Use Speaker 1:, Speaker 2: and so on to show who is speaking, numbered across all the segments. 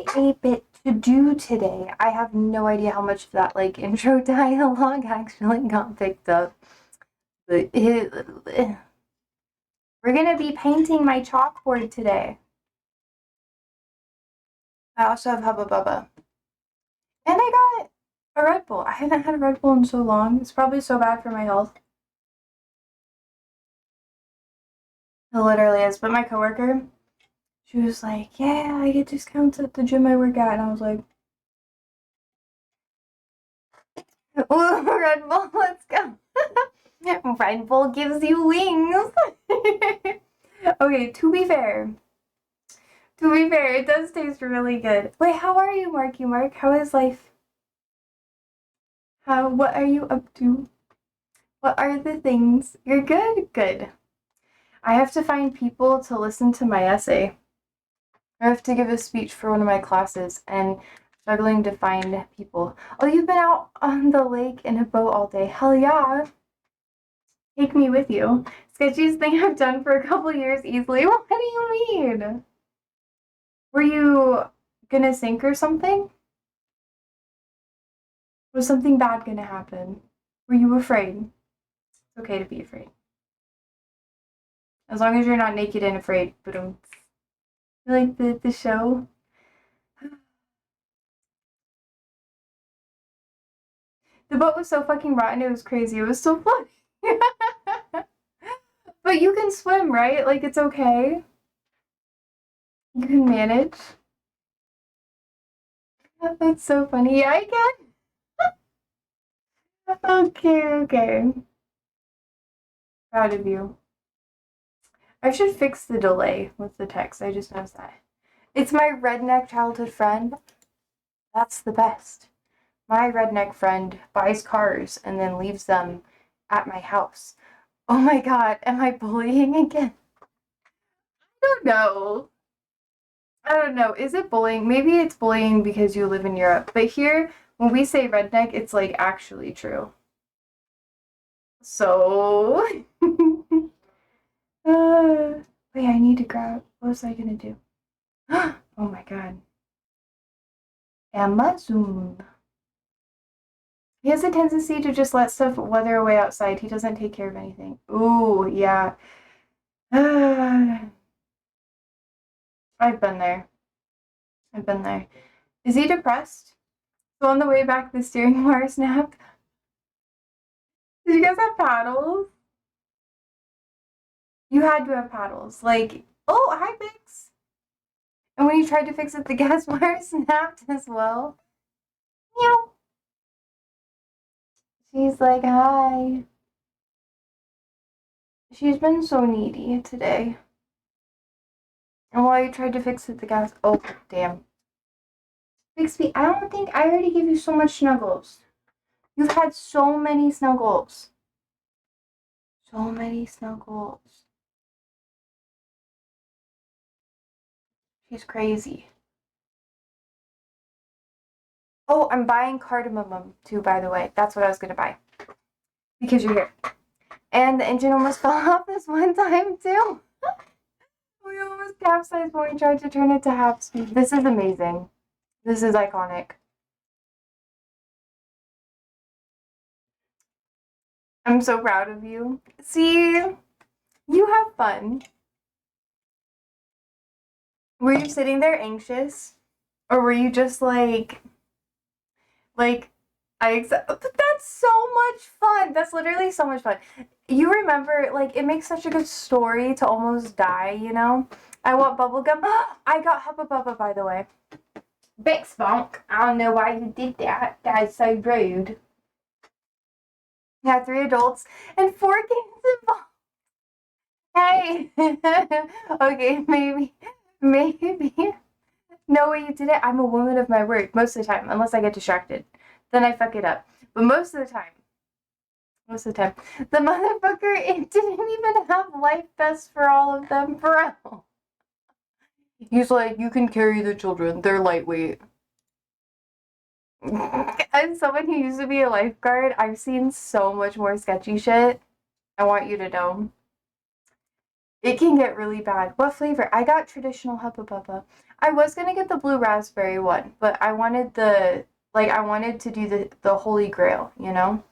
Speaker 1: quite a bit to do today. I have no idea how much of that like intro dialogue actually got picked up. But we're gonna be painting my chalkboard today. I also have Hubba Bubba. And I got a Red Bull. I haven't had a Red Bull in so long. It's probably so bad for my health. It literally is. But my coworker, she was like, yeah, I get discounts at the gym I work at. And I was like, ooh, Red Bull, let's go. Red Bull gives you wings. Okay, to be fair, it does taste really good. Wait, how are you, Marky Mark? How is life? What are you up to? What are the things? You're good? Good. I have to find people to listen to my essay. I have to give a speech for one of my classes and struggling to find people. Oh, you've been out on the lake in a boat all day. Hell yeah. Take me with you. Sketchiest thing I've done for a couple years easily. What do you mean? Were you gonna sink or something? Was something bad gonna happen? Were you afraid? It's okay to be afraid. As long as you're not naked and afraid. But you like the show? The boat was so fucking rotten, it was crazy. It was so funny. But you can swim, right? Like, it's okay. You can manage. That's so funny. Yeah, I can. Okay. Proud of you. I should fix the delay with the text. I just noticed that. It's my redneck childhood friend. That's the best. My redneck friend buys cars and then leaves them at my house. Oh my god, am I bullying again? I don't know. Is it bullying? Maybe it's bullying because you live in Europe. But here, when we say redneck, it's like actually true. So, wait, I need to grab. What was I gonna do? Oh my god. Amazon. He has a tendency to just let stuff weather away outside. He doesn't take care of anything. Ooh, yeah. I've been there. Is he depressed? So on the way back, the steering wire snapped. Did you guys have paddles? You had to have paddles. Like, oh, hi, Bix. And when you tried to fix it, the gas wire snapped as well. Meow. She's like, hi. She's been so needy today. And while you tried to fix it, the gas. Oh, damn. Bixby, I don't think I already gave you so much snuggles. You've had so many snuggles. So many snuggles. She's crazy. Oh, I'm buying cardamom too, by the way. That's what I was gonna buy. Because you're here. And the engine almost fell off this one time too. We almost capsized when we tried to turn it to half speed. This is amazing. This is iconic. I'm so proud of you. See, you have fun. Were you sitting there anxious? Or were you just like, but that's so much fun. That's literally so much fun. You remember, like, it makes such a good story to almost die, you know? I want bubblegum. I got Hubba Bubba, by the way. Big Spunk. I don't know why you did that. That's so rude. Yeah, 3 adults and 4 kids involved. Hey! Okay, maybe. No way you did it. I'm a woman of my word most of the time, unless I get distracted. Then I fuck it up. But most of the time, the motherfucker, it didn't even have life vests for all of them, bro. He's like, you can carry the children. They're lightweight. As someone who used to be a lifeguard, I've seen so much more sketchy shit. I want you to know. It can get really bad. What flavor? I got traditional Hubba Bubba. I was gonna get the blue raspberry one, but I wanted I wanted to do the Holy Grail, you know?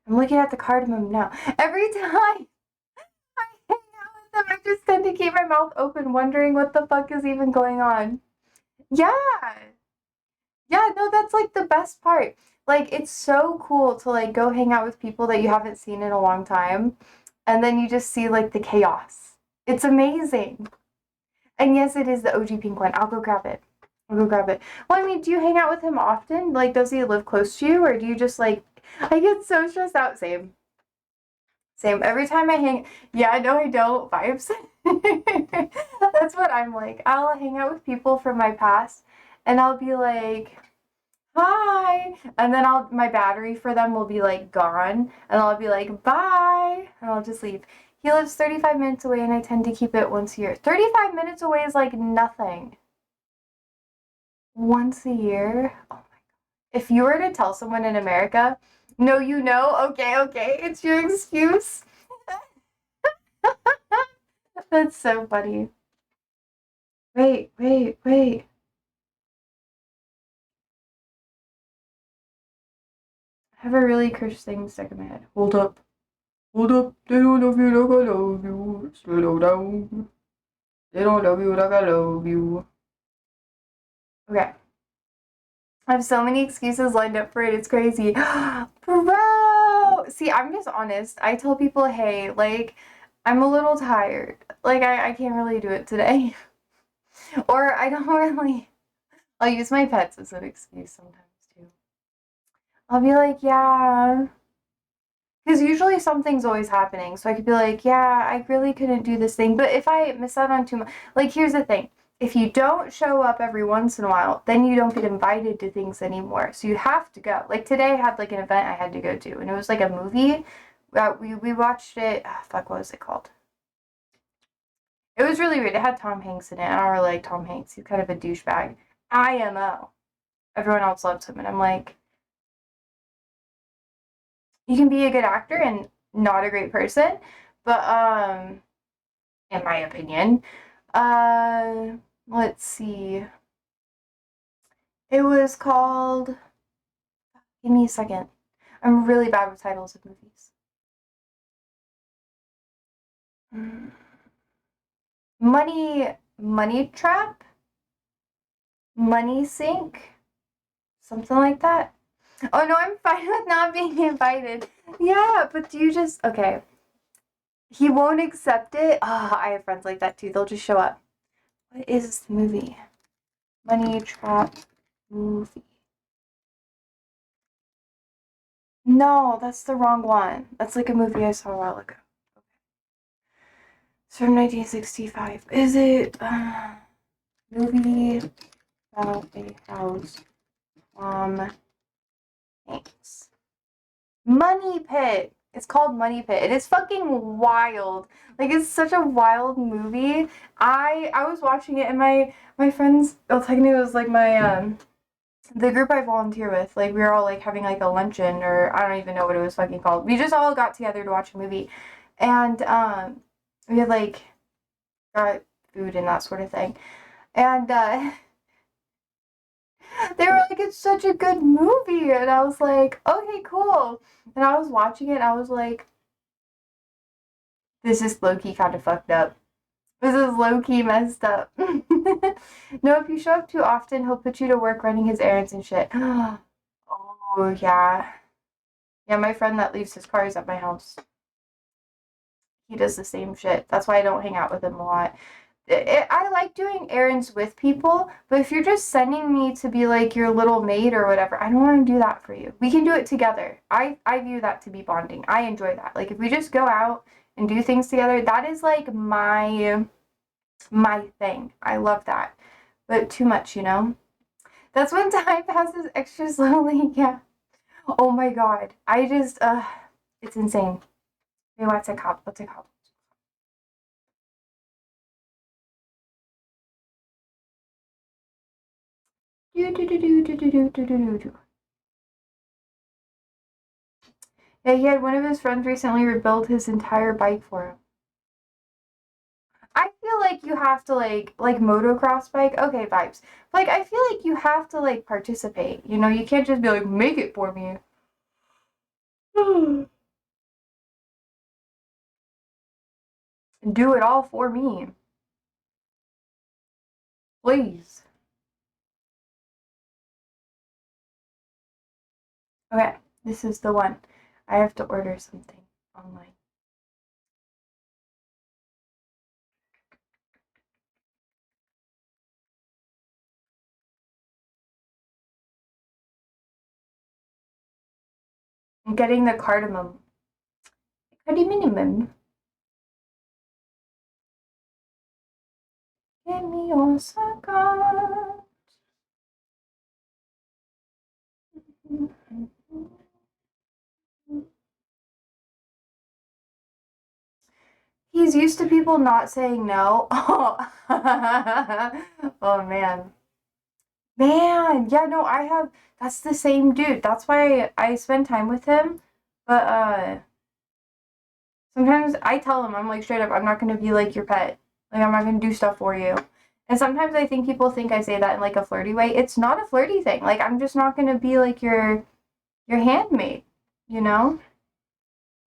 Speaker 1: I'm looking at the cardamom now. Every time I hang out with them, I just tend to keep my mouth open, wondering what the fuck is even going on. Yeah. Yeah, no, that's like the best part. Like, it's so cool to like go hang out with people that you haven't seen in a long time, and then you just see like the chaos. It's amazing. And yes, it is the OG pink one. I'll go grab it. I'll go grab it. Well, I mean, do you hang out with him often? Like, does he live close to you, or do you just like? I get so stressed out. Same. Same. Every time I hang, yeah, no, I don't. Vibes. That's what I'm like. I'll hang out with people from my past, and I'll be like, "Hi," and then my battery for them will be like gone, and I'll be like, "Bye," and I'll just leave. He lives 35 minutes away, and I tend to keep it once a year. 35 minutes away is like nothing. Once a year? Oh my God. If you were to tell someone in America, no, you know, okay, okay, it's your excuse. That's so funny. Wait, wait, wait. I have a really cursed thing stuck in my head. Hold up. Hold up. They don't love you like I love you. Slow down. They don't love you like I love you. Okay. I have so many excuses lined up for it. It's crazy. Bro! See, I'm just honest. I tell people, hey, like, I'm a little tired. Like, I can't really do it today. Or I don't really. I'll use my pets as an excuse sometimes, too. I'll be like, yeah. Because usually something's always happening. So I could be like, yeah, I really couldn't do this thing. But if I miss out on too much, like, here's the thing. If you don't show up every once in a while, then you don't get invited to things anymore. So you have to go. Like today, I had like an event I had to go to, and it was like a movie. We watched it. Oh, fuck, what was it called? It was really weird. It had Tom Hanks in it, and I really like Tom Hanks. He's kind of a douchebag. IMO. Everyone else loves him, and I'm like, you can be a good actor and not a great person, but in my opinion, let's see. It was called. Give me a second. I'm really bad with titles of movies. Money Trap? Money Sink? Something like that. Oh no, I'm fine with not being invited. Yeah, but do you just. Okay. He won't accept it. Oh, I have friends like that too. They'll just show up. What is the movie? Money Trap movie. No, that's the wrong one. That's like a movie I saw a while ago. It's from 1965. Is it movie about a house? Thanks. Money Pit. It's called Money Pit. It is fucking wild. Like it's such a wild movie. I was watching it and my friends. Well, technically it was like my the group I volunteer with. Like we were all like having like a luncheon or I don't even know what it was fucking called. We just all got together to watch a movie, and we had like got food and that sort of thing, and they were like, it's such a good movie. And I was like, okay, cool. And I was watching it and I was like, this is low key kind of fucked up. This is low key messed up. No, if you show up too often, he'll put you to work running his errands and shit. Oh, yeah. Yeah, my friend that leaves his cars at my house. He does the same shit. That's why I don't hang out with him a lot. I like doing errands with people, but if you're just sending me to be like your little maid or whatever, I don't want to do that for you. We can do it together. I view that to be bonding. I enjoy that. Like if we just go out and do things together, that is like my thing. I love that. But too much, you know? That's when time passes extra slowly. Yeah. Oh my god. I just it's insane. Wait, what's it called? What's it called? Do do do do do do do do do do. Yeah, he had one of his friends recently rebuild his entire bike for him. I feel like you have to like motocross bike. Okay, vibes. Like I feel like you have to like participate. You know, you can't just be like make it for me. Do it all for me, please. Okay, this is the one. I have to order something online. I'm getting the cardamom. Cardamom. Give me your second. He's used to people not saying no. Oh, oh man. Man, yeah, no, I have that's the same dude. That's why I spend time with him. But sometimes I tell him, I'm like straight up, I'm not gonna be like your pet. Like I'm not gonna do stuff for you. And sometimes I think people think I say that in like a flirty way. It's not a flirty thing. Like I'm just not gonna be like your handmaid, you know?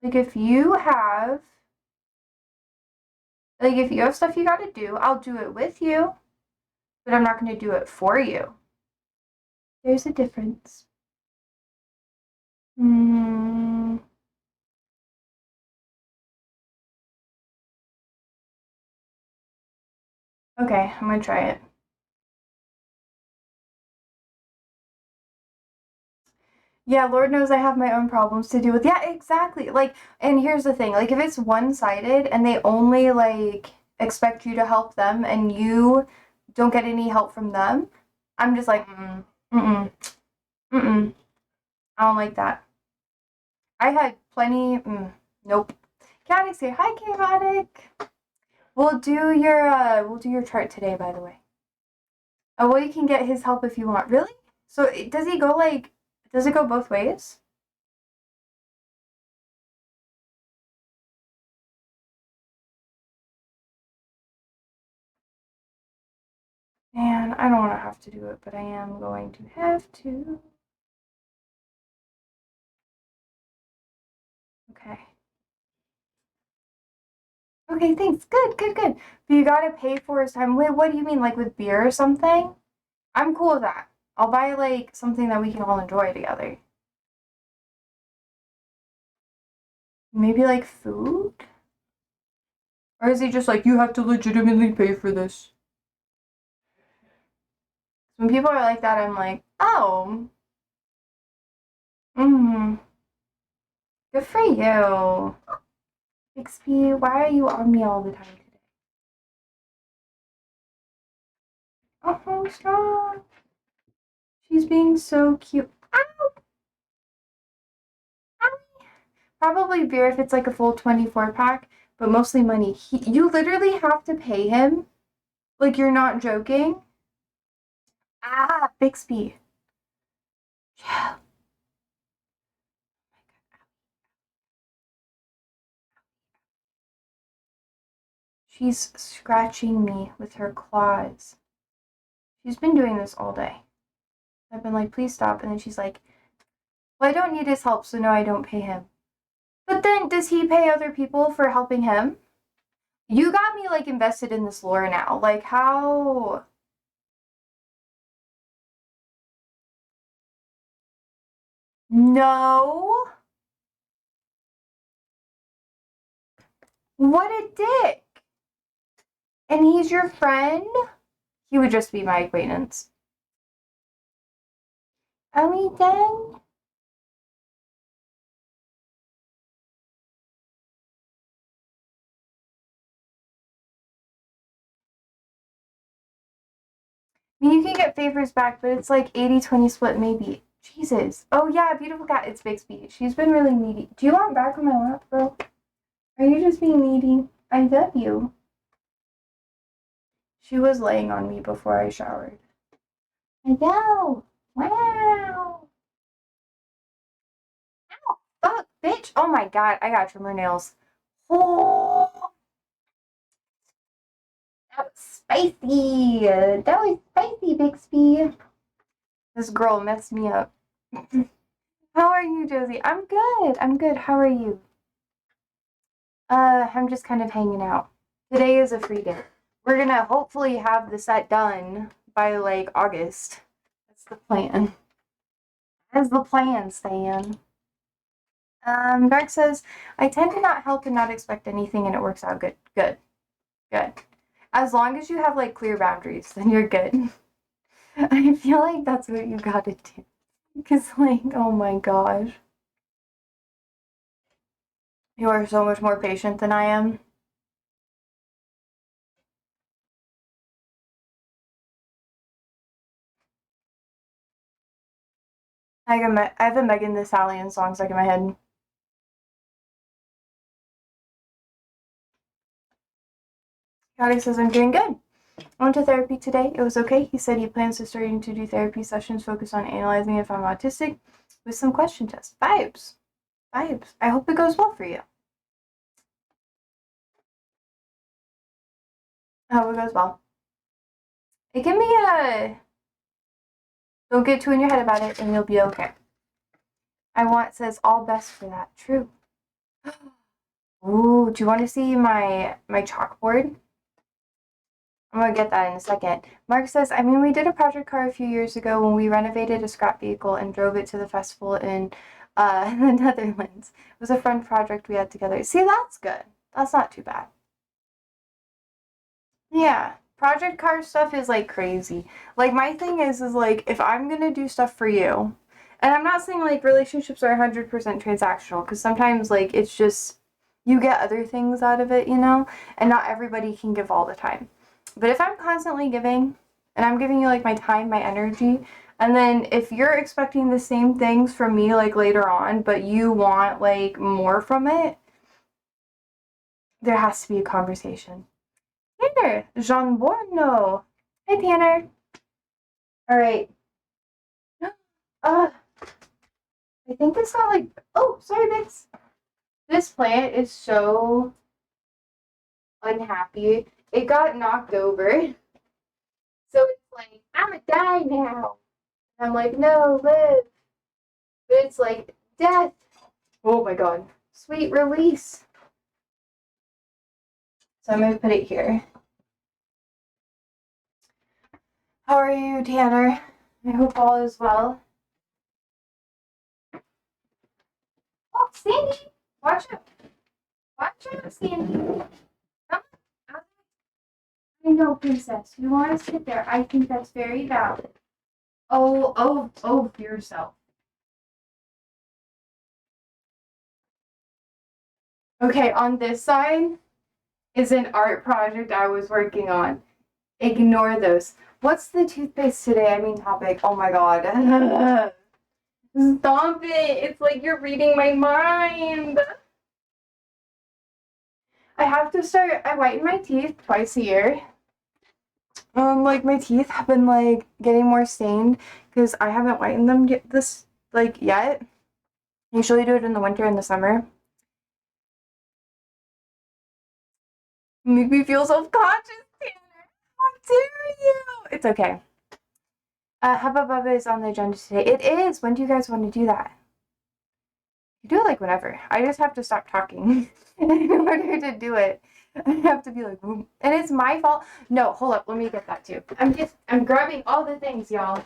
Speaker 1: Like if you have stuff you gotta do, I'll do it with you, but I'm not gonna do it for you. There's a difference. Hmm. Okay, I'm gonna try it. Yeah, Lord knows I have my own problems to deal with. Yeah, exactly. Like, and here's the thing, like if it's one-sided and they only like expect you to help them and you don't get any help from them, I'm just like, mm-mm, mm-mm. I don't like that. I had plenty, nope. Chaotic's here. Hi, Chaotic. We'll do your chart today, by the way. Oh, well, you can get his help if you want. Really? So does it go both ways? Man, I don't want to have to do it, but I am going to have to. Okay. Okay, thanks. Good, good, good. But you gotta pay for his time. Wait, what do you mean, like with beer or something? I'm cool with that. I'll buy like something that we can all enjoy together. Maybe like food? Or is he just like, you have to legitimately pay for this? When people are like that, I'm like, oh, good for you. XP, why are you on me all the time today? Oh, stop. She's being so cute. Ow! Ow! Probably beer if it's like a full 24 pack, but mostly money. You literally have to pay him. Like, you're not joking. Ah, Bixby. Yeah. She's scratching me with her claws. She's been doing this all day. I've been like, please stop. And then she's like, well, I don't need his help, so no, I don't pay him. But then, does he pay other people for helping him? You got me, like, invested in this lore now. Like, how? No? What a dick. And he's your friend? He would just be my acquaintance. Are we done? I mean, you can get favors back, but it's like 80-20 split, maybe. Jesus. Oh, yeah, beautiful cat. It's Bixby. She's been really needy. Do you want back on my lap, bro? Are you just being needy? I love you. She was laying on me before I showered. I know. Wow. Ow, fuck. Bitch! Oh my god, I gotta trim her nails. Oh, that was spicy. That was spicy, Bixby. This girl messed me up. How are you, Josie? I'm good. I'm good. How are you? I'm just kind of hanging out. Today is a free day. We're gonna hopefully have the set done by like August. That's the plan. That's the plan, Stan. Dark says, I tend to not help and not expect anything and it works out good. Good. Good. As long as you have like clear boundaries, then you're good. I feel like that's what you gotta do. Cause like, oh my gosh. You are so much more patient than I am. I have a Megan Thee Stallion song stuck in my head. Alex says, I'm doing good. I went to therapy today. It was okay. He said he plans to starting to do therapy sessions focused on analyzing if I'm autistic with some question tests. Vibes. Vibes. I hope it goes well for you. I hope it goes well. It can be a... Don't get too in your head about it and you'll be okay. I want says all best for that. True. Ooh, do you want to see my chalkboard? I'm gonna get that in a second. Mark says, I mean, we did a project car a few years ago when we renovated a scrap vehicle and drove it to the festival in the Netherlands. It was a fun project we had together. See, that's good. That's not too bad. Yeah, project car stuff is like crazy. Like my thing is like if I'm gonna do stuff for you, and I'm not saying like relationships are 100% transactional because sometimes like it's just you get other things out of it, you know, and not everybody can give all the time. But if I'm constantly giving, and I'm giving you like my time, my energy, and then if you're expecting the same things from me like later on, but you want like more from it, there has to be a conversation. Tanner, Jean Borno. Hey, Tanner. All right. I think this got like. Oh, sorry, Bix. This plant is so unhappy. It got knocked over, so it's like I'ma die now. I'm like, no, live. But it's like death. Oh my god. Sweet release. So I'm gonna put it here. How are you, Tanner? I hope all is well. Oh, Sandy! Watch out! Watch out, Sandy! Come on. I know, princess. You want to sit there. I think that's very valid. Oh, for yourself. Okay, on this side is an art project I was working on. Ignore those. What's the toothpaste today? I mean topic. Oh my god. Stop it. It's like you're reading my mind. I have to start, I whiten my teeth twice a year. Like my teeth have been like getting more stained because I haven't whitened them yet. Usually do it in the winter and the summer. Make me feel self-conscious, Tanner. How dare you? It's okay. Hubba Bubba is on the agenda today. It is. When do you guys want to do that? You do it like whenever. I just have to stop talking in order to do it. I have to be like, boom. And it's my fault. No, hold up. Let me get that too. I'm grabbing all the things, y'all.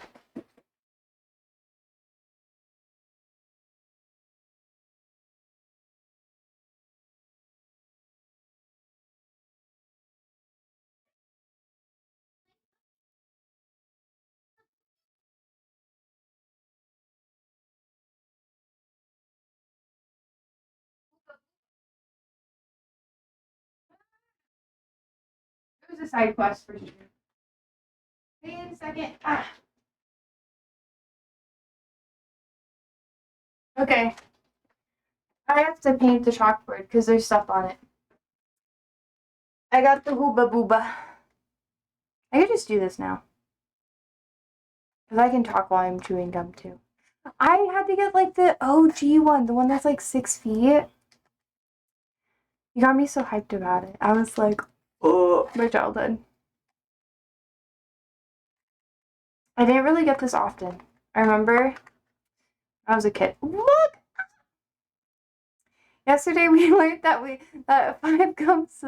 Speaker 1: It was a side quest for sure. Wait a second. Okay. I have to paint the chalkboard because there's stuff on it. I got the hooba booba. I could just do this now. Because I can talk while I'm chewing gum too. I had to get like the OG one, the one that's like 6 feet. You got me so hyped about it. I was like, oh, my childhood. I didn't really get this often. I remember I was a kid. Look! Yesterday we learned that 5 cups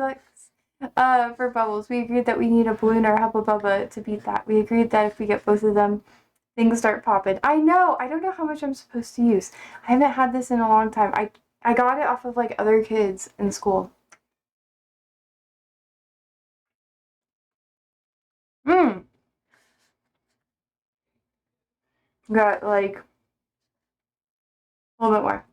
Speaker 1: for bubbles. We agreed that we need a balloon or a Hubba Bubba to beat that. We agreed that if we get both of them, things start popping. I know! I don't know how much I'm supposed to use. I haven't had this in a long time. I got it off of like other kids in school. Mmm. Got like a little bit more.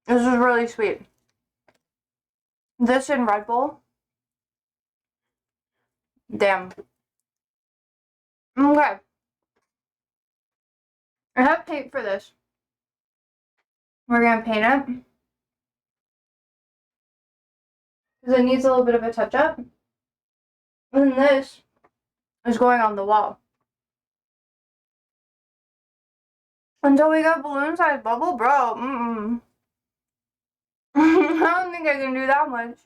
Speaker 1: This is really sweet. This and Red Bull. Damn. Okay. I have paint for this. We're gonna paint it. Because it needs a little bit of a touch up. And this is going on the wall. Until we got balloon size bubble, bro. I don't think I can do that much.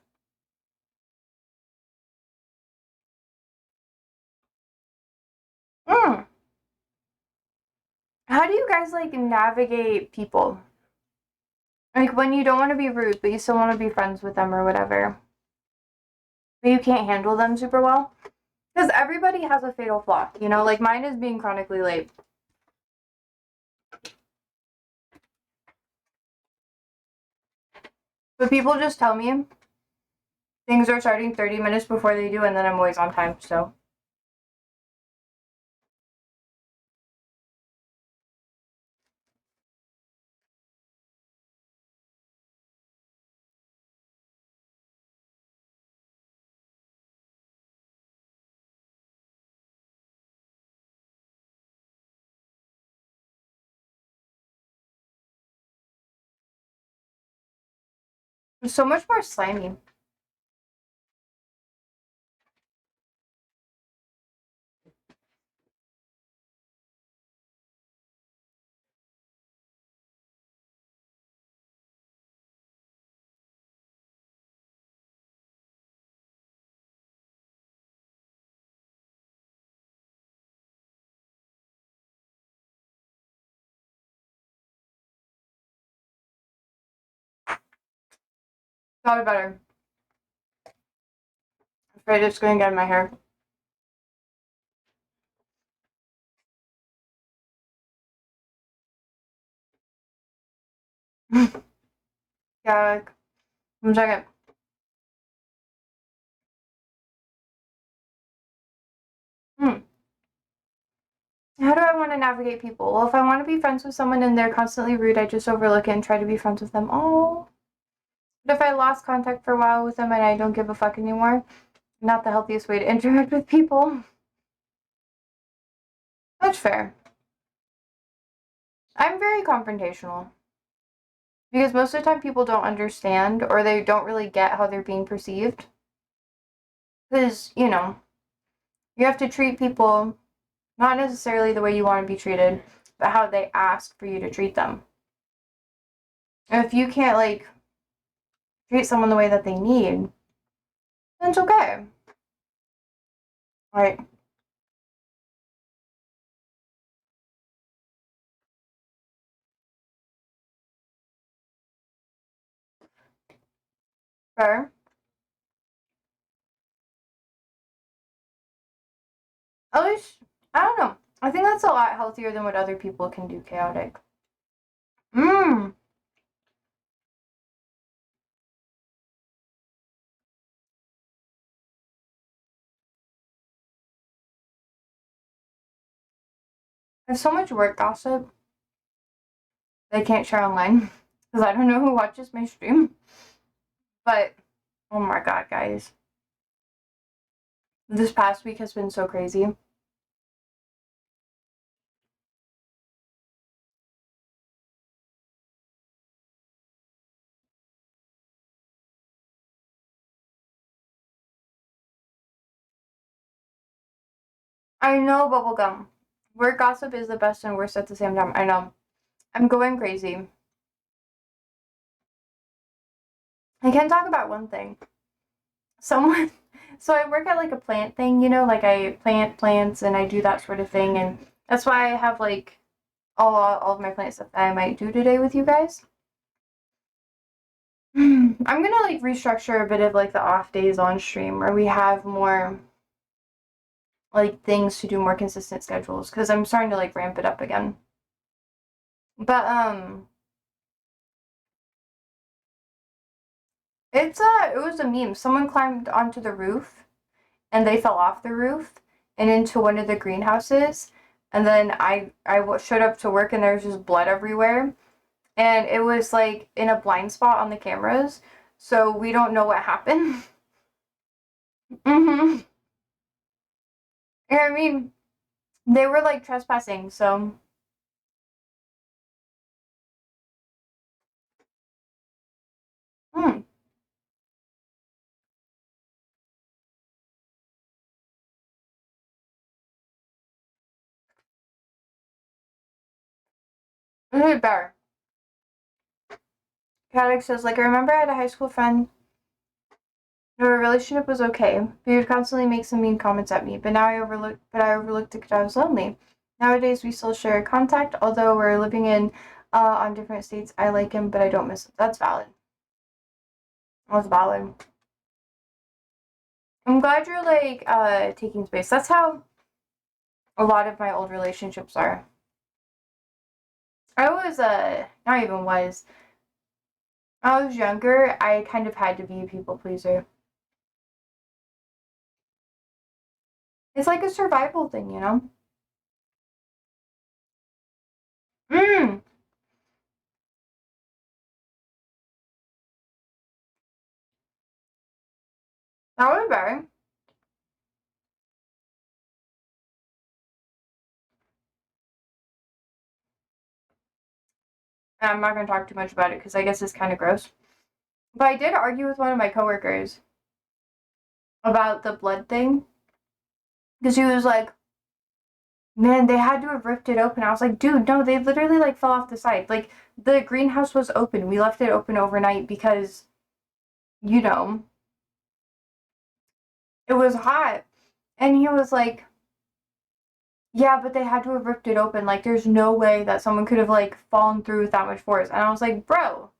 Speaker 1: How do you guys like navigate people? Like when you don't want to be rude, but you still want to be friends with them or whatever. But you can't handle them super well. Because everybody has a fatal flaw, you know? Like mine is being chronically late. But people just tell me things are starting 30 minutes before they do, and then I'm always on time, so. It's so much more slimy. Probably better. I'm afraid it's going to get in my hair. Yeah, like, 1 second. How do I want to navigate people? Well, if I want to be friends with someone and they're constantly rude, I just overlook it and try to be friends with them. Oh. But if I lost contact for a while with them and I don't give a fuck anymore, not the healthiest way to interact with people. That's fair. I'm very confrontational. Because most of the time people don't understand or they don't really get how they're being perceived. Because, you know, you have to treat people not necessarily the way you want to be treated, but how they ask for you to treat them. And if you can't, like, treat someone the way that they need, then it's okay. Right. Fair. At least, I don't know. I think that's a lot healthier than what other people can do chaotic. Mmm. There's so much work gossip that I can't share online because I don't know who watches my stream. But, oh my god, guys. This past week has been so crazy. I know, bubblegum. Work gossip is the best and worst at the same time. I know. I'm going crazy. I can talk about one thing. Someone, so I work at like a plant thing, you know, like I plant plants and I do that sort of thing. And that's why I have like all of my plant stuff that I might do today with you guys. I'm gonna like restructure a bit of like the off days on stream where we have more like things to do, more consistent schedules, because I'm starting to like ramp it up again. But it was a meme. Someone climbed onto the roof and they fell off the roof and into one of the greenhouses. And then I showed up to work and there was just blood everywhere. And it was like in a blind spot on the cameras. So we don't know what happened. Mm-hmm. And I mean, they were like trespassing, so. Hmm. This is better. Caddick says, like, I remember I had a high school friend. Our relationship was okay. But he would constantly make some mean comments at me. But I overlooked it because I was lonely. Nowadays, we still share contact, although we're living in on different states. I like him, but I don't miss him. That's valid. That's valid. I'm glad you're like taking space. That's how a lot of my old relationships are. I was not even was. When I was younger, I kind of had to be a people pleaser. It's like a survival thing, you know? Mmm. That was better. I'm not gonna talk too much about it because I guess it's kind of gross. But I did argue with one of my coworkers about the blood thing because he was like, "Man, they had to have ripped it open." I was like, "Dude, no, they literally like fell off the side. Like the greenhouse was open. We left it open overnight because, you know, it was hot." And he was like, "Yeah, but they had to have ripped it open. Like, there's no way that someone could have like fallen through with that much force." And I was like, bro,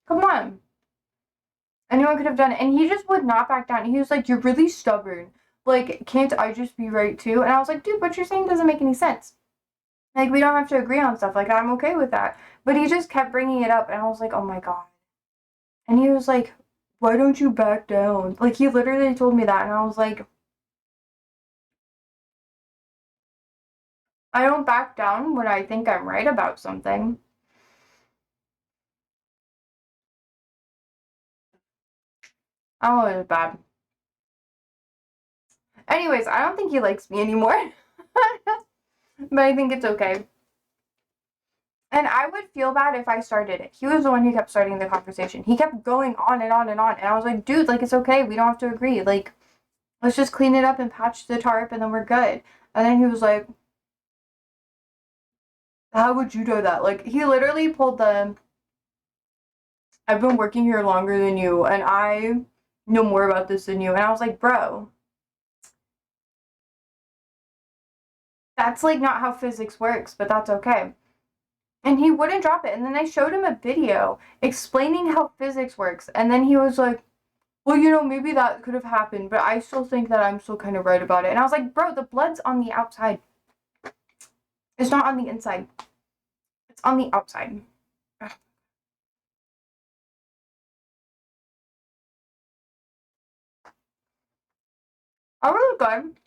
Speaker 1: come on." Anyone could have done it. And he just would not back down. He was like, "You're really stubborn. Like, can't I just be right too?" And I was like, "Dude, what you're saying doesn't make any sense. Like, we don't have to agree on stuff. Like, I'm okay with that." But he just kept bringing it up. And I was like, "Oh my God." And he was like, "Why don't you back down?" Like, he literally told me that. And I was like, I don't back down when I think I'm right about something. Oh, it was bad. Anyways, I don't think he likes me anymore. But I think it's okay. And I would feel bad if I started it. He was the one who kept starting the conversation. He kept going on and on and on. And I was like, "Dude, like, it's okay. We don't have to agree. Like, let's just clean it up and patch the tarp and then we're good." And then he was like, "How would you do that?" Like, he literally pulled the, "I've been working here longer than you and I know more about this than you." And I was like, "Bro, that's like not how physics works, but that's okay." And he wouldn't drop it. And then I showed him a video explaining how physics works. And then he was like, "Well, maybe that could have happened, but I still think that I'm still kind of right about it." And I was like, "Bro, the blood's on the outside. It's not on the inside. It's on the outside." Oh, really good.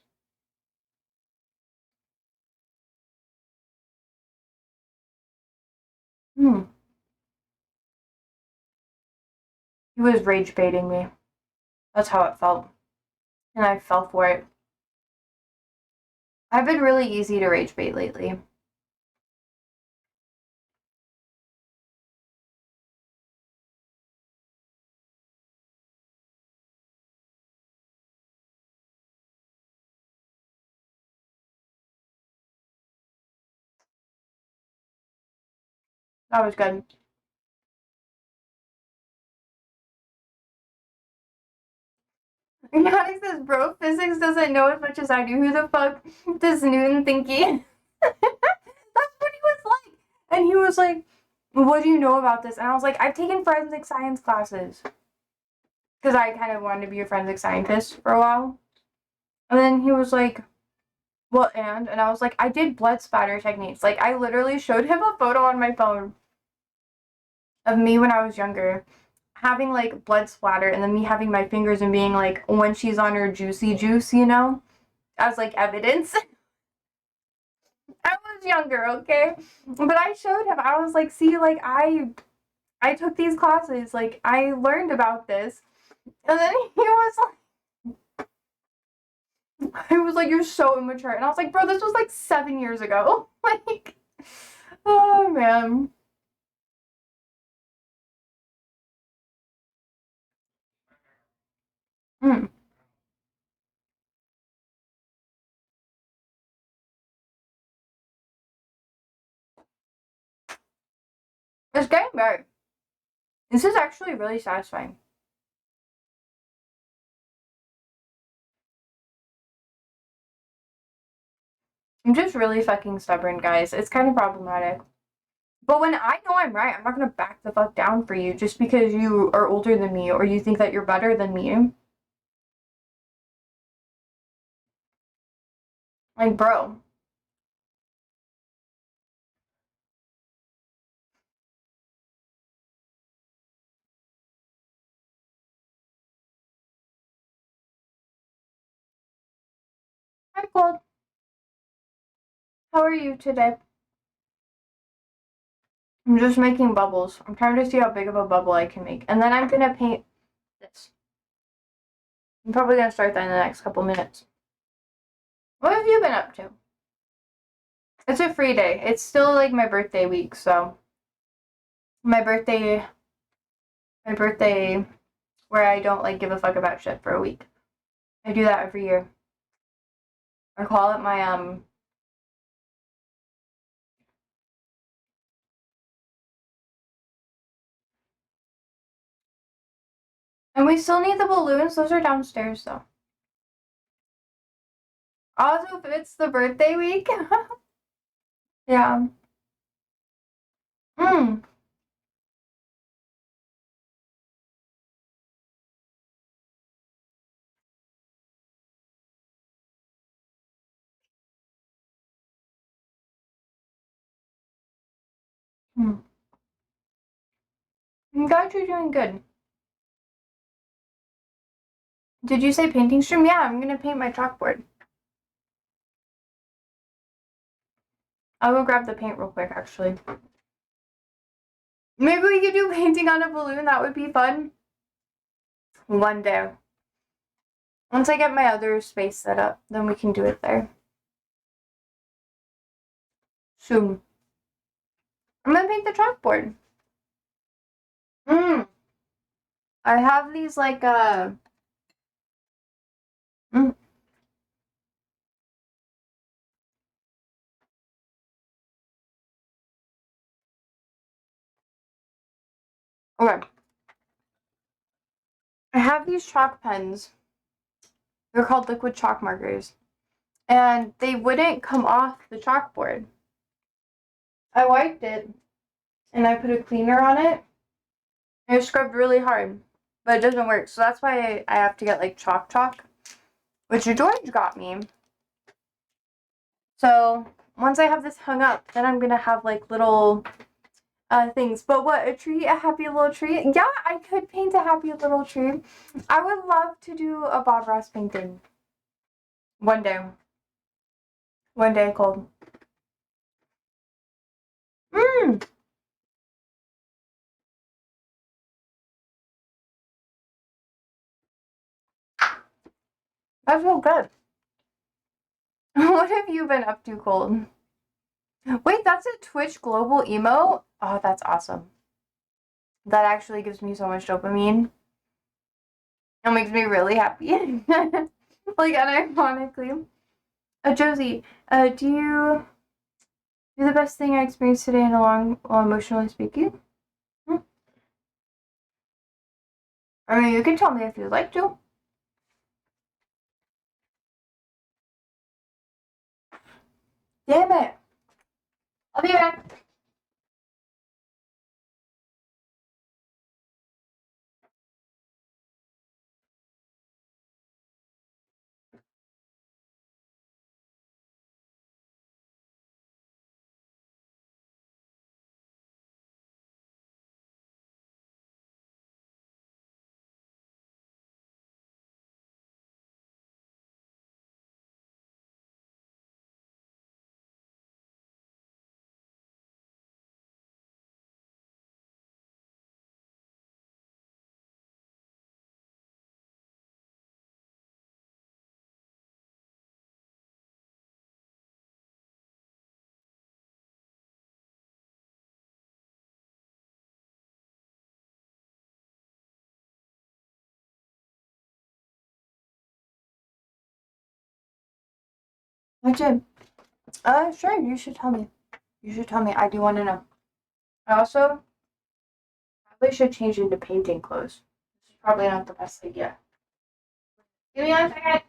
Speaker 1: Hmm. He was rage baiting me. That's how it felt. And I fell for it. I've been really easy to rage bait lately. That was good. Yannick says, bro, physics doesn't know as much as I do. Who the fuck does Newton think he is? That's what he was like. And he was like, what do you know about this? And I was like, I've taken forensic science classes. Because I kind of wanted to be a forensic scientist for a while. And then he was like, well, and I was like, I did blood spatter techniques. Like, I literally showed him a photo on my phone of me when I was younger, having like blood splatter, and then me having my fingers and being like, when she's on her juicy juice, you know, as like evidence. I was younger, okay, but I showed him. I was like, see, like I took these classes, like I learned about this, and then he was like, you're so immature, and I was like, bro, this was like 7 years ago. Like, oh man. Mm. It's getting better. This is actually really satisfying. I'm just really fucking stubborn, guys. It's kind of problematic. But when I know I'm right, I'm not gonna back the fuck down for you just because you are older than me or you think that you're better than me. Like, bro. Hi, Cold. How are you today? I'm just making bubbles. I'm trying to see how big of a bubble I can make. And then I'm gonna paint this. I'm probably gonna start that in the next couple minutes. What have you been up to? It's a free day. It's still like my birthday week, so my birthday where I don't like give a fuck about shit for a week. I do that every year. I call it my and we still need the balloons. Those are downstairs though. Also, if it's the birthday week. Yeah. Mm. Mm. I'm glad you're doing good. Did you say painting stream? Yeah, I'm gonna paint my chalkboard. I'll go grab the paint real quick, actually. Maybe we could do painting on a balloon. That would be fun. One day. Once I get my other space set up, then we can do it there. Soon. I'm gonna paint the chalkboard. I have these like mm, okay. I have these chalk pens. They're called liquid chalk markers. And they wouldn't come off the chalkboard. I wiped it and I put a cleaner on it. And I scrubbed really hard, but it doesn't work. So that's why I have to get like chalk, which George got me. So once I have this hung up, then I'm gonna have like little things. But what, a tree, a happy little tree? Yeah, I could paint a happy little tree. I would love to do a Bob Ross painting one day. One day, Cold. Mmm, that's so good. What have you been up to, Cold? Wait, that's a Twitch global emo? Oh, that's awesome. That actually gives me so much dopamine. It makes me really happy. Like, unironically. Josie, do you You're the best thing I experienced today in a long, while emotionally speaking. I mean, you can tell me if you'd like to. Damn it. I'll be back. I did. Sure, you should tell me. You should tell me. I do want to know. I also probably should change into painting clothes. This is probably not the best idea. Give me 1 second.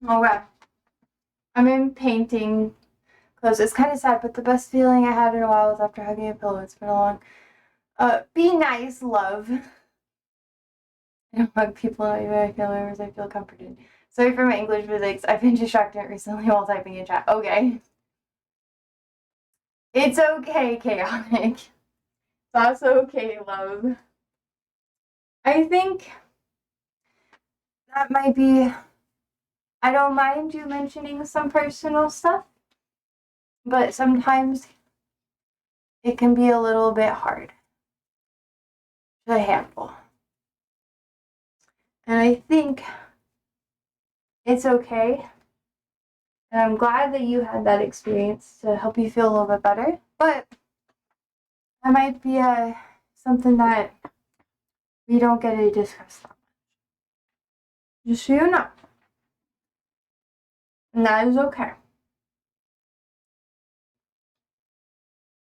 Speaker 1: Okay. I'm in painting clothes. It's kind of sad, but the best feeling I had in a while was after hugging a pillow. It's been a long. Be nice, love. I don't hug people even I feel members. I feel comforted. Sorry for my English mistakes. I've been distracted recently while typing in chat. Okay. It's okay, chaotic. That's okay, love. I think that might be. I don't mind you mentioning some personal stuff, but sometimes it can be a little bit hard to handle. And I think it's okay. And I'm glad that you had that experience to help you feel a little bit better. But that might be something that we don't get to discuss that much. Just so you know. And that is okay.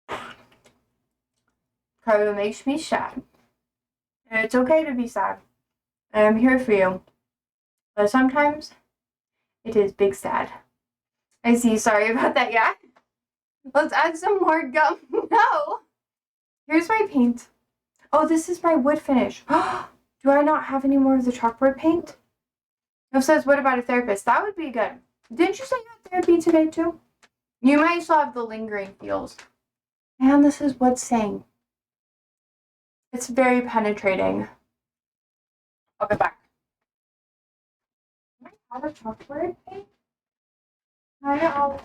Speaker 1: Because it makes me sad. And it's okay to be sad. And I'm here for you. But sometimes it is big sad. I see. Sorry about that, yeah? Let's add some more gum. No! Here's my paint. Oh, this is my wood finish. Do I not have any more of the chalkboard paint? It says, what about a therapist? That would be good. Didn't you say you had therapy today, too? You might still have the lingering feels. And this is what's saying. It's very penetrating. I'll get back. Can I have a chalkboard paint? I'll...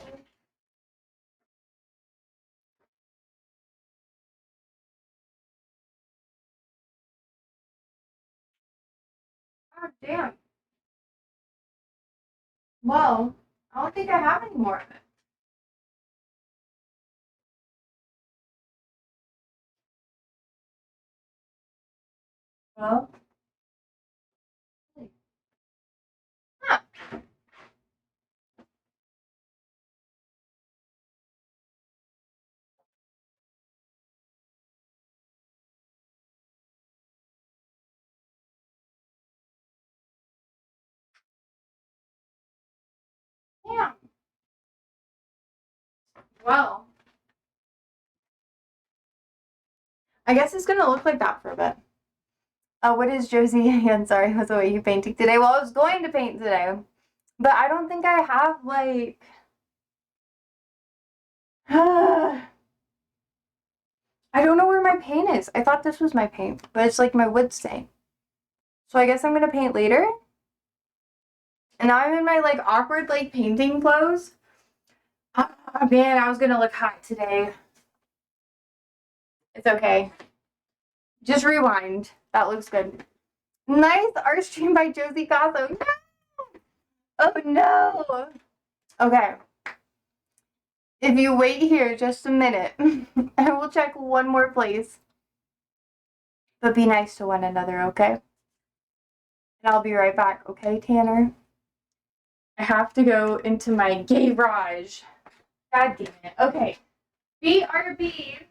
Speaker 1: God damn. Well, I don't think I have any more of it. Well, huh. Yeah. Well, I guess it's gonna look like that for a bit. What is Josie? I'm sorry, was the way you painting today? Well, I was going to paint today, but I don't think I have like. I don't know where my paint is. I thought this was my paint, but it's like my wood stain. So I guess I'm gonna paint later. And now I'm in my like awkward like painting clothes. Oh, man, I was gonna look hot today. It's okay. Just rewind. That looks good. Nice art stream by Josie Gotham. No! Oh no. Okay. If you wait here just a minute, I will check one more place. But be nice to one another, okay? And I'll be right back, okay, Tanner? I have to go into my garage. God damn it. Okay. BRB.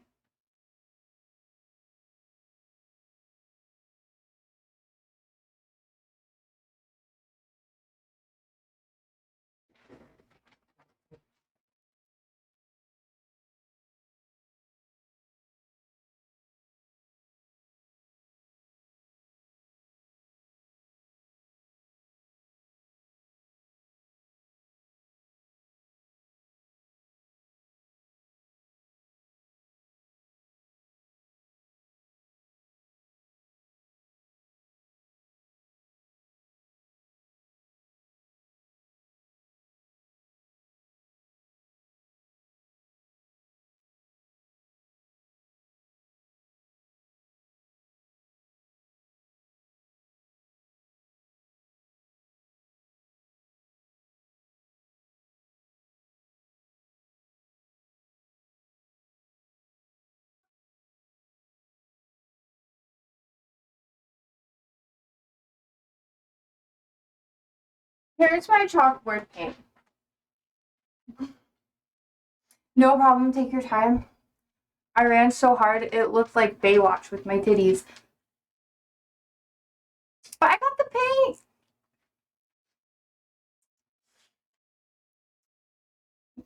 Speaker 1: Here's my chalkboard paint. No problem, take your time. I ran so hard, it looked like Baywatch with my titties. But I got the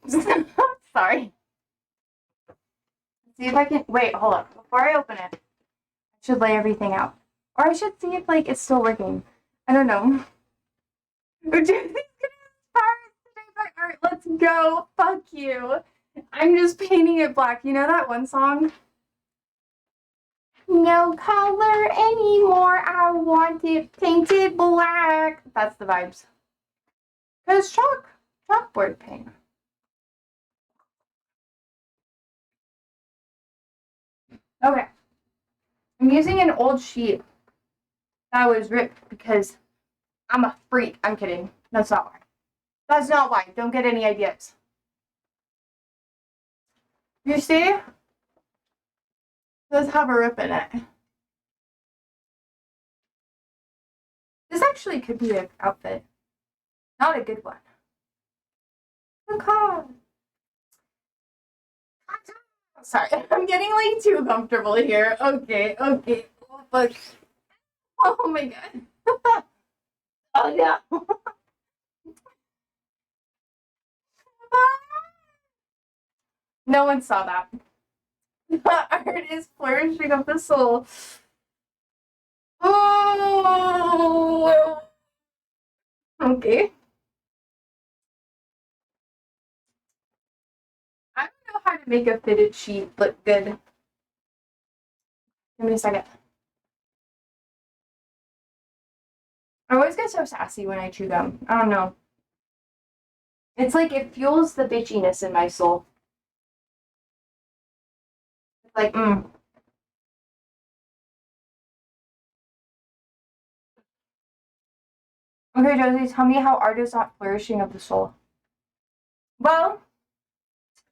Speaker 1: paint! Sorry. See if I can, wait, hold up. Before I open it, I should lay everything out. Or I should see if, like, it's still working. I don't know. Dude, he's gonna inspire us today by art. Let's go. Fuck you. I'm just painting it black. You know that one song? No color anymore. I want it painted black. That's the vibes. Cause chalkboard paint. Okay. I'm using an old sheet that was ripped because I'm a freak. I'm kidding. That's not why. That's not why. Don't get any ideas. You see? It does have a rip in it. This actually could be an outfit. Not a good one. Okay. Sorry, I'm getting like too comfortable here. Okay. Oh, fuck. Oh my god. Oh no. No one saw that. Art is flourishing of the soul. Oh. Okay. I don't know how to make a fitted sheet look good. Give me a second. I always get so sassy when I chew gum. I don't know. It's like it fuels the bitchiness in my soul. It's like, Okay, Josie, tell me how art is not flourishing of the soul. Well,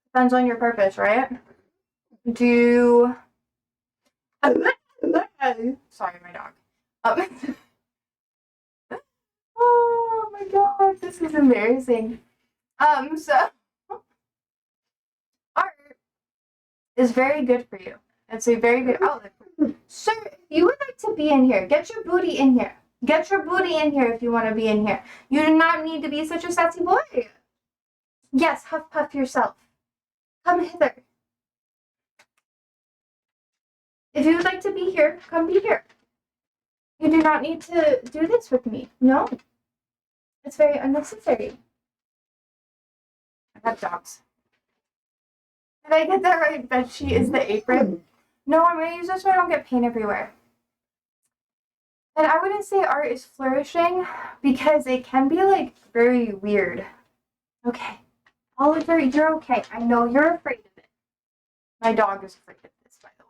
Speaker 1: depends on your purpose, right? Do sorry, my dog. Um, oh my god, this is embarrassing. So art is very good for you. It's a very good outlet. Sir, if you would like to be in here, get your booty in here. Get your booty in here if you want to be in here. You do not need to be such a sassy boy. Yes, huff puff yourself. Come hither. If you would like to be here, come be here. You do not need to do this with me. No. It's very unnecessary. I have dogs. Did I get that right? Bed sheet is the apron. No, I'm going to use this so I don't get paint everywhere. And I wouldn't say art is flourishing because it can be like very weird. Okay. Oliver, you're okay. I know you're afraid of it. My dog is afraid of this, by the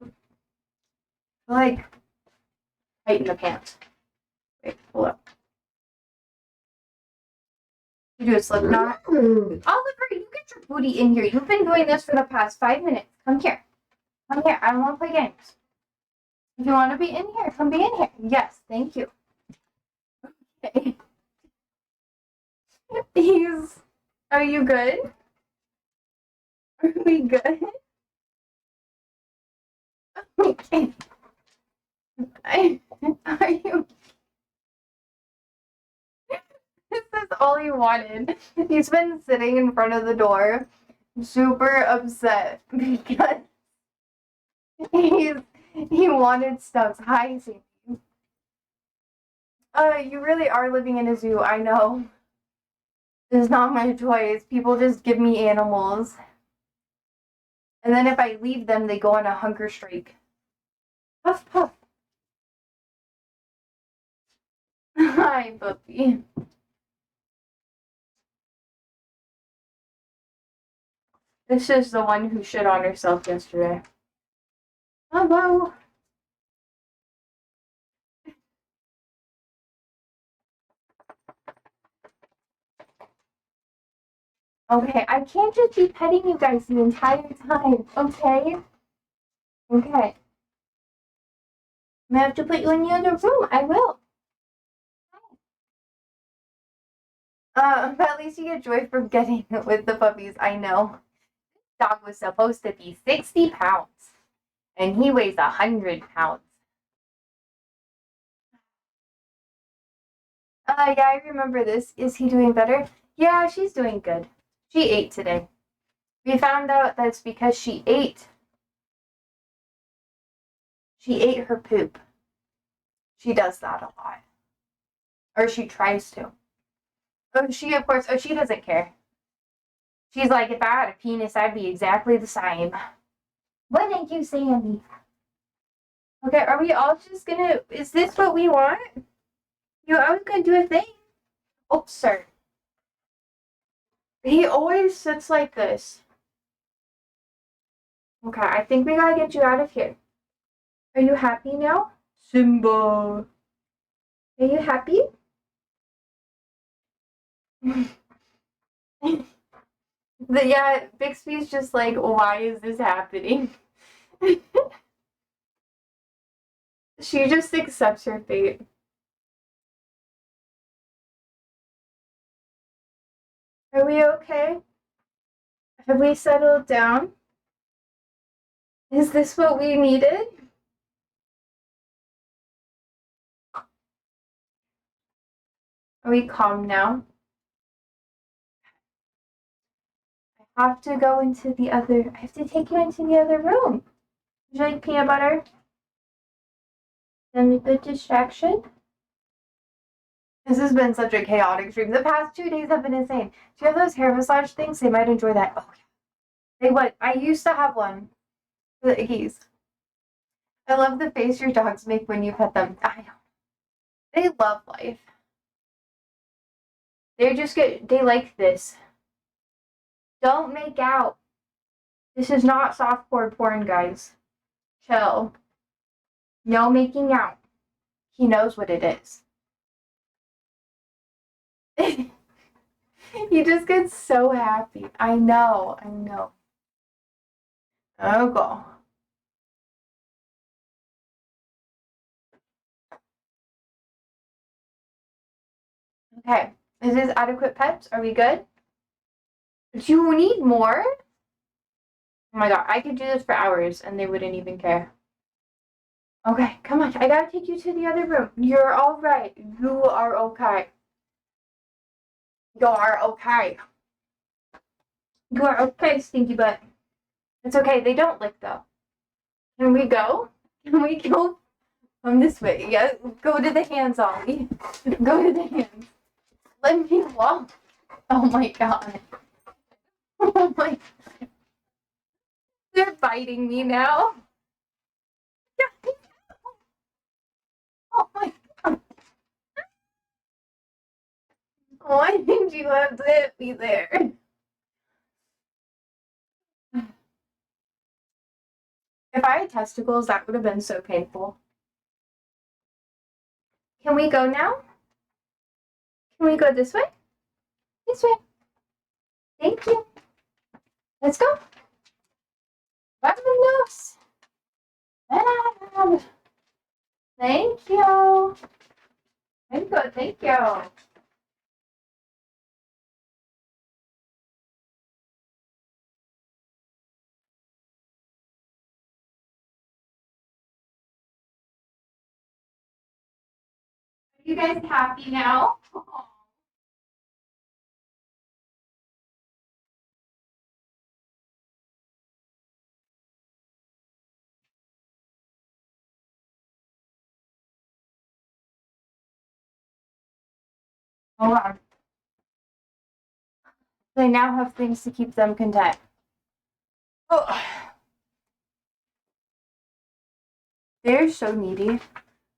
Speaker 1: way. Like, tighten the pants. Wait, hold up. You do a slip knot. Oliver, you get your booty in here. You've been doing this for the past 5 minutes. Come here. Come here. I don't want to play games. If you want to be in here, come be in here. Yes, thank you. Okay. Are you good? Are we good? Okay. Are you? This is all he wanted. He's been sitting in front of the door, super upset because he wanted stuff. Hi, Sadie. You really are living in a zoo. I know. It's not my choice. People just give me animals. And then if I leave them, they go on a hunger strike. Puff, puff. Hi, puppy. This is the one who shit on herself yesterday. Hello. Okay, I can't just be petting you guys the entire time, okay? Okay. I'm gonna have to put you in the other room. I will. But at least you get joy from getting it with the puppies. I know. Dog was supposed to be 60 pounds, and he weighs 100 pounds. Yeah, I remember this. Is he doing better? Yeah, she's doing good. She ate today. We found out that's because she ate. She ate her poop. She does that a lot. Or she tries to. Oh, she, of course, she doesn't care. She's like, if I had a penis, I'd be exactly the same. What did you say, Andy? Okay, are we all just gonna, is this what we want? I was gonna do a thing. Oh, sir. He always sits like this. Okay, I think we gotta get you out of here. Are you happy now? Simba. Are you happy? Yeah, Bixby's just like, why is this happening? She just accepts her fate. Are we okay? Have we settled down? Is this what we needed? Are we calm now? I have to go into the other, I have to take you into the other room. Would you like peanut butter? Then a good distraction? This has been such a chaotic stream. The past 2 days have been insane. Do you have those hair massage things? They might enjoy that. Oh, yeah. They would. I used to have one for the Iggies. I love the face your dogs make when you pet them. I know. They love life. They like this. Don't make out. This is not softcore porn, guys. Chill. No making out. He knows what it is. He just gets so happy. I know. Oh, God. Okay. Is this adequate pets? Are we good? Do you need more? Oh my god, I could do this for hours and they wouldn't even care. Okay, come on. I gotta take you to the other room. You're all right. You are okay. You are okay. You are okay, stinky butt. It's okay. They don't lick though. Can we go? Can we go from this way? Yeah, go to the hands, Ollie. Go to the hands. Let me walk. Oh my god. Oh my. They're biting me now. Oh my god. Why did you have to hit me there? If I had testicles, that would have been so painful. Can we go now? Can we go this way? This way. Thank you. Let's go. Vámonos. Thank you. Very good. Thank you. Are you guys happy now? Hold on. They now have things to keep them content. Oh. They're so needy.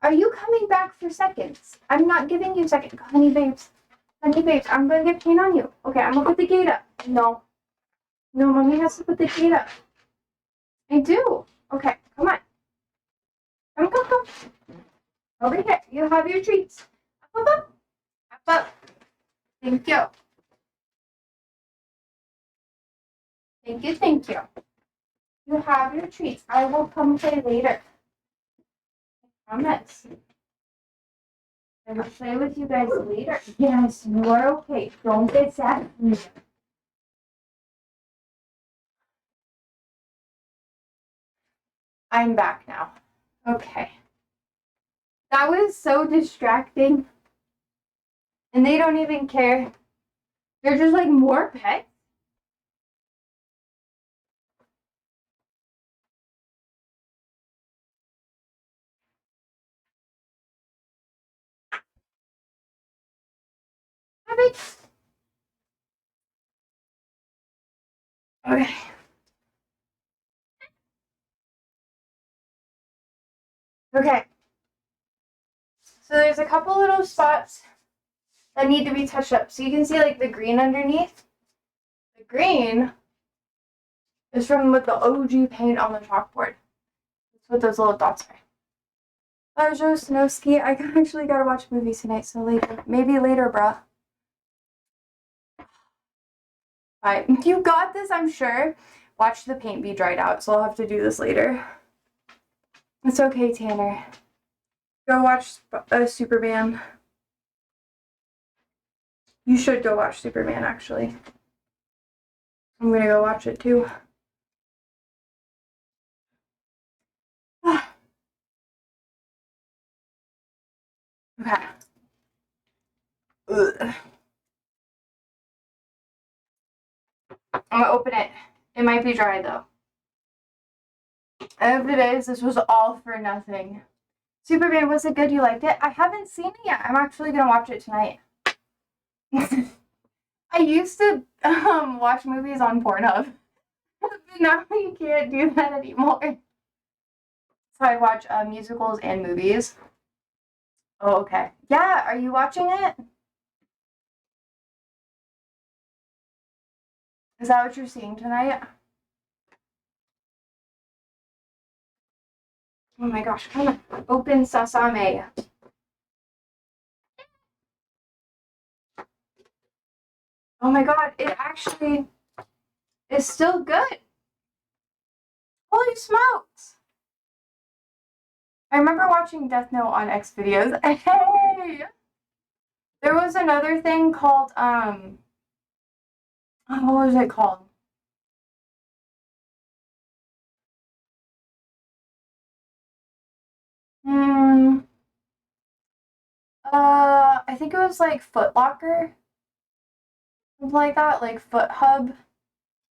Speaker 1: Are you coming back for seconds? I'm not giving you seconds. Honey babes. Honey babes, I'm gonna get paint on you. Okay, I'm gonna put the gate up. No. No, mommy has to put the gate up. I do. Okay, come on. Come. Over here. You have your treats. Up. Up. Thank you. Thank you. You have your treats. I will come play later. I promise. I will play with you guys later. Yes, you are okay. Don't get sad. I'm back now. Okay. That was so distracting. And they don't even care. They're just like, more pets? Okay. Okay. So there's a couple little spots that need to be touched up. So you can see like the green underneath. The green is from with the OG paint on the chalkboard. That's what those little dots are. Joe Snowski, I actually gotta watch movies tonight, so later. Maybe later, bruh. Alright, you got this, I'm sure. Watch the paint be dried out, so I'll have to do this later. It's okay, Tanner. Go watch Superman. You should go watch Superman, actually. I'm gonna go watch it, too. Okay. Ugh. I'm gonna open it. It might be dry, though. End of the days, this was all for nothing. Superman, was it good? You liked it? I haven't seen it yet. I'm actually gonna watch it tonight. I used to watch movies on Pornhub. But now you can't do that anymore. So I watch musicals and movies. Oh, okay. Yeah, are you watching it? Is that what you're seeing tonight? Oh my gosh, come on. Open sesame. Oh my god, it actually is still good. Holy smokes. I remember watching Death Note on X videos. Hey! There was another thing called, oh, what was it called? Hmm, I think it was like Foot Locker, something like that, like Foot Hub.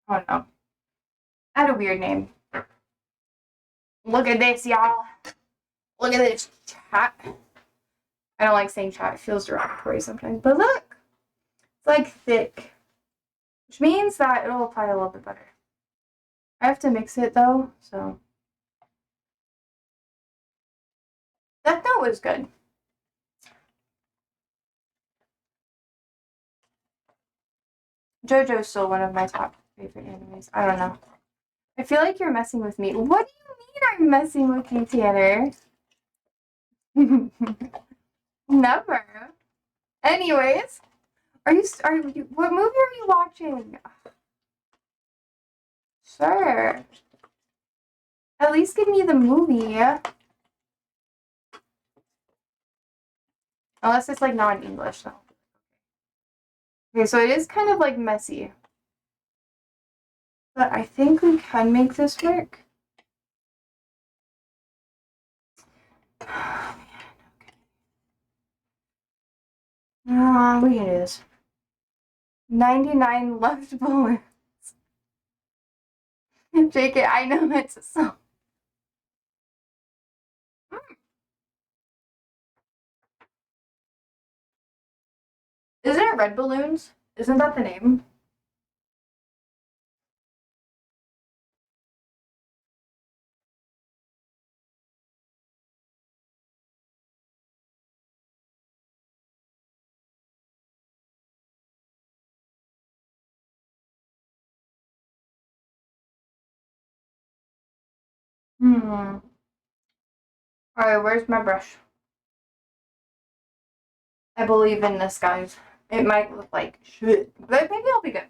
Speaker 1: I don't know. I had a weird name. Look at this, y'all. Look at this chat. I don't like saying chat. It feels derogatory sometimes. But look, it's like thick, which means that it'll apply a little bit better. I have to mix it though, so. That note was good. JoJo's still one of my top favorite animes. I don't know. I feel like you're messing with me. What do you mean I'm messing with you, Tanner? Never. Anyways, what movie are you watching? Sure. At least give me the movie. Unless it's like non-English though. Okay, so it is kind of like messy. But I think we can make this work. We can do this. 99 left bullets. JK, I know it's a song. Isn't it Red Balloons? Isn't that the name? Hmm. Alright, where's my brush? I believe in this, guys. It might look like shit, but maybe it'll be good.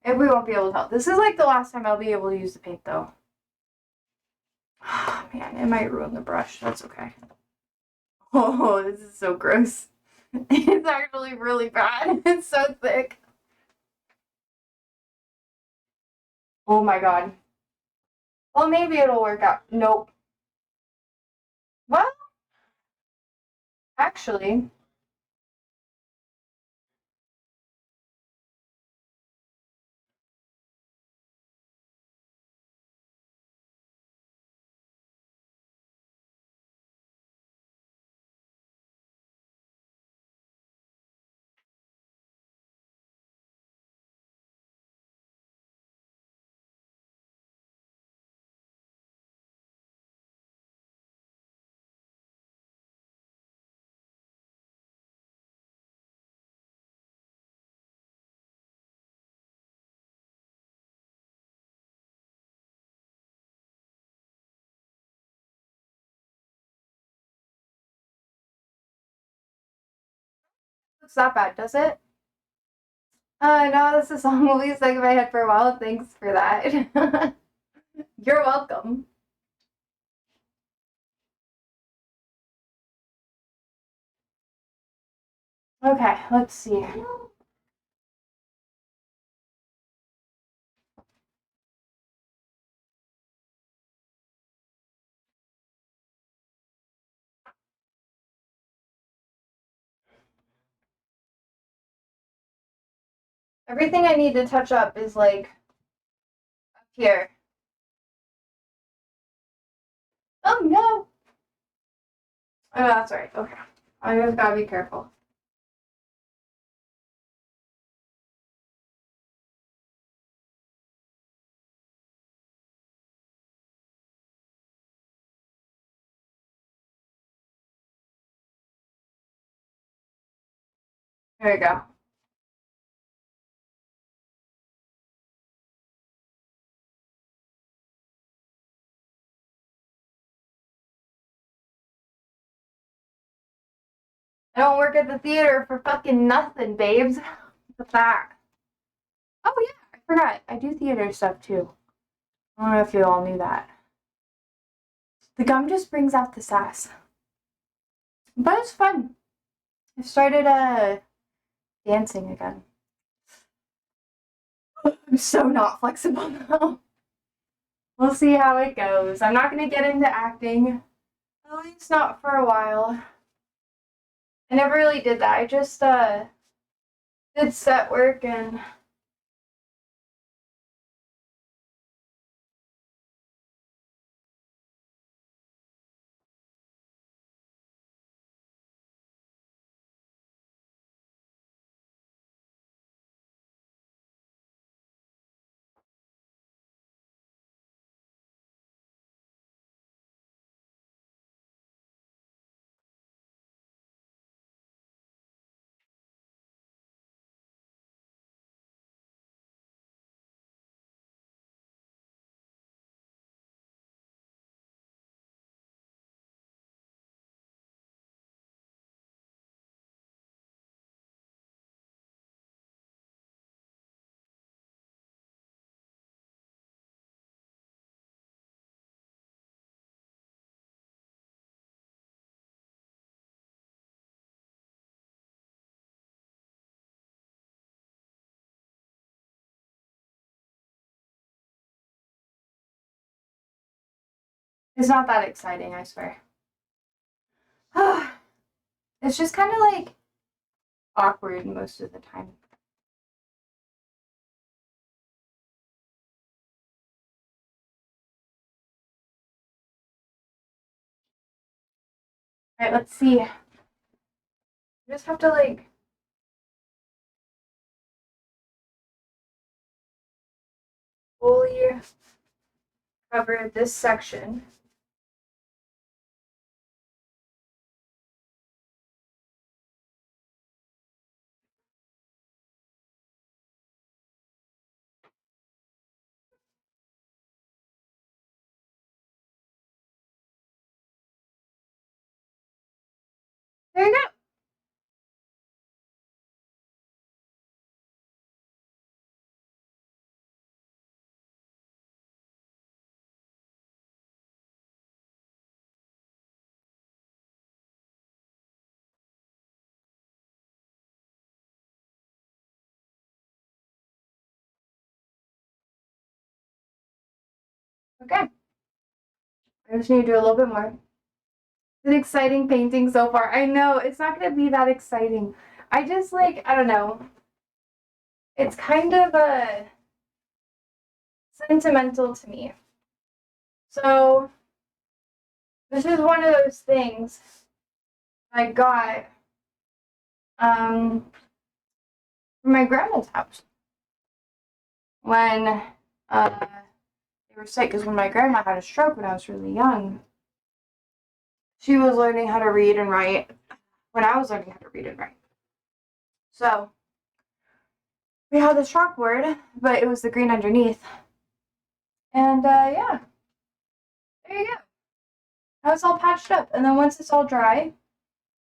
Speaker 1: If we won't be able to tell. This is like the last time I'll be able to use the paint, though. Oh, man, it might ruin the brush. That's okay. Oh, this is so gross. It's actually really bad. It's so thick. Oh my god. Well, maybe it'll work out. Nope. Well, actually, looks that bad, does it? No, this is a song will be stuck in my head for a while. Thanks for that. You're welcome. Okay, let's see. Everything I need to touch up is like up here. Oh no! Oh, that's right. Okay. I just gotta be careful. There we go. I don't work at the theater for fucking nothing, babes. What's that? Oh yeah, I forgot. I do theater stuff too. I don't know if you all knew that. The gum just brings out the sass. But it's fun. I've started dancing again. I'm so not flexible now. We'll see how it goes. I'm not gonna get into acting. At least not for a while. I never really did that. I just did set work and it's not that exciting, I swear. It's just kind of like awkward most of the time. All right, let's see. I just have to like fully cover this section. There you go. Okay. I just need to do a little bit more. It's an exciting painting so far. I know it's not going to be that exciting. I just like, I don't know. It's kind of sentimental to me. So this is one of those things I got from my grandma's house when they were sick. Because when my grandma had a stroke when I was really young, she was learning how to read and write when I was learning how to read and write. So we had this chalkboard, but it was the green underneath. And yeah, there you go. Now it's all patched up. And then once it's all dry,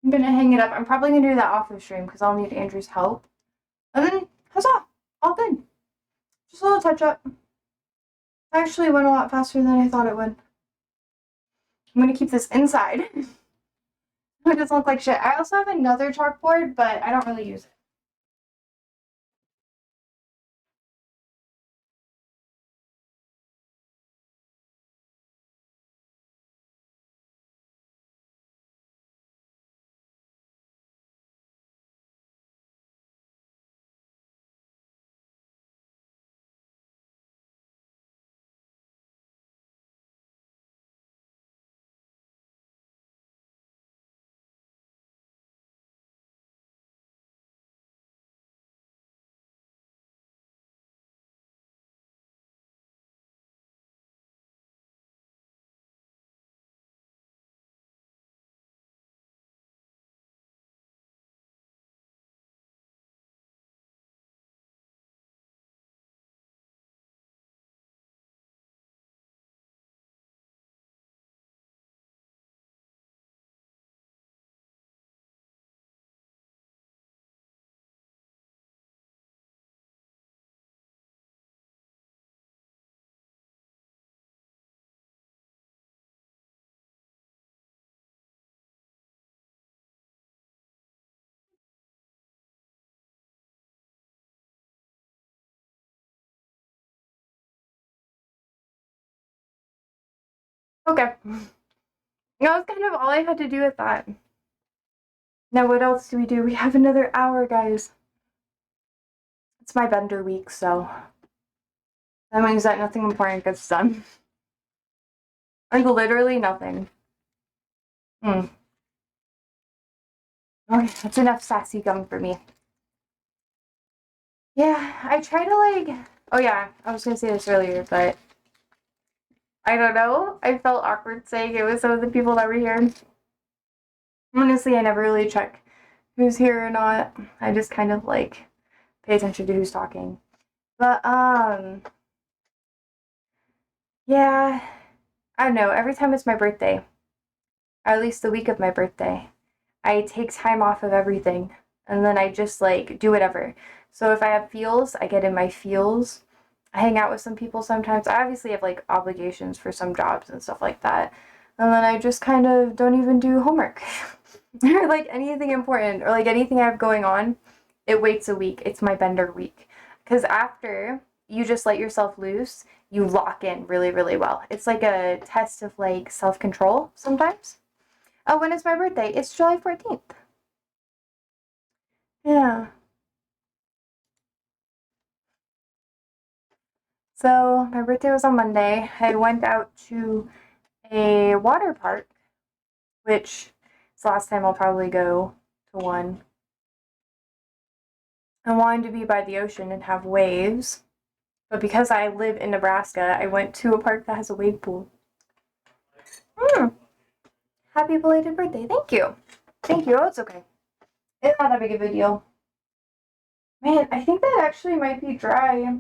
Speaker 1: I'm gonna hang it up. I'm probably gonna do that off the stream because I'll need Andrew's help. And then huzzah, all good. Just a little touch up. Actually went a lot faster than I thought it would. I'm gonna keep this inside. It doesn't look like shit. I also have another chalkboard, but I don't really use it. Okay. That was kind of all I had to do with that. Now, what else do we do? We have another hour, guys. It's my bender week, so that means that nothing important gets done. Like, literally nothing. Okay, that's enough sassy gum for me. Yeah, I try to, like... Oh, yeah, I was gonna say this earlier, but... I don't know. I felt awkward saying it with some of the people that were here. Honestly, I never really check who's here or not. I just kind of, like, pay attention to who's talking. But, yeah, I don't know. Every time it's my birthday, or at least the week of my birthday, I take time off of everything, and then I just, like, do whatever. So if I have feels, I get in my feels. I hang out with some people sometimes. I obviously have, like, obligations for some jobs and stuff like that. And then I just kind of don't even do homework. Or, like, anything important, or, like, anything I have going on. It waits a week. It's my bender week. Because after you just let yourself loose, you lock in really, really well. It's like a test of, like, self-control sometimes. Oh, when is my birthday? It's July 14th. Yeah. So my birthday was on Monday. I went out to a water park, which is the last time I'll probably go to one. I wanted to be by the ocean and have waves. But because I live in Nebraska, I went to a park that has a wave pool. Happy belated birthday. Thank you. Thank you. Oh, it's okay. It's not that big of a deal. Man, I think that actually might be dry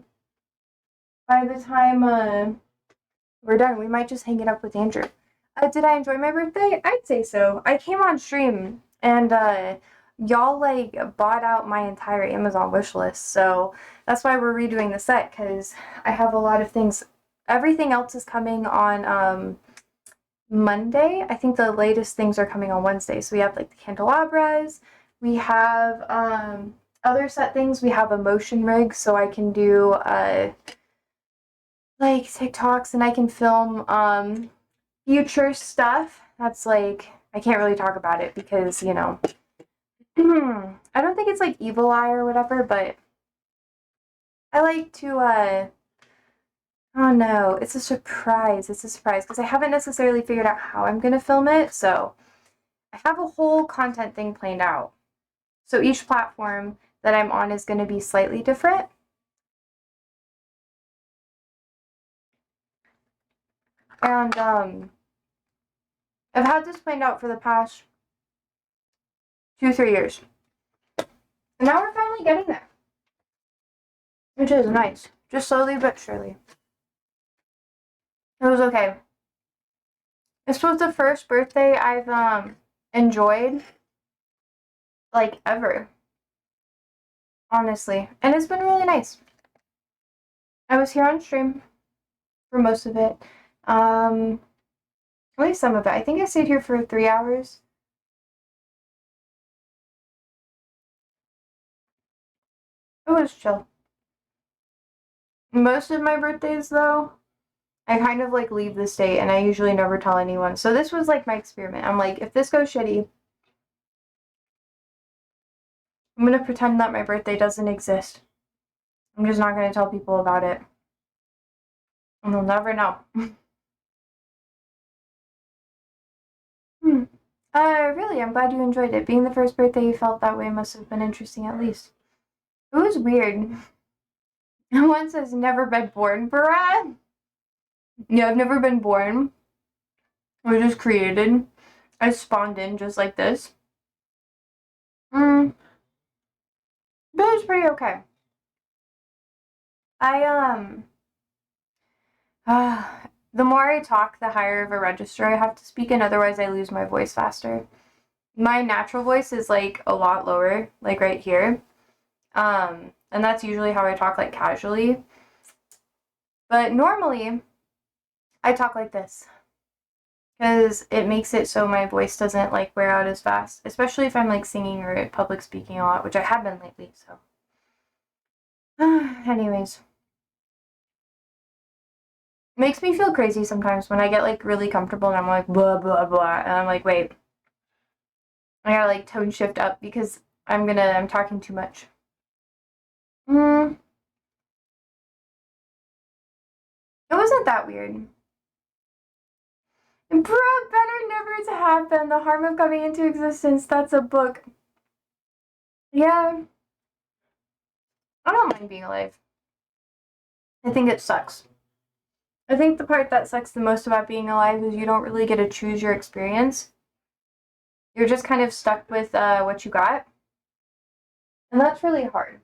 Speaker 1: by the time we're done. We might just hang it up with Andrew. Did I enjoy my birthday? I'd say so. I came on stream and y'all like bought out my entire Amazon wish list. So that's why we're redoing the set, because I have a lot of things. Everything else is coming on Monday. I think the latest things are coming on Wednesday. So we have like the candelabras. We have other set things. We have a motion rig, so I can do like TikToks, and I can film future stuff. That's like, I can't really talk about it because, you know, I don't think it's like evil eye or whatever, but I like to oh no, it's a surprise. It's a surprise because I haven't necessarily figured out how I'm gonna film it. So I have a whole content thing planned out. So each platform that I'm on is going to be slightly different. And I've had this planned out for the past 2-3 years. And now we're finally getting there. Which is nice. Just slowly but surely. It was okay. This was the first birthday I've enjoyed, like, ever. Honestly. And it's been really nice. I was here on stream for most of it. At least some of it. I think I stayed here for 3 hours. It was chill. Most of my birthdays, though, I kind of like leave the state, and I usually never tell anyone. So this was like my experiment. I'm like, if this goes shitty, I'm gonna pretend that my birthday doesn't exist. I'm just not gonna tell people about it. And they'll never know. Really, I'm glad you enjoyed it. Being the first birthday you felt that way must have been interesting at least. It was weird. One says, never been born, Brad. Yeah, I've never been born. I was just created. I spawned in just like this. But it was pretty okay. The more I talk, the higher of a register I have to speak in, otherwise I lose my voice faster. My natural voice is like a lot lower, like right here. And that's usually how I talk, like casually. But normally I talk like this because it makes it so my voice doesn't like wear out as fast, especially if I'm like singing or public speaking a lot, which I have been lately, so. Anyways. makes me feel crazy sometimes when I get like really comfortable and I'm like blah blah blah and I'm like, wait, I gotta like tone shift up because I'm talking too much. It wasn't that weird. Bro, better never to happen. The harm of coming into existence. That's a book. Yeah, I don't mind being alive. I think it sucks. I think the part that sucks the most about being alive is you don't really get to choose your experience. You're just kind of stuck with what you got. And that's really hard.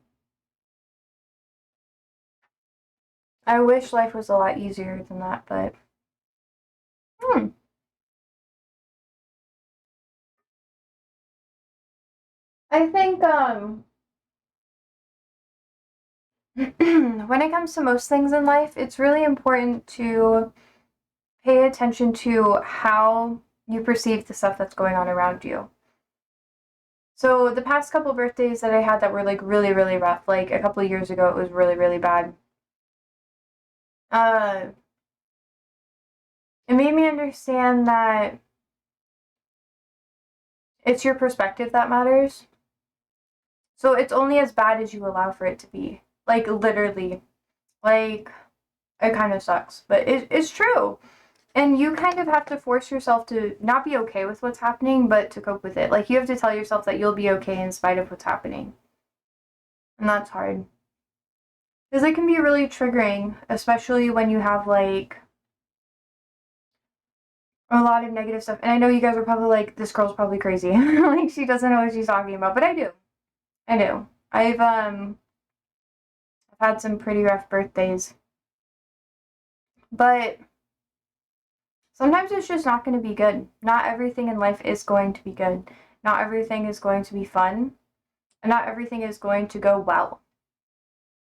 Speaker 1: I wish life was a lot easier than that, but hmm. I think when it comes to most things in life, it's really important to pay attention to how you perceive the stuff that's going on around you. So the past couple birthdays that I had that were like really, really rough, like a couple of years ago, it was really, really bad. Uh, it made me understand that it's your perspective that matters. So it's only as bad as you allow for it to be. Like literally, like it kind of sucks, but it's true. And you kind of have to force yourself to not be okay with what's happening, but to cope with it. Like you have to tell yourself that you'll be okay in spite of what's happening. And that's hard. Because it can be really triggering, especially when you have like a lot of negative stuff. And I know you guys are probably like, this girl's probably crazy. Like she doesn't know what she's talking about, but I do. I do. I've had some pretty rough birthdays. But sometimes it's just not going to be good. Not everything in life is going to be good. Not everything is going to be fun. And not everything is going to go well.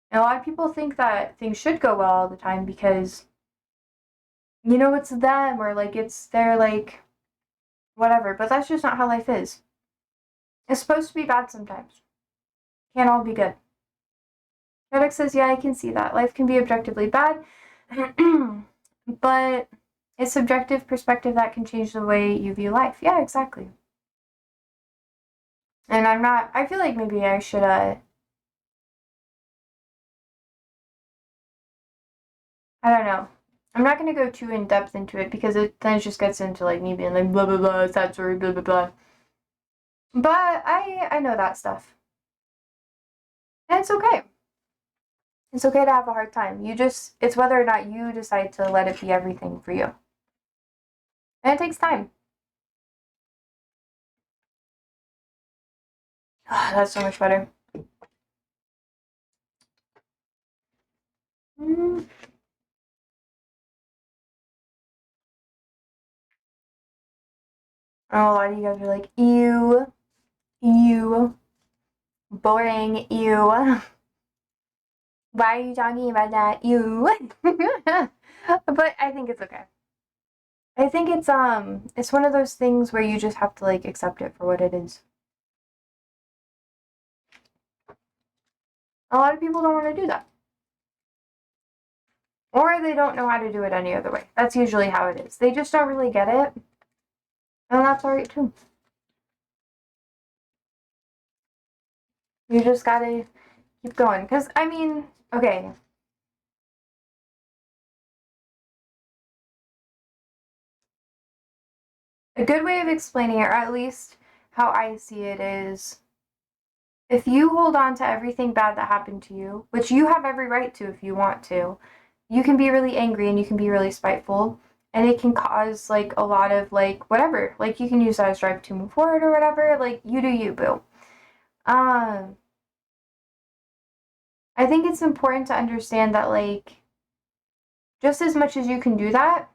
Speaker 1: And a lot of people think that things should go well all the time because, you know, it's them or like it's their like whatever. But that's just not how life is. It's supposed to be bad sometimes. Can't all be good. Critic says, yeah, I can see that. Life can be objectively bad. But it's subjective perspective that can change the way you view life. Yeah, exactly. And I feel like maybe I should, I don't know. I'm not going to go too in depth into it because then it just gets into like me being like blah blah blah, sad story, blah blah blah. But I know that stuff. And it's okay. It's okay to have a hard time. It's whether or not you decide to let it be everything for you. And it takes time. That's so much better. Mm. Oh, a lot of you guys are like, ew, ew, boring, ew. Why are you talking about that? Ew. But I think it's okay. I think it's one of those things where you just have to like accept it for what it is. A lot of people don't want to do that. Or they don't know how to do it any other way. That's usually how it is. They just don't really get it. And that's alright too. You just gotta keep going. Because, I mean, okay. A good way of explaining it, or at least how I see it, is if you hold on to everything bad that happened to you, which you have every right to if you want to, you can be really angry and you can be really spiteful. And it can cause like a lot of like whatever. Like you can use that as drive to move forward or whatever. Like you do you, boo. Um, I think it's important to understand that like just as much as you can do that,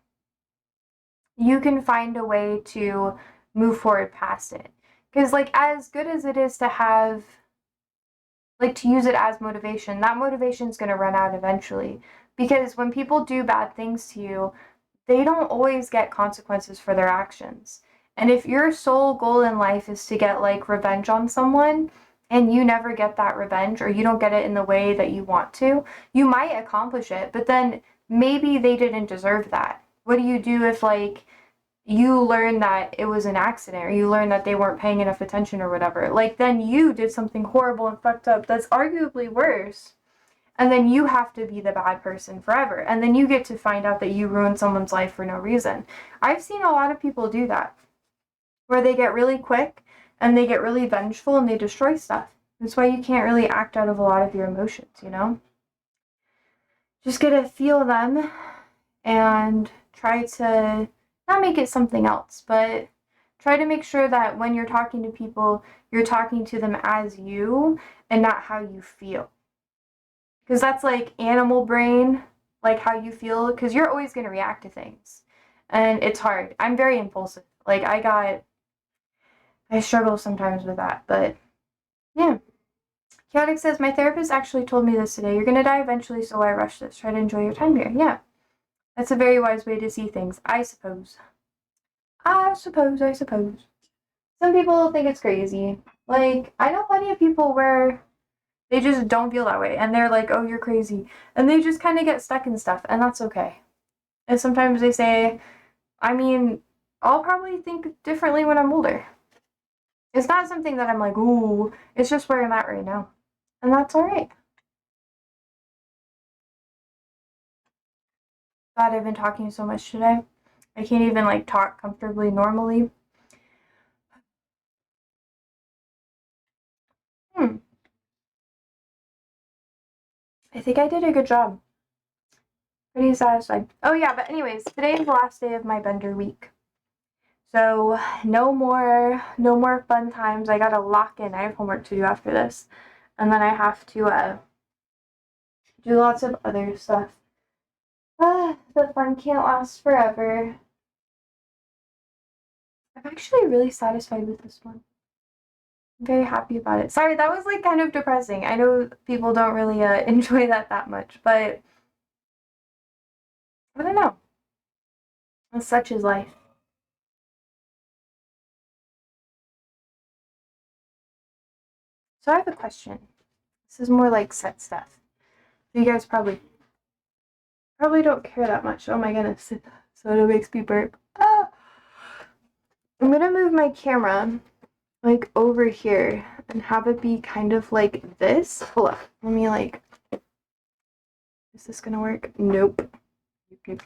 Speaker 1: you can find a way to move forward past it. Because like as good as it is to have like to use it as motivation, that motivation is going to run out eventually. Because when people do bad things to you, they don't always get consequences for their actions. And if your sole goal in life is to get like revenge on someone and you never get that revenge or you don't get it in the way that you want to, you might accomplish it, but then maybe they didn't deserve that. What do you do if, like, you learn that it was an accident, or you learn that they weren't paying enough attention or whatever? Like, then you did something horrible and fucked up that's arguably worse. And then you have to be the bad person forever. And then you get to find out that you ruined someone's life for no reason. I've seen a lot of people do that, where they get really quick and they get really vengeful and they destroy stuff. That's why you can't really act out of a lot of your emotions, you know? Just get to feel them and try to not make it something else, but try to make sure that when you're talking to people, you're talking to them as you and not how you feel. Because that's like animal brain, like how you feel, because you're always going to react to things. And it's hard. I'm very impulsive. Like, I struggle sometimes with that, but yeah. Chaotic says, my therapist actually told me this today. You're going to die eventually, so why rush this? Try to enjoy your time here. Yeah. That's a very wise way to see things, I suppose. I suppose. Some people think it's crazy. Like, I know plenty of people where they just don't feel that way, and they're like, oh, you're crazy. And they just kind of get stuck in stuff, and that's okay. And sometimes they say, I mean, I'll probably think differently when I'm older. It's not something that I'm like, ooh, it's just where I'm at right now. And that's alright. God, I've been talking so much today. I can't even, like, talk comfortably normally. I think I did a good job. Pretty satisfied. Oh yeah, but anyways, today is the last day of my bender week. So no more fun times. I gotta lock in. I have homework to do after this. And then I have to do lots of other stuff. The fun can't last forever. I'm actually really satisfied with this one. I'm very happy about it. Sorry, that was like kind of depressing. I know people don't really enjoy that much, but I don't know. Such is life. So I have a question. This is more like set stuff. You guys probably don't care that much. Oh my goodness. So it makes me burp. Ah! I'm gonna move my camera like over here and have it be kind of like this. Hold up. Let me like. Is this gonna work? Nope. I'm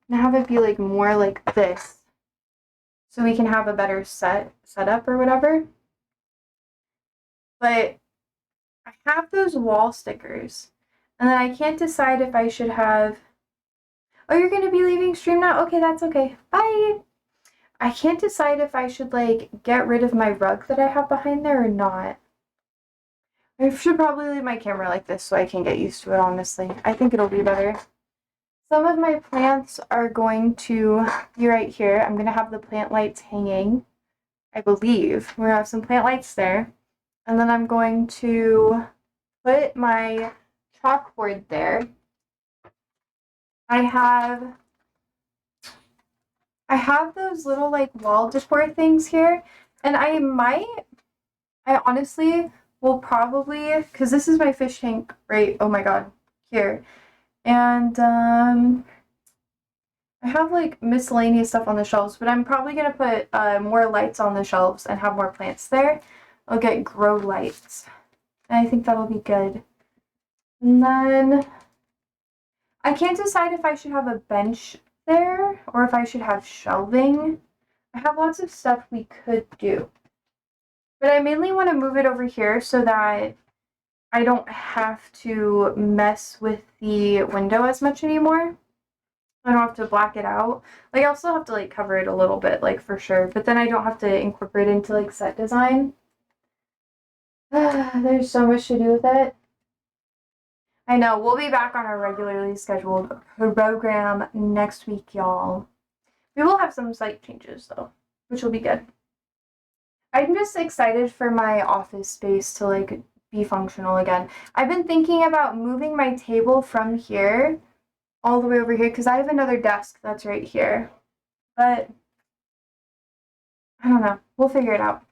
Speaker 1: gonna have it be like more like this, so we can have a better setup or whatever. But I have those wall stickers, and then I can't decide if I should have. Oh, you're gonna be leaving stream now? Okay, that's okay. Bye! I can't decide if I should, like, get rid of my rug that I have behind there or not. I should probably leave my camera like this so I can get used to it, honestly. I think it'll be better. Some of my plants are going to be right here. I'm gonna have the plant lights hanging, I believe. We're gonna have some plant lights there. And then I'm going to put my chalkboard there. I have those little like wall decor things here, and I honestly will probably, because this is my fish tank right, oh my god, here. And I have like miscellaneous stuff on the shelves, but I'm probably gonna put more lights on the shelves and have more plants there. I'll get grow lights, and I think that'll be good. And then I can't decide if I should have a bench there or if I should have shelving. I have lots of stuff we could do, but I mainly want to move it over here so that I don't have to mess with the window as much anymore. I don't have to black it out. Like, I'll still have to like cover it a little bit, like, for sure, but then I don't have to incorporate it into like set design. There's so much to do with it. I know, we'll be back on our regularly scheduled program next week, y'all. We will have some slight changes, though, which will be good. I'm just excited for my office space to, like, be functional again. I've been thinking about moving my table from here all the way over here, because I have another desk that's right here. But, I don't know. We'll figure it out.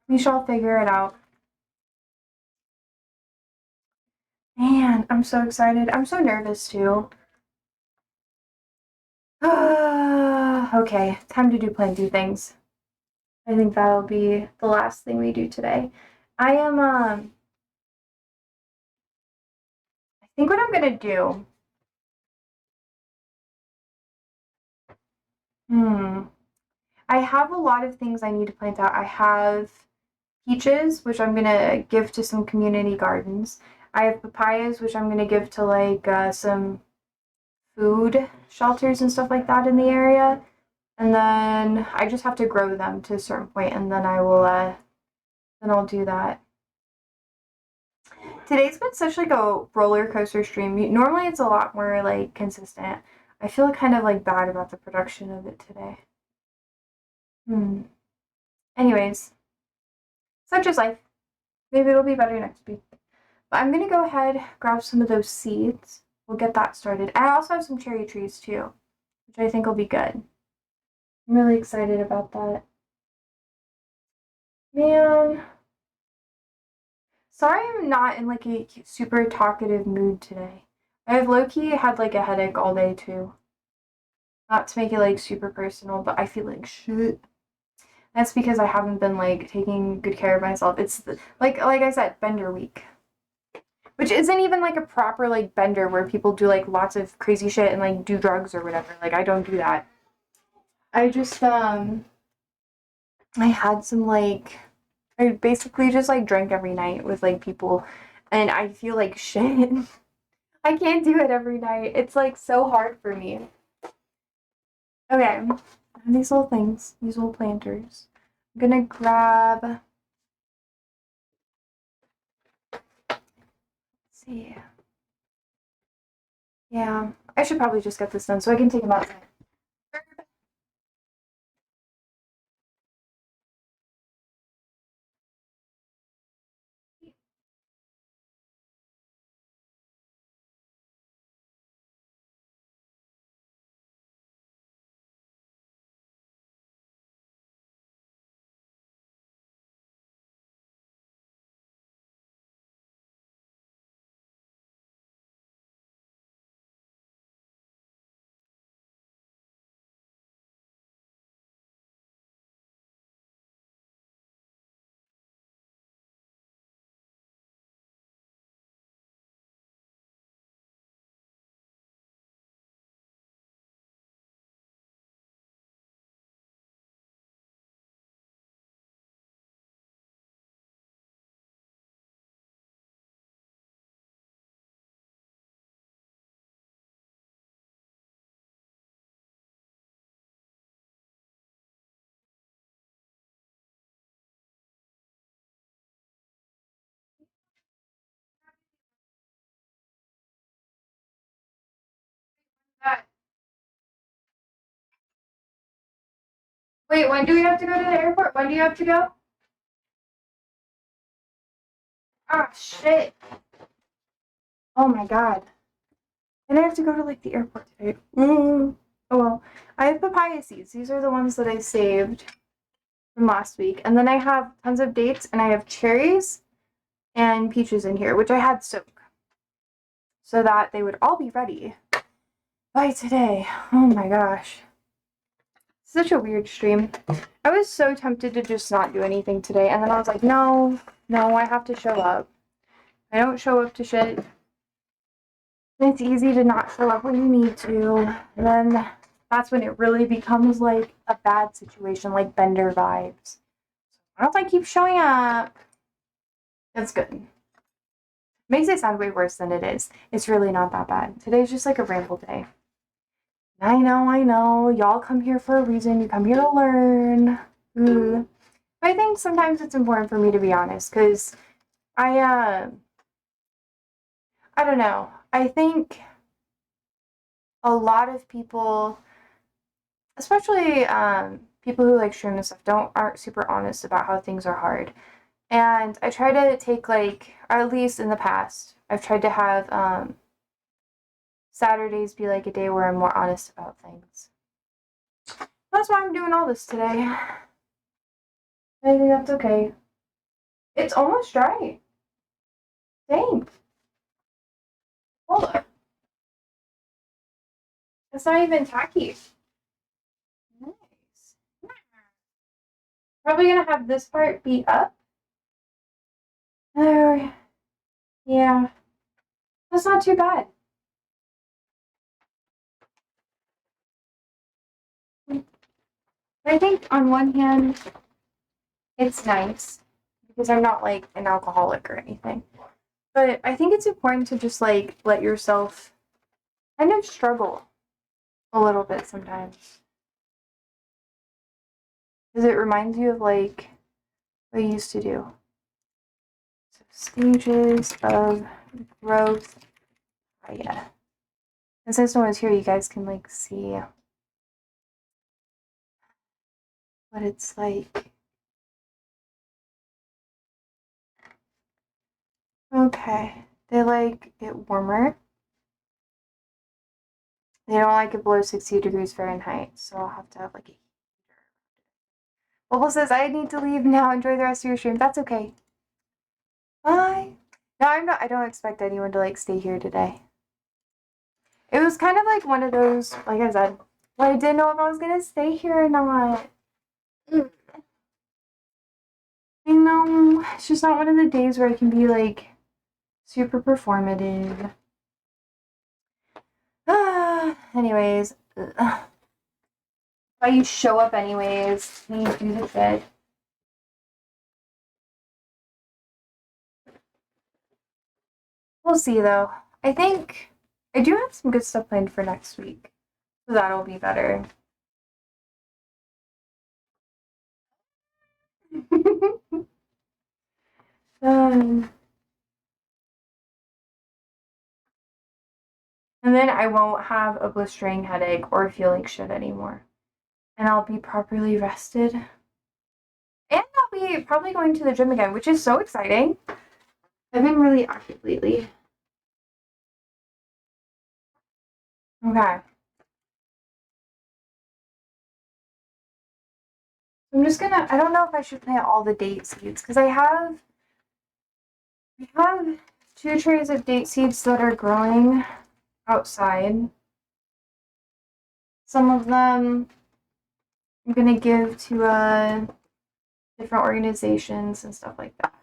Speaker 1: We shall figure it out. Man, I'm so excited. I'm so nervous, too. Okay, time to do planty things. I think that'll be the last thing we do today. I am, I think what I'm gonna do, I have a lot of things I need to plant out. I have peaches, which I'm gonna give to some community gardens. I have papayas, which I'm gonna give to like some food shelters and stuff like that in the area. And then I just have to grow them to a certain point, and then then I'll do that. Today's been such like a roller coaster stream. Normally it's a lot more like consistent. I feel kind of like bad about the production of it today. Anyways, such is life. Maybe it'll be better next week. But I'm gonna go ahead, grab some of those seeds. We'll get that started. I also have some cherry trees too, which I think will be good. I'm really excited about that. Man. Sorry I'm not in like a super talkative mood today. I have low-key had like a headache all day too. Not to make it like super personal, but I feel like shit. That's because I haven't been like taking good care of myself. It's like I said, bender week. Which isn't even like a proper like bender where people do like lots of crazy shit and like do drugs or whatever. Like I don't do that. I just I had some like I basically just like drank every night with like people and I feel like shit. I can't do it every night. It's like so hard for me. Okay. I have these little things, these little planters. I'm gonna grab see. Yeah. I should probably just get this done so I can take them outside. Wait, when do we have to go to the airport? When do you have to go? Ah, shit. Oh my god. And I have to go to like the airport today. Oh well. I have papaya seeds. These are the ones that I saved from last week. And then I have tons of dates and I have cherries and peaches in here, which I had soak so that they would all be ready by today. Oh my gosh. Such a weird stream. I was so tempted to just not do anything today, and then I was like, no, I have to show up. I don't show up to shit. It's easy to not show up when you need to. And then that's when it really becomes like a bad situation, like Bender vibes. Once I keep showing up, it's good. Makes it sound way worse than it is. It's really not that bad. Today's just like a ramble day. I know. Y'all come here for a reason. You come here to learn. But I think sometimes it's important for me to be honest, because I don't know. I think a lot of people, especially people who like stream and stuff, aren't super honest about how things are hard. And I try to take like, or at least in the past, I've tried to have Saturdays be like a day where I'm more honest about things. That's why I'm doing all this today. I think that's okay. It's almost dry. Dang. Hold up. That's not even tacky. Nice. Probably gonna have this part be up. Oh, yeah. That's not too bad. I think on one hand, it's nice because I'm not like an alcoholic or anything. But I think it's important to just like let yourself kind of struggle a little bit sometimes. Because it reminds you of like what you used to do. So stages of growth. Oh, yeah. And since no one's here, you guys can like see what it's like. Okay. They like it warmer. They don't like it below 60 degrees Fahrenheit, so I'll have to have like a heater. Bubble says, I need to leave now. Enjoy the rest of your stream. That's okay. Bye. No, I don't expect anyone to like stay here today. It was kind of like one of those, like I said, I didn't know if I was gonna stay here or not. I know, it's just not one of the days where I can be like super performative. Anyways, why you show up anyways, and you do the shit. We'll see though. I think I do have some good stuff planned for next week, so that'll be better. And then I won't have a blistering headache or feel like shit anymore. And I'll be properly rested. And I'll be probably going to the gym again, which is so exciting. I've been really active lately. Okay. I'm just gonna, I don't know if I should plant all the date seeds, because I have 2 trays of date seeds that are growing outside. Some of them I'm gonna give to different organizations and stuff like that.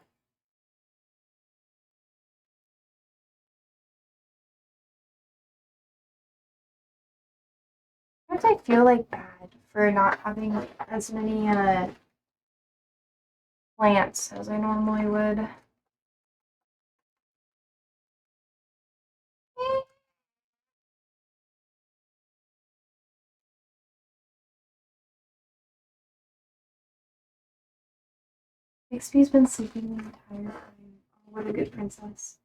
Speaker 1: Sometimes I feel like bad for not having as many plants as I normally would. XP's been sleeping the entire time. Oh, what a good princess.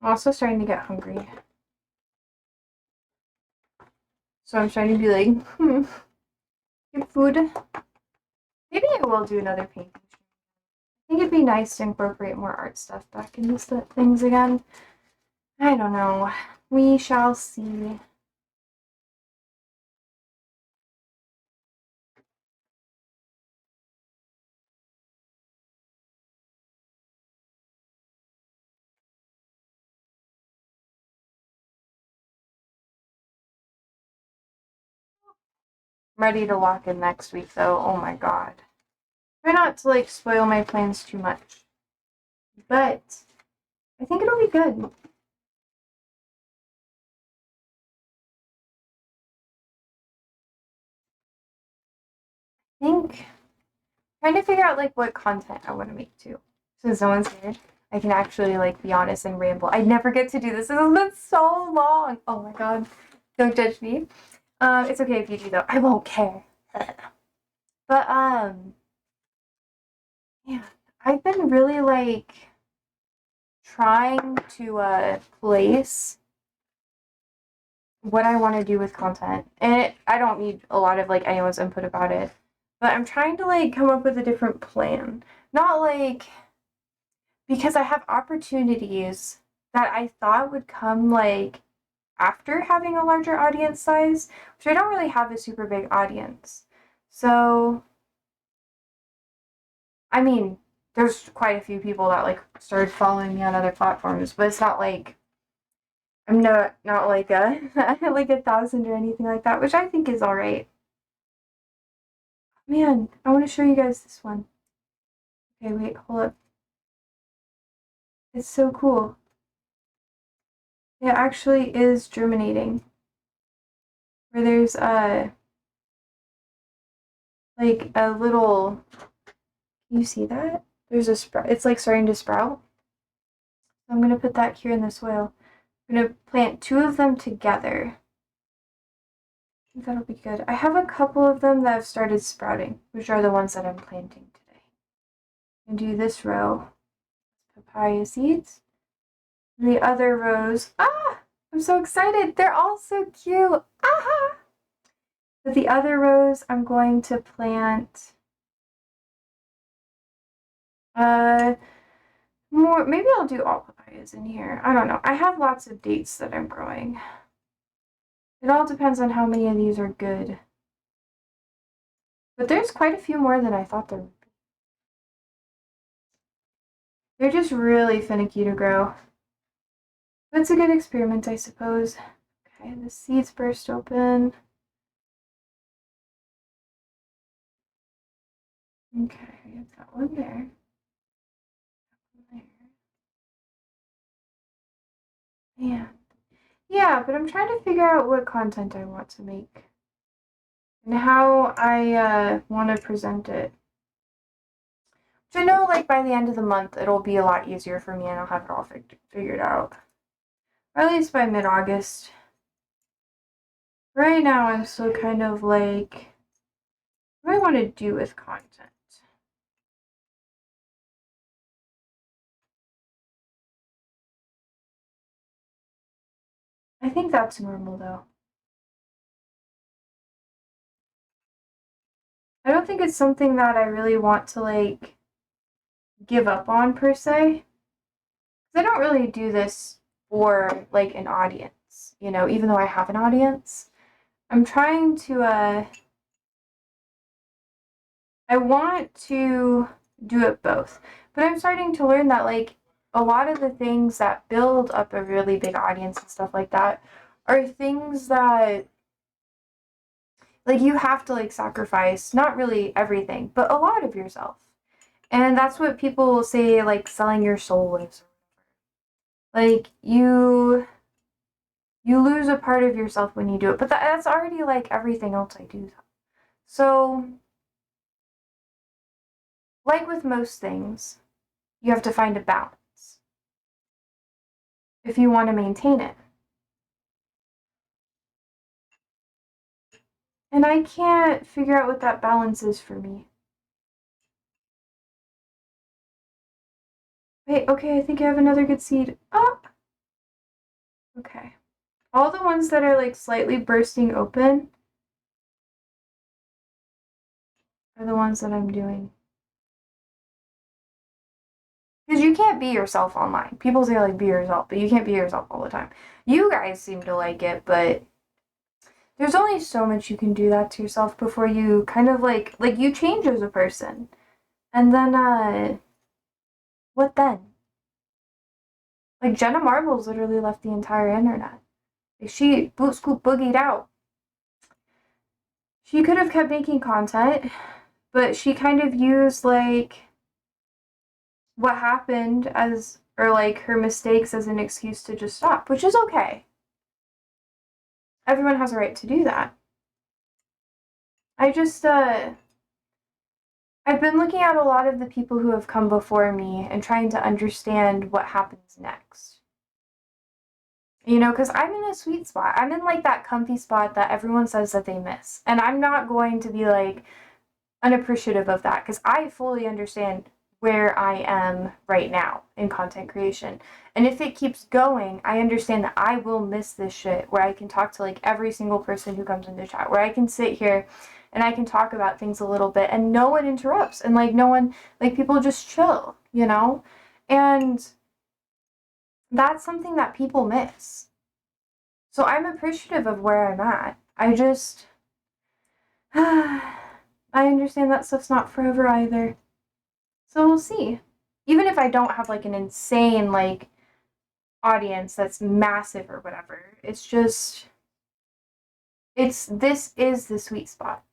Speaker 1: I'm also starting to get hungry. So I'm starting to be like, get food. Maybe I will do another painting. I think it'd be nice to incorporate more art stuff back into things again. I don't know. We shall see. I'm ready to lock in next week though. Oh my god. Try not to like spoil my plans too much. But I think it'll be good. I think trying to figure out like what content I want to make too. Since no one's here, I can actually like be honest and ramble. I never get to do this. This has been so long. Oh my god. Don't judge me. It's okay if you do though. I won't care. But yeah, I've been really like trying to place what I want to do with content. And I don't need a lot of like anyone's input about it. But I'm trying to like come up with a different plan. Not like because I have opportunities that I thought would come like after having a larger audience size, which I don't really have a super big audience. So I mean, there's quite a few people that like started following me on other platforms, but it's not like I'm not like a like 1,000 or anything like that, which I think is all right. Man, I want to show you guys this one. Okay, wait, hold up. It's so cool. It actually is germinating. Where there's like a little. Can you see that? There's a sprout. It's like starting to sprout. So I'm gonna put that here in the soil. I'm gonna plant 2 of them together. I think that'll be good. I have a couple of them that have started sprouting, which are the ones that I'm planting today. And do this row. Papaya seeds. And the other rows. I'm so excited. They're all so cute. But the other rows, I'm going to plant more. Maybe I'll do all papayas in here. I don't know. I have lots of dates that I'm growing. It all depends on how many of these are good. But there's quite a few more than I thought there would be. They're just really finicky to grow. But it's a good experiment, I suppose. Okay, the seeds burst open. Okay, I've got one there. Yeah, but I'm trying to figure out what content I want to make and how I want to present it. Which I know, like, by the end of the month, it'll be a lot easier for me and I'll have it all figured out. Or at least by mid-August. Right now, I'm still kind of like, what do I want to do with content? I think that's normal, though. I don't think it's something that I really want to, like, give up on, per se. Because I don't really do this for, like, an audience, you know, even though I have an audience. I'm trying to, I want to do it both. But I'm starting to learn that, like, a lot of the things that build up a really big audience and stuff like that are things that, like, you have to, like, sacrifice, not really everything, but a lot of yourself. And that's what people will say, like, selling your soul is. Like, you lose a part of yourself when you do it, but that's already, like, everything else I do. So, like with most things, you have to find a balance if you want to maintain it. And I can't figure out what that balance is for me. Wait, okay, I think I have another good seed. Okay. All the ones that are like slightly bursting open are the ones that I'm doing. Because you can't be yourself online. People say like be yourself, but you can't be yourself all the time. You guys seem to like it, but there's only so much you can do that to yourself before you kind of like you change as a person. And then what then? Like Jenna Marbles literally left the entire internet. Like she boot scoop boogied out. She could have kept making content, but she kind of used like what happened as or like her mistakes as an excuse to just stop, which is okay. Everyone has a right to do that. I just I've been looking at a lot of the people who have come before me and trying to understand what happens next. You know, because I'm in a sweet spot. I'm in like that comfy spot that everyone says that they miss. And I'm not going to be like unappreciative of that because I fully understand where I am right now in content creation. And if it keeps going, I understand that I will miss this shit where I can talk to like every single person who comes into chat, where I can sit here and I can talk about things a little bit and no one interrupts and like no one, like people just chill, you know? And that's something that people miss. So I'm appreciative of where I'm at. I just, I understand that stuff's not forever either. So we'll see. Even if I don't have like an insane like audience that's massive or whatever, it's just this is the sweet spot.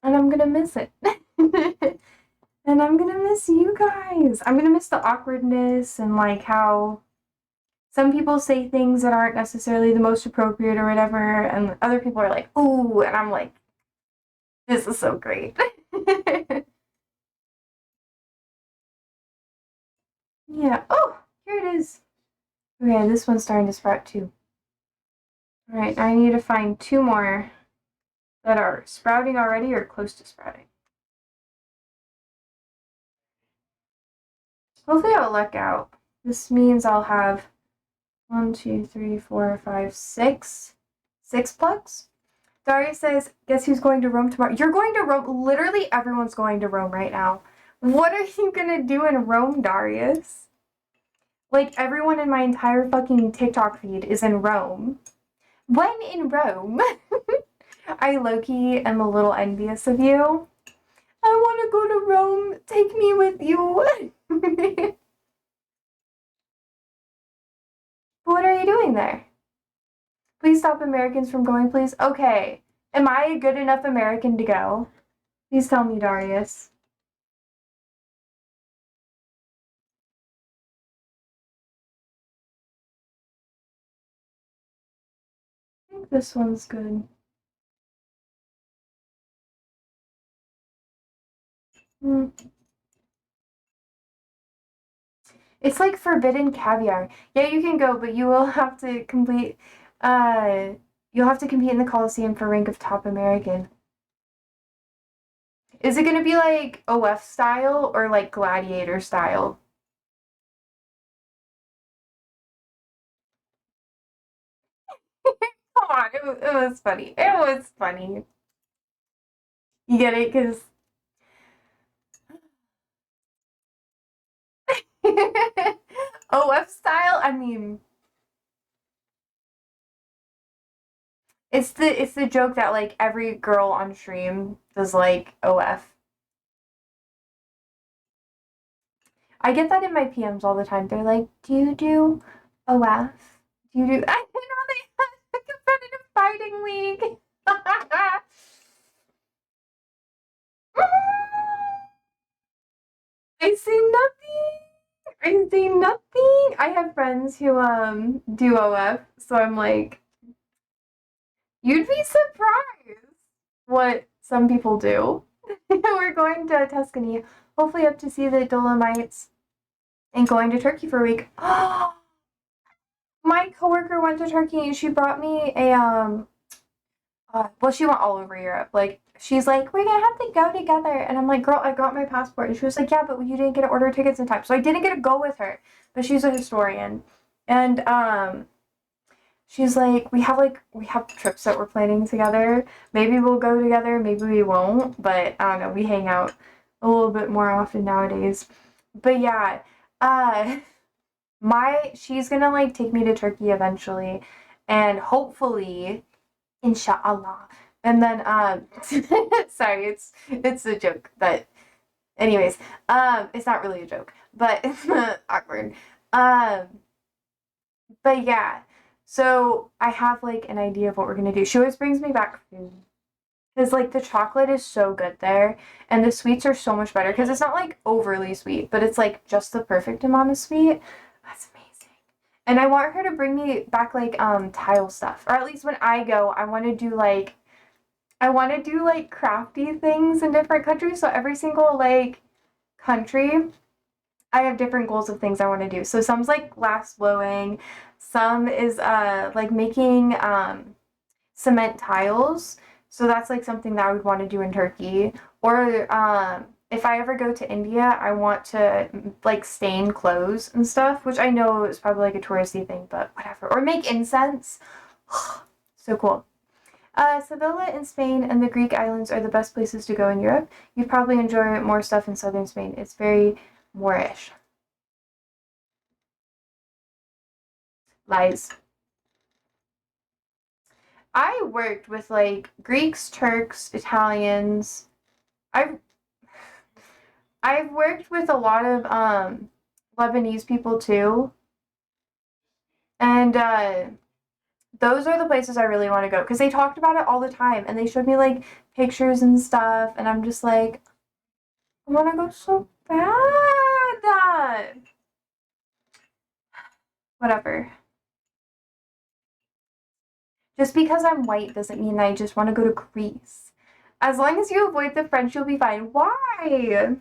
Speaker 1: And I'm gonna miss it. And I'm gonna miss you guys. I'm gonna miss the awkwardness and like how some people say things that aren't necessarily the most appropriate or whatever, and other people are like, ooh, and I'm like, this is so great. Yeah. Oh, here it is. Okay, this one's starting to sprout too. Alright, I need to find two more that are sprouting already or close to sprouting. Hopefully I'll luck out. This means I'll have 1, 2, 3, 4, 5, 6. 6 plugs? Daria says, guess who's going to Rome tomorrow? You're going to Rome. Literally everyone's going to Rome right now. What are you gonna do in Rome, Darius? Like, everyone in my entire fucking TikTok feed is in Rome. When in Rome? I low-key am a little envious of you. I want to go to Rome. Take me with you. What are you doing there? Please stop Americans from going, please. Okay. Am I a good enough American to go? Please tell me, Darius. I think this one's good. It's like forbidden caviar. Yeah, you can go, but you will have to complete. Uh, you'll have to compete in the Coliseum for rank of top American. Is it gonna be like OF style or like gladiator style? Come on, it was funny. It was funny. You get it? Because OF style, I mean, it's the joke that like every girl on stream does like OF. I get that in my PMs all the time. They're like, "Do you do OF? Do you do?" I know they have a competitive fighting league. I see nothing. I see nothing. I have friends who do OF, so I'm like, you'd be surprised what some people do. We're going to Tuscany, hopefully up to see the Dolomites, and going to Turkey for a week. My coworker went to Turkey and she brought me a well, she went all over Europe. Like, she's like, we're gonna have to go together. And I'm like, girl, I got my passport. And she was like, yeah, but you didn't get to order tickets in time. So I didn't get to go with her. But she's a historian. And she's like, we have trips that we're planning together. Maybe we'll go together, maybe we won't. But I don't know, we hang out a little bit more often nowadays. But yeah, uh she's gonna like take me to Turkey eventually. And hopefully inshallah. And then sorry, it's a joke, but anyways, it's not really a joke, but it's awkward. Um but yeah. So I have like an idea of what we're gonna do. She always brings me back food. Because like the chocolate is so good there and the sweets are so much better because it's not like overly sweet, but it's like just the perfect amount of sweet. That's amazing. And I want her to bring me back like tile stuff. Or at least when I go, I want to do like crafty things in different countries. So every single like country, I have different goals of things I want to do. So some's like glass blowing, some is like making cement tiles. So that's like something that I would want to do in Turkey. Or if I ever go to India, I want to like stain clothes and stuff, which I know is probably like a touristy thing, but whatever. Or make incense. So cool. Sevilla in Spain and the Greek islands are the best places to go in Europe. You'd probably enjoy more stuff in southern Spain. It's very Moorish. Lies. I worked with like Greeks, Turks, Italians. I I've worked with a lot of Lebanese people too, and those are the places I really want to go because they talked about it all the time and they showed me like pictures and stuff, and I'm just like, I want to go so bad. Whatever. Just because I'm white doesn't mean I just want to go to Greece. As long as you avoid the French, you'll be fine. Why?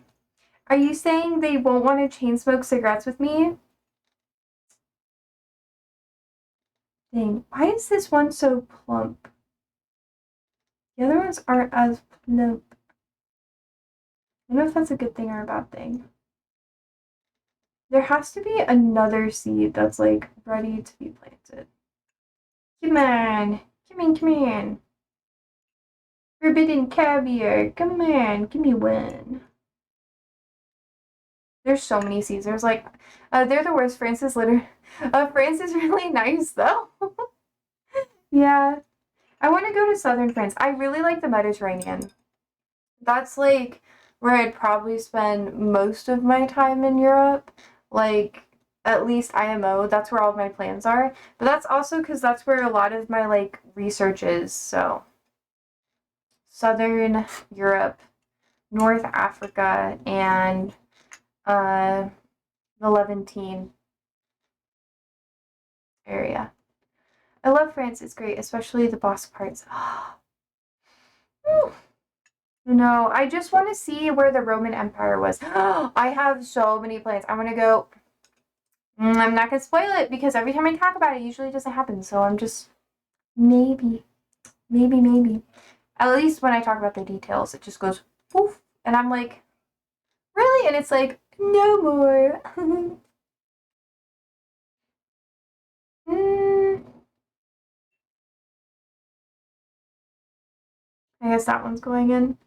Speaker 1: Are you saying they won't want to chain smoke cigarettes with me? Dang, why is this one so plump? The other ones aren't as plump. I don't know if that's a good thing or a bad thing. There has to be another seed that's like ready to be planted. Come on. Come on, come on. Forbidden caviar. Come on, give me one. There's so many seeds. There's like, they're the worst. France is France is really nice though. Yeah. I want to go to southern France. I really like the Mediterranean. That's like where I'd probably spend most of my time in Europe. Like, at least IMO, that's where all of my plans are. But that's also because that's where a lot of my like research is. So, Southern Europe, North Africa, and the Levantine area. I love France. It's great, especially the boss parts. No, I just want to see where the Roman Empire was. I have so many plans. I want to go. I'm not going to spoil it because every time I talk about it, it usually doesn't happen. So I'm just maybe, maybe. At least when I talk about the details, it just goes poof. And I'm like, really? And it's like, no more. mm, I guess that one's going in.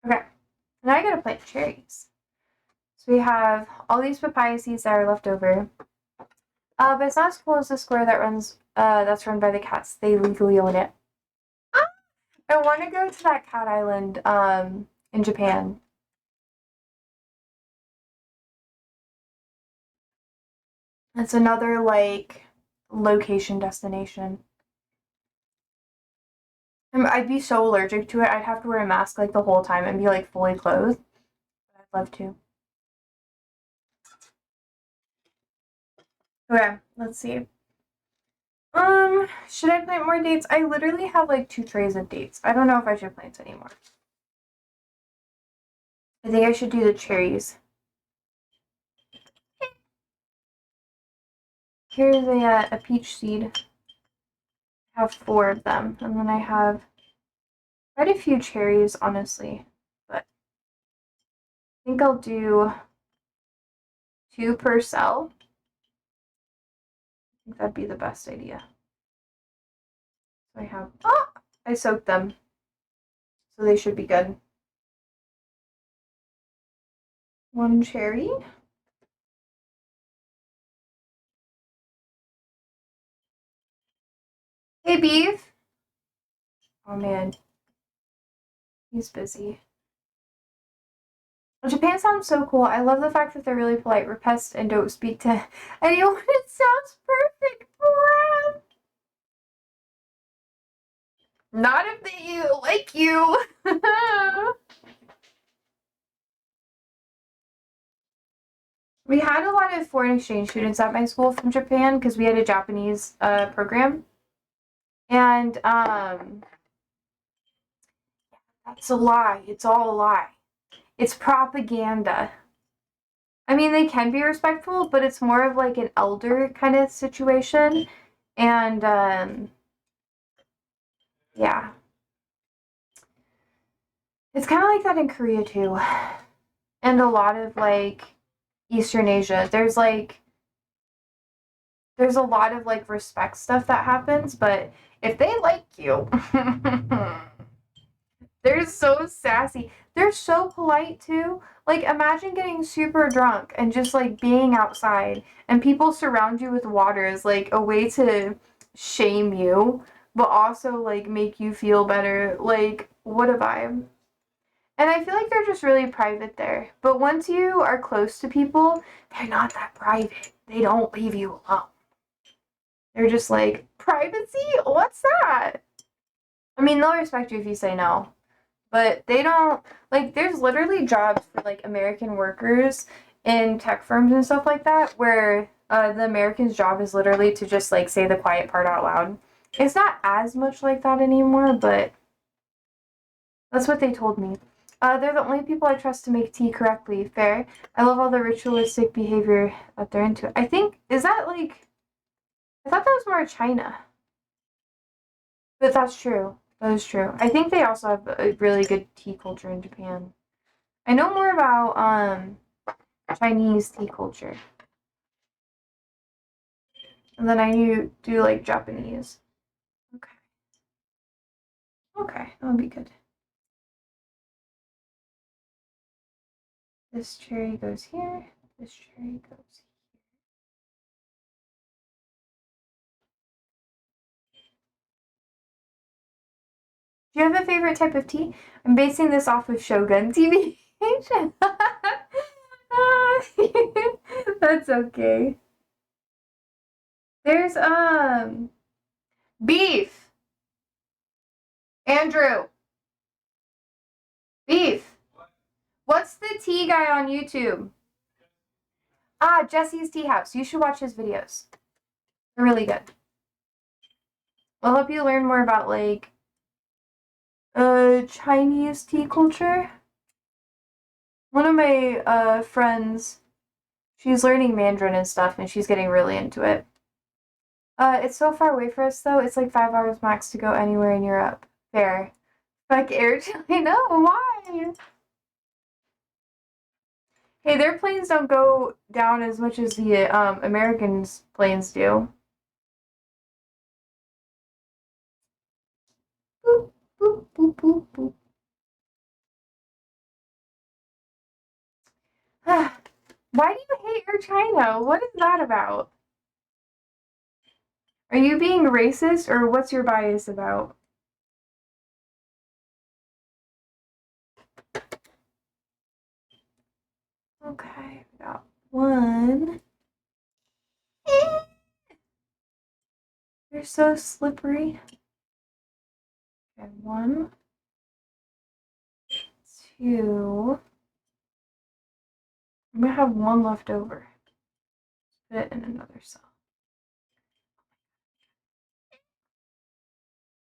Speaker 1: Okay. Now I gotta plant cherries. So we have all these papaya seeds that are left over. But it's not as cool as the square that's run by the cats. They legally own it. I want to go to that cat island in Japan. It's another like location destination. I'd be so allergic to it. I'd have to wear a mask like the whole time and be like fully clothed. But I'd love to. Okay, let's see. Should I plant more dates? I literally have like 2 trays of dates. I don't know if I should plant anymore. I think I should do the cherries. Here's a peach seed. I have 4 of them, and then I have quite a few cherries, honestly. But I think I'll do 2 per cell. I think that'd be the best idea. So I soaked them, so they should be good. 1 cherry. Hey, Beef. Oh man, he's busy. Well, Japan sounds so cool. I love the fact that they're really polite, repest, and don't speak to anyone. It sounds perfect. Not if they like you. We had a lot of foreign exchange students at my school from Japan because we had a Japanese program. And that's a lie. It's all a lie. It's propaganda. I mean, they can be respectful, but it's more of like an elder kind of situation. And yeah. It's kind of like that in Korea too. And a lot of like Eastern Asia. There's a lot of like respect stuff that happens, but if they like you, they're so sassy. They're so polite too. Like imagine getting super drunk and just like being outside and people surround you with water as like a way to shame you, but also like make you feel better. Like what a vibe. And I feel like they're just really private there. But once you are close to people, they're not that private. They don't leave you alone. They're just like, privacy? What's that? I mean, they'll respect you if you say no. But they don't, like, there's literally jobs for, like, American workers in tech firms and stuff like that where the American's job is literally to just, like, say the quiet part out loud. It's not as much like that anymore, but that's what they told me. They're the only people I trust to make tea correctly. Fair. I love all the ritualistic behavior that they're into. I think, is that, like, I thought that was more China. But that's true. That is true. I think they also have a really good tea culture in Japan. I know more about Chinese tea culture. And then I do like Japanese. Okay. Okay, that'll be good. This cherry goes here. This cherry goes here. Do you have a favorite type of tea? I'm basing this off of Shogun TV. That's okay. There's beef. Andrew. Beef. What's the tea guy on YouTube? Jesse's Tea House. You should watch his videos. They're really good. I'll help you learn more about like Chinese tea culture. One of my friends, she's learning Mandarin and stuff, and she's getting really into it. It's so far away for us though. It's like 5 hours max to go anywhere in Europe. Fair. Like Air China? Why? Hey, their planes don't go down as much as the Americans' planes do. Boop, boop, boop, boop, boop. Why do you hate Air China? What is that about? Are you being racist or what's your bias about? Okay, we got one. You're so slippery. Okay, 1, 2. I'm gonna have one left over. Put it in another cell.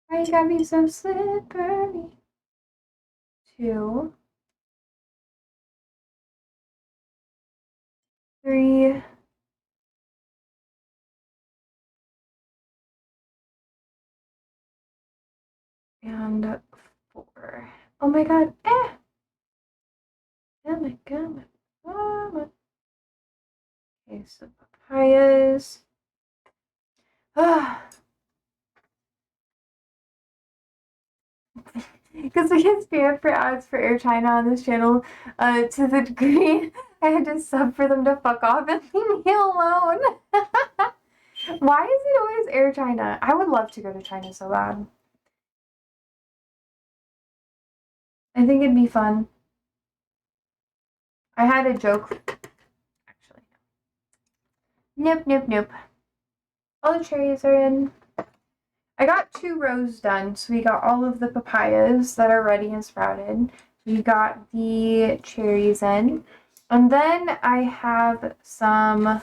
Speaker 1: Why you gotta be so slippery? 2, 3. And 4. Oh my god. Oh my god. Okay, so papayas. Because we get spammed for ads for Air China on this channel to the degree I had to sub for them to fuck off and leave me alone. Why is it always Air China? I would love to go to China so bad. I think it'd be fun. I had a joke. Actually, nope, nope, nope. All the cherries are in. I got 2 rows done, so we got all of the papayas that are ready and sprouted. We got the cherries in. And then I have some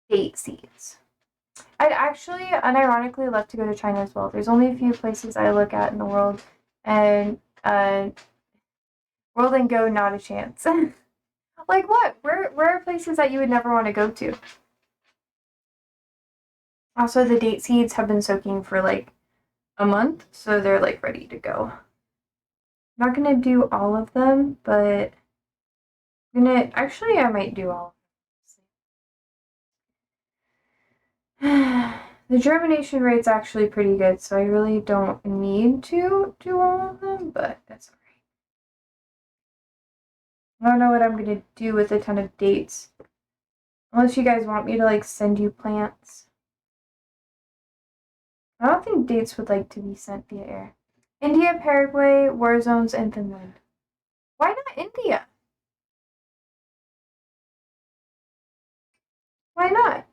Speaker 1: date seeds. I'd actually, unironically, love to go to China as well. There's only a few places I look at in the world, and world and go, not a chance. Like what? Where are places that you would never want to go to? Also, the date seeds have been soaking for like a month, so they're like ready to go. I'm not gonna do all of them, but I might do all of them. The germination rate's actually pretty good, so I really don't need to do all of them, but that's alright. I don't know what I'm gonna do with a ton of dates. Unless you guys want me to like send you plants. I don't think dates would like to be sent via air. India, Paraguay, war zones, and Finland. India. Why not?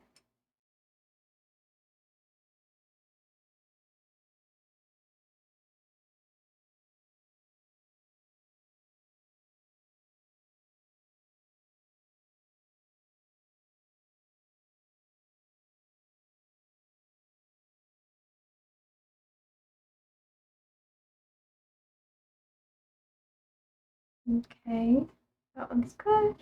Speaker 1: Okay, that one's good.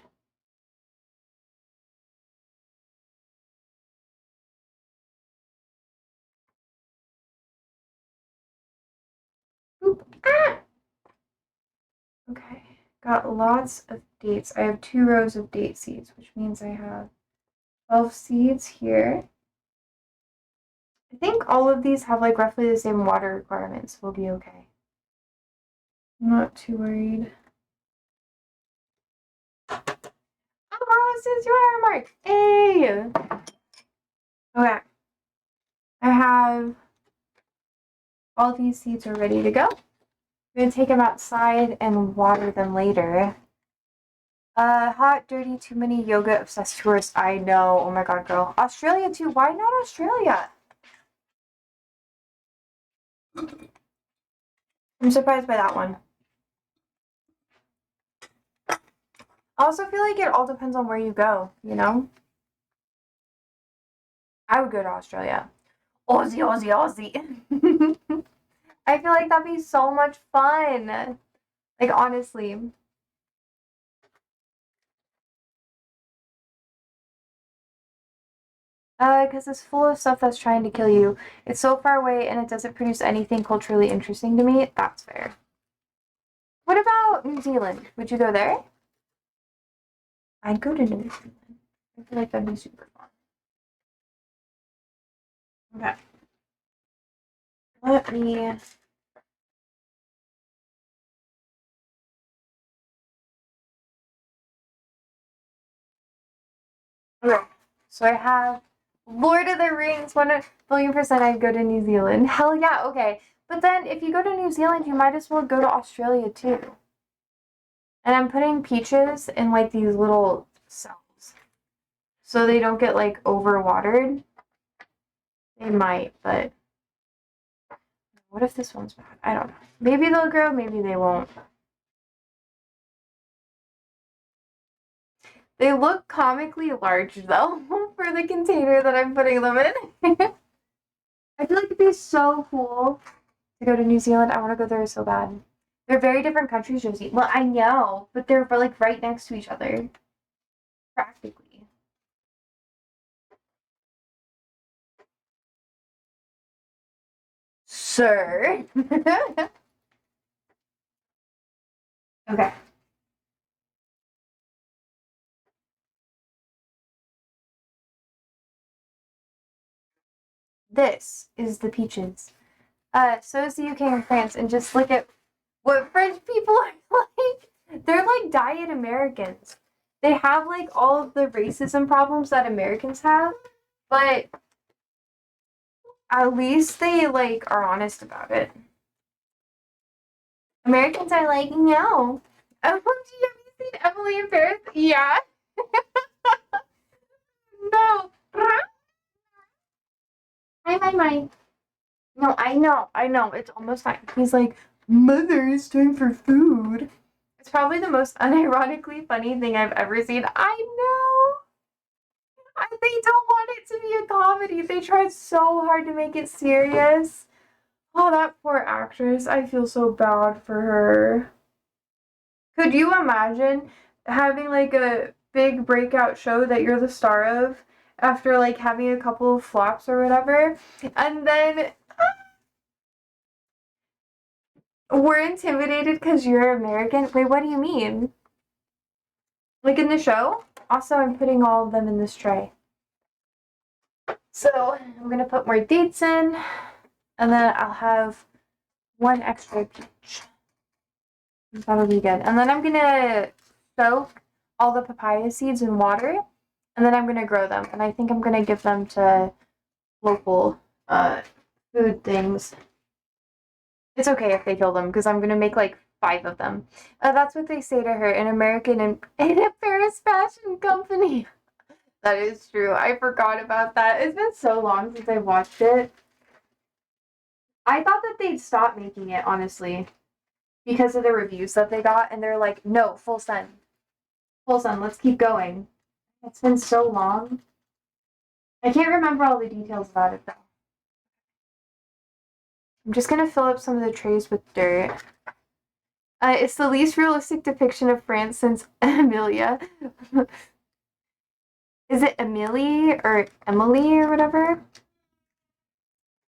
Speaker 1: Oop. Ah! Okay, got lots of dates. I have 2 rows of date seeds, which means I have 12 seeds here. I think all of these have like roughly the same water requirements. We'll be okay. I'm not too worried. Oh, Marla says you are, Mark. Hey! Okay. I have all these seeds are ready to go. I'm gonna take them outside and water them later. Hot, dirty, too many yoga obsessed tourists. I know. Oh my god, girl. Australia too. Why not Australia? I'm surprised by that one. I also feel like it all depends on where you go, you know? I would go to Australia. Aussie, Aussie, Aussie. I feel like that'd be so much fun. Like, honestly. Because it's full of stuff that's trying to kill you. It's so far away and it doesn't produce anything culturally interesting to me. That's fair. What about New Zealand? Would you go there? I'd go to New Zealand. I feel like that'd be super fun. Okay. Let me... Okay. So I have Lord of the Rings, 1,000,000,000% I'd go to New Zealand. Hell yeah, okay. But then if you go to New Zealand, you might as well go to Australia too. And I'm putting peaches in like these little cells. So they don't get like overwatered. They might, but what if this one's bad? I don't know. Maybe they'll grow, maybe they won't. They look comically large though for the container that I'm putting them in. I feel like it'd be so cool to go to New Zealand. I want to go there so bad. They're very different countries, Josie. Well, I know, but they're like right next to each other. Practically. Sir. Okay. This is the peaches. So is the UK and France, and just look at what French people are like. They're like diet Americans. They have like all of the racism problems that Americans have, but at least they like are honest about it. Americans are like, no. Oh, have you seen Emily in Paris? Yeah. No. My. No, I know. It's almost fine. He's like, Mother, it's time for food. It's probably the most unironically funny thing I've ever seen. I know. They don't want it to be a comedy. They tried so hard to make it serious. Oh, that poor actress. I feel so bad for her. Could you imagine having like a big breakout show that you're the star of after like having a couple of flops or whatever, and then we're intimidated because you're American? Wait, what do you mean? Like in the show? Also, I'm putting all of them in this tray. So I'm gonna put more dates in, and then I'll have one extra peach. That'll be good. And then I'm gonna soak all the papaya seeds in water, and then I'm gonna grow them. And I think I'm gonna give them to local food things. It's okay if they kill them because I'm gonna make like 5 of them. That's what they say to her, an American in a Paris fashion company. That is true. I forgot about that. It's been so long since I watched it. I thought that they'd stop making it, honestly, because of the reviews that they got, and they're like, no, full send. Full send, let's keep going. It's been so long. I can't remember all the details about it, though. I'm just gonna fill up some of the trays with dirt. It's the least realistic depiction of France since Amelia. Is it Emily or Emily or whatever?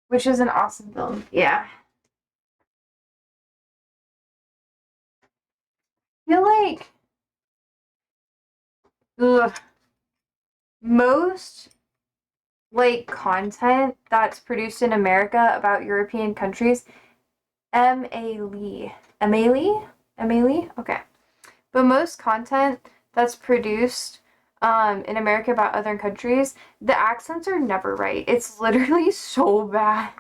Speaker 1: Which is an awesome film. Yeah. I feel like ugh, most like content that's produced in America about European countries, Emily. Okay. But most content that's produced in America about other countries, the accents are never right. It's literally so bad.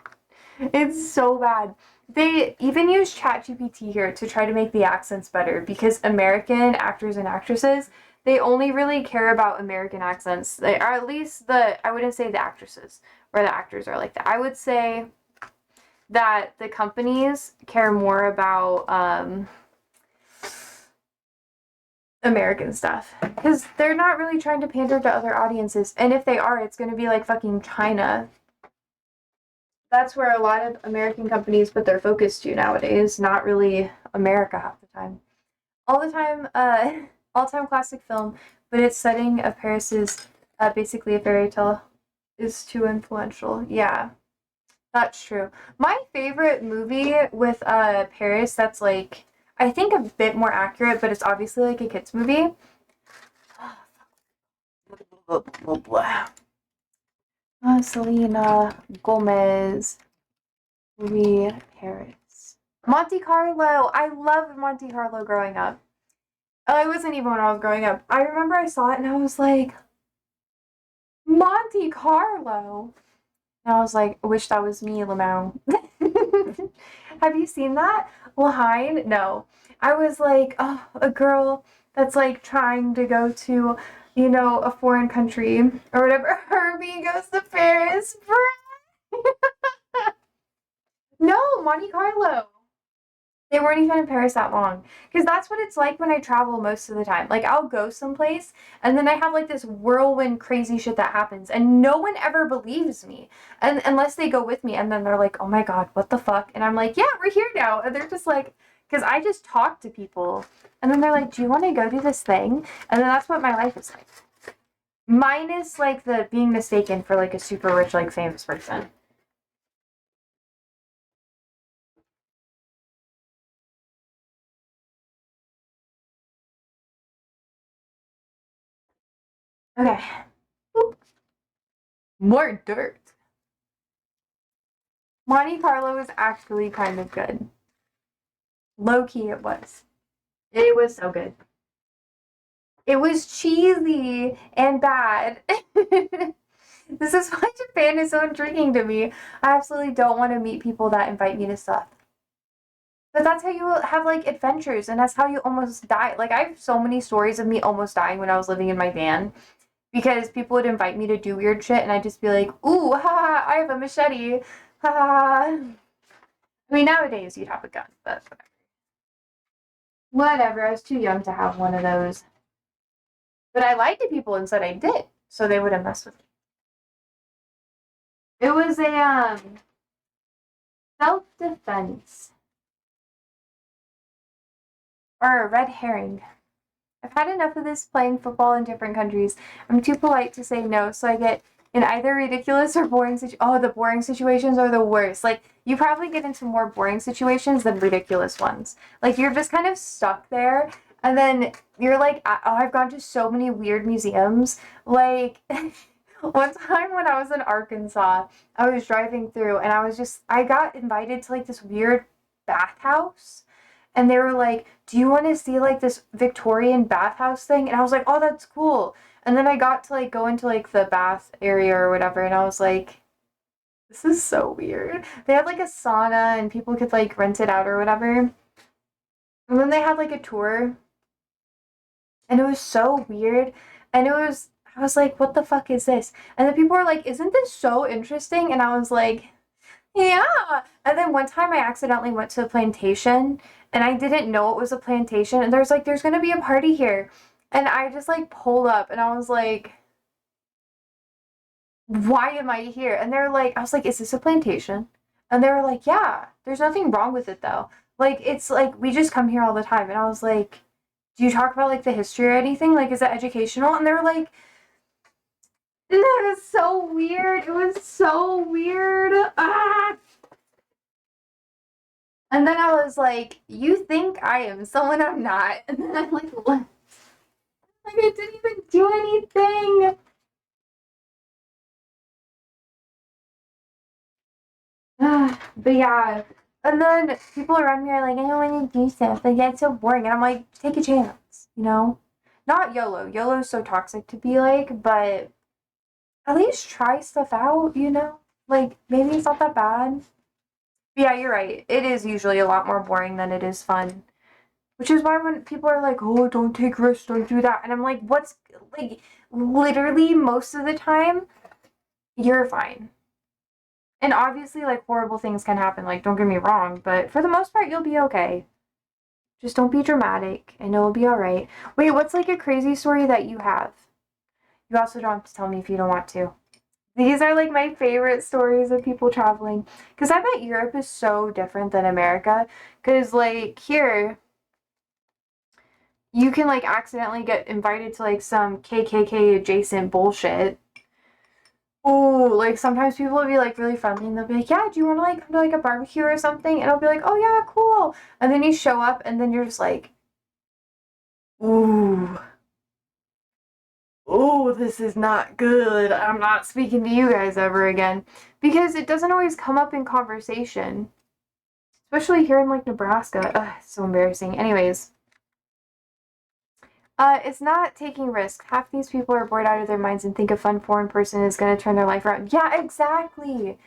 Speaker 1: It's so bad. They even use ChatGPT here to try to make the accents better because American actors and actresses, they only really care about American accents. They are at least I wouldn't say the actresses or the actors are like that. I would say that the companies care more about American stuff because they're not really trying to pander to other audiences. And if they are, it's going to be like fucking China. That's where a lot of American companies put their focus to nowadays, not really America half the time. All the time, all-time classic film, but its setting of Paris is basically a fairy tale, is too influential. Yeah, that's true. My favorite movie with Paris that's like, I think a bit more accurate, but it's obviously like a kid's movie. Selena Gomez. Louis Paris. Monte Carlo. I loved Monte Carlo growing up. Oh, it wasn't even when I was growing up. I remember I saw it and I was like, Monte Carlo. And I was like, I wish that was me, Lamau. Have you seen that? Lahain? No. I was like, oh, a girl that's like trying to go to, a foreign country or whatever. Herbie goes to Paris. No, Monte Carlo. They weren't even in Paris that long. Because that's what it's like when I travel most of the time. Like, I'll go someplace, and then I have, like, this whirlwind crazy shit that happens, and no one ever believes me. And unless they go with me, and then they're like, oh my god, what the fuck? And I'm like, yeah, we're here now. And they're just like, because I just talk to people, and then they're like, do you want to go do this thing? And then that's what my life is like. Minus, like, the being mistaken for, like, a super rich, like, famous person. Okay. Oop. More dirt. Monte Carlo was actually kind of good. Low key, it was. It was so good. It was cheesy and bad. This is why Japan is so intriguing to me. I absolutely don't want to meet people that invite me to stuff. But that's how you have like adventures, and that's how you almost die. Like, I have so many stories of me almost dying when I was living in my van because people would invite me to do weird shit, and I'd just be like, ooh, ha, I have a machete. Ha. I mean, nowadays you'd have a gun, but whatever. Whatever, I was too young to have one of those. But I lied to people and said I did, so they wouldn't mess with me. It was a self-defense. Or a red herring. I've had enough of this playing football in different countries. I'm too polite to say no, so I get in either ridiculous or boring the boring situations are the worst. Like, you probably get into more boring situations than ridiculous ones. Like, you're just kind of stuck there, and then you're like, oh, I've gone to so many weird museums. Like, one time when I was in Arkansas, I was driving through, and I got invited to, like, this weird bathhouse. And they were like, do you want to see, like, this Victorian bathhouse thing? And I was like, oh, that's cool. And then I got to, like, go into, like, the bath area or whatever, and I was like, this is so weird. They had, like, a sauna, and people could, like, rent it out or whatever. And then they had like a tour, and it was so weird. And I was like, what the fuck is this? And then people were like, isn't this so interesting? And I was like, yeah. And then one time I accidentally went to a plantation and I didn't know it was a plantation. And there's going to be a party here. And I just like pulled up and I was like, why am I here? And they're like, I was like, is this a plantation? And they were like, yeah, there's nothing wrong with it though. Like, it's like, we just come here all the time. And I was like, do you talk about like the history or anything? Like, is it educational? And they were like, that was so weird. It was so weird. Ah! And then I was like, you think I am someone I'm not. And then I'm like, what? Like, I didn't even do anything. But yeah. And then people around me are like, I don't want to do stuff. Like, that's so boring. And I'm like, take a chance, you know? Not YOLO. YOLO's so toxic to be like, but at least try stuff out, you know? Like, maybe it's not that bad. But yeah, you're right. It is usually a lot more boring than it is fun. Which is why when people are like, oh, don't take risks, don't do that. And I'm like, what's, like, literally most of the time, you're fine. And obviously, like, horrible things can happen. Like, don't get me wrong. But for the most part, you'll be okay. Just don't be dramatic and it'll be alright. Wait, what's, like, a crazy story that you have? You also don't have to tell me if you don't want to. These are, like, my favorite stories of people traveling. Because I bet Europe is so different than America. Because, like, here you can like accidentally get invited to like some KKK adjacent bullshit. Oh, like sometimes people will be like really friendly and they'll be like, yeah, do you want to like come to like a barbecue or something? And I'll be like, oh yeah, cool. And then you show up and then you're just like, ooh, oh, this is not good. I'm not speaking to you guys ever again. Because it doesn't always come up in conversation. Especially here in like Nebraska. Ugh, it's so embarrassing. Anyways. It's not taking risks. Half these people are bored out of their minds and think a fun foreign person is going to turn their life around. Yeah, exactly.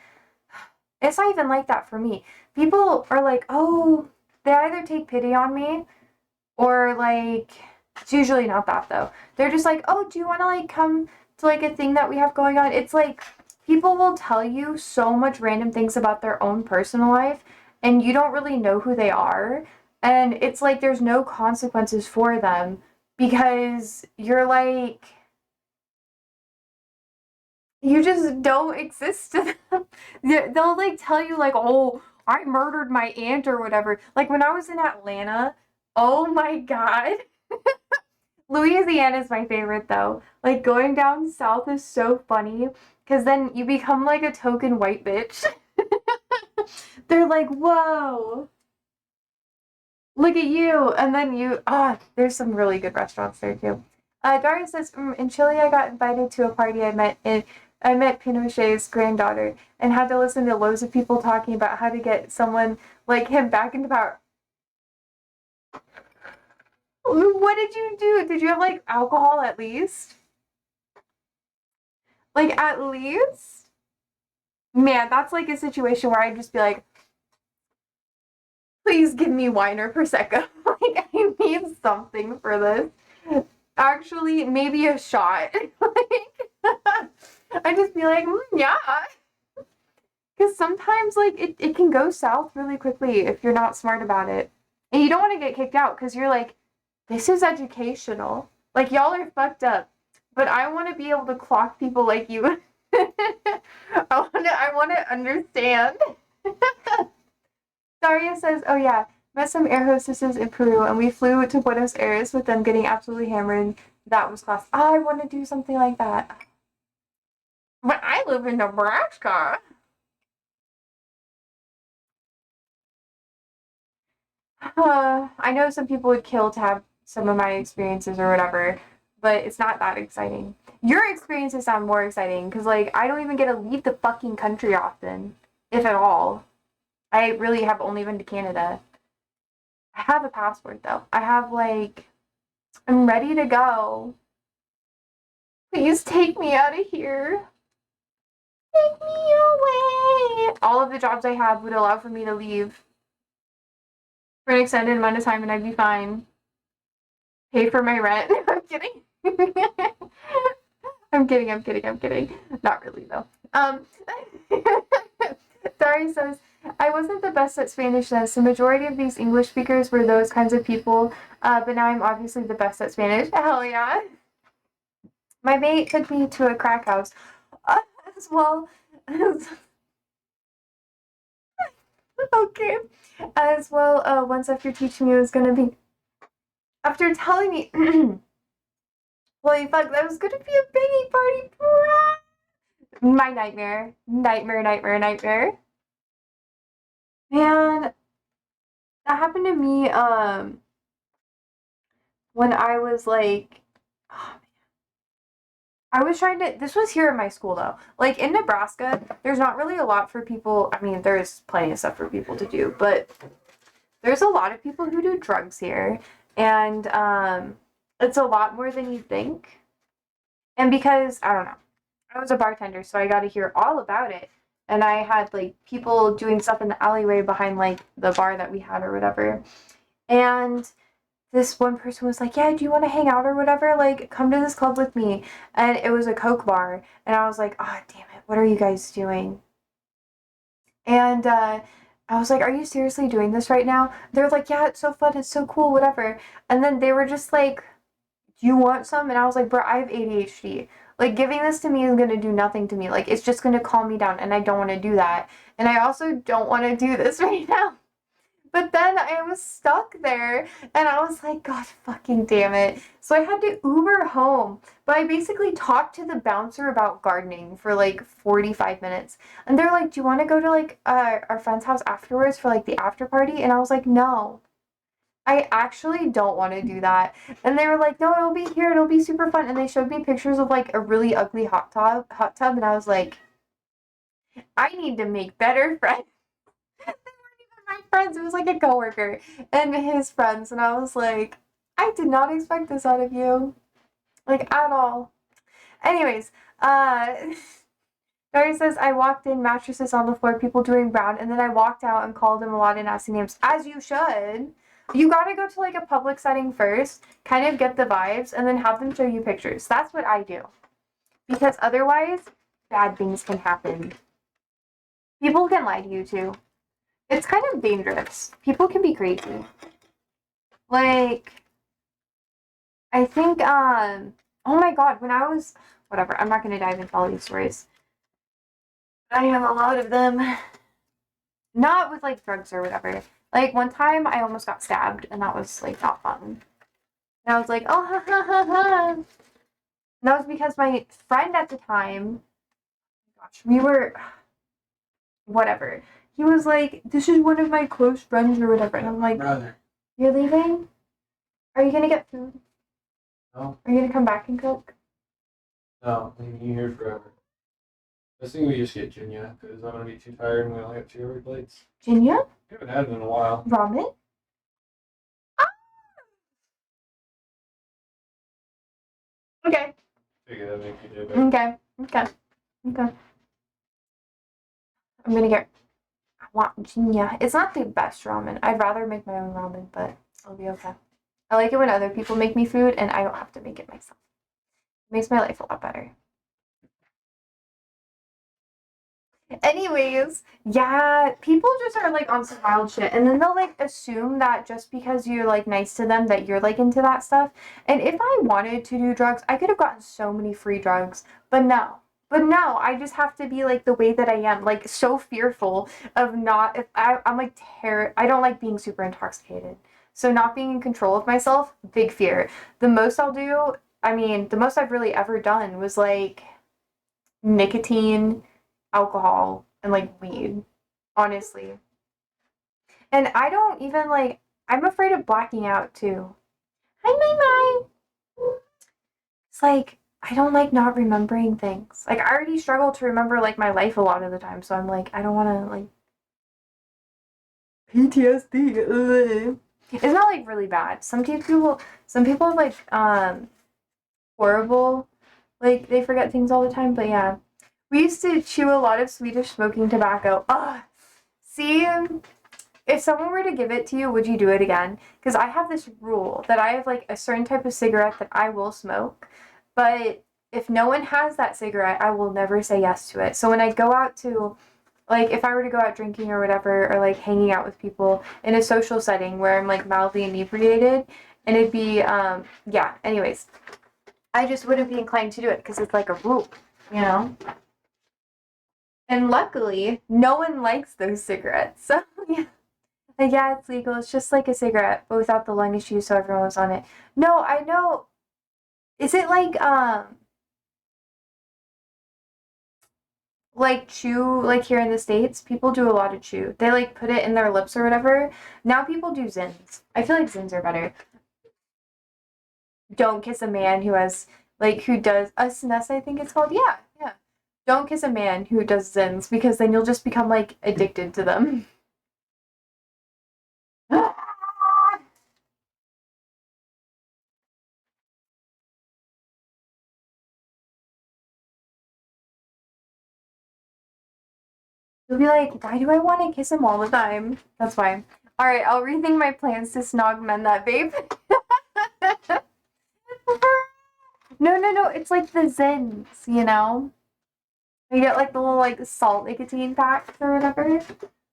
Speaker 1: It's not even like that for me. People are like, oh, they either take pity on me or like, it's usually not that though. They're just like, oh, do you want to like come to like a thing that we have going on? It's like, people will tell you so much random things about their own personal life and you don't really know who they are. And it's like, there's no consequences for them because you're like, you just don't exist to them. They'll like tell you like, oh, I murdered my aunt or whatever. Like when I was in Atlanta, oh my god. Louisiana is my favorite though. Like going down south is so funny because then you become like a token white bitch. They're like, whoa, look at you. And then there's some really good restaurants there too. Daria says, in Chile, I got invited to a party I met Pinochet's granddaughter and had to listen to loads of people talking about how to get someone like him back into power. What did you do? Did you have like alcohol at least? Like at least? Man, that's like a situation where I'd just be like, please give me wine or prosecco. Like I need something for this. Actually, maybe a shot. Like I'd just be like, yeah. Because sometimes like it can go south really quickly if you're not smart about it. And you don't want to get kicked out because you're like, this is educational. Like y'all are fucked up. But I want to be able to clock people like you. I want to understand. Daria says, oh yeah, met some air hostesses in Peru and we flew to Buenos Aires with them getting absolutely hammered. That was class. I want to do something like that. But I live in Nebraska. I know some people would kill to have some of my experiences or whatever, but it's not that exciting. Your experiences sound more exciting because, like, I don't even get to leave the fucking country often, if at all. I really have only been to Canada. I have a passport though. I have, like, I'm ready to go. Please take me out of here. Take me away. All of the jobs I have would allow for me to leave for an extended amount of time and I'd be fine. Pay for my rent. I'm kidding. I'm kidding. Not really though. Dari says, I wasn't the best at Spanish then. The majority of these English speakers were those kinds of people, but now I'm obviously the best at Spanish. Hell yeah. My mate took me to a crack house as well as okay. As well, once after teaching me it was gonna be after telling me holy fuck, that was gonna be a baby party, bro. My nightmare. Nightmare. Man, that happened to me when I was like oh, I was trying to this was here in my school though. Like in Nebraska, there's not really a lot for people. I mean, there's plenty of stuff for people to do, but there's a lot of people who do drugs here. And it's a lot more than you think. And because I don't know, I was a bartender, so I got to hear all about it. And I had like people doing stuff in the alleyway behind like the bar that we had or whatever. And this one person was like, yeah, do you want to hang out or whatever? Like, come to this club with me. And it was a Coke bar. And I was like, oh, damn it. What are you guys doing? And I was like, are you seriously doing this right now? They're like, yeah, it's so fun. It's so cool, whatever. And then they were just like, do you want some? And I was like, bro, I have ADHD. Like, giving this to me is going to do nothing to me. Like, it's just going to calm me down. And I don't want to do that. And I also don't want to do this right now. But then I was stuck there and I was like, God fucking damn it. So I had to Uber home. But I basically talked to the bouncer about gardening for like 45 minutes. And they're like, do you want to go to like our friend's house afterwards for like the after party? And I was like, no. I actually don't want to do that. And they were like, no, it'll be here. It'll be super fun. And they showed me pictures of like a really ugly hot tub. And I was like, I need to make better friends. My friends. It was like a coworker and his friends, and I was like, I did not expect this out of you, like at all. Anyways, Barry says I walked in, mattresses on the floor, people doing brown, and then I walked out and called him a lot of nasty names, as you should. You gotta go to like a public setting first, kind of get the vibes, and then have them show you pictures. That's what I do, because otherwise, bad things can happen. People can lie to you too. It's kind of dangerous. People can be crazy. Like, I think, oh my god, when I was, whatever, I'm not going to dive into all these stories. I have a lot of them. Not with, like, drugs or whatever. Like, one time I almost got stabbed, and that was, like, not fun. And I was like, oh, ha, ha, ha, ha. And that was because my friend at the time, gosh, we were, whatever. He was like, this is one of my close friends or whatever. And I'm like, brother, you're leaving? Are you going to get food? No. Are you going to come back and cook?
Speaker 2: No, I'm here forever. I think we just get Jinya, because I'm going to be too tired and we only have 2 every plates.
Speaker 1: Jinya?
Speaker 2: We haven't had it in a while.
Speaker 1: Ramen? Ah! Okay.
Speaker 2: Figure that make you do better.
Speaker 1: Okay. I'm going to get, I want Jinya. It's not the best ramen. I'd rather make my own ramen, but I'll be okay. I like it when other people make me food and I don't have to make it myself. It makes my life a lot better. Anyways, yeah, people just are like on some wild shit and then they'll like assume that just because you're like nice to them that you're like into that stuff. And if I wanted to do drugs, I could have gotten so many free drugs, but no. But no, I just have to be like the way that I am, like so fearful of not if I'm like I don't like being super intoxicated. So not being in control of myself, big fear. The most I'll do, I mean, the most I've really ever done was like nicotine, alcohol, and like weed, honestly. And I don't even like, I'm afraid of blacking out too. Hi, my. It's like, I don't like not remembering things. Like, I already struggle to remember like my life a lot of the time, so I'm like, I don't want to like PTSD. Ugh. It's not like really bad. Some people have like horrible, like they forget things all the time. But yeah, we used to chew a lot of Swedish smoking tobacco. Ugh. See, If someone were to give it to you, would you do it again? Because I have this rule that I have like a certain type of cigarette that I will smoke, but if no one has that cigarette, I will never say yes to it. So when I go out to, like, if I were to go out drinking or whatever, or like hanging out with people in a social setting where I'm like mildly inebriated, and it'd be, yeah, anyways, I just wouldn't be inclined to do it because it's like a rule, you know? And luckily, no one likes those cigarettes. So, yeah. Like, yeah, it's legal. It's just like a cigarette, but without the lung issue, so everyone was on it. No, I know. Is it like chew, like here in the States? People do a lot of chew. They like put it in their lips or whatever. Now people do Zins. I feel like Zins are better. Don't kiss a man who has, like, who does a snus, I think it's called. Yeah, yeah. Don't kiss a man who does Zins because then you'll just become like addicted to them. You'll be like, why do I want to kiss him all the time? That's why. All right, I'll rethink my plans to snog men that vape. No, no, no. It's like the Zins, you know? You get like the little like salt nicotine packs or whatever.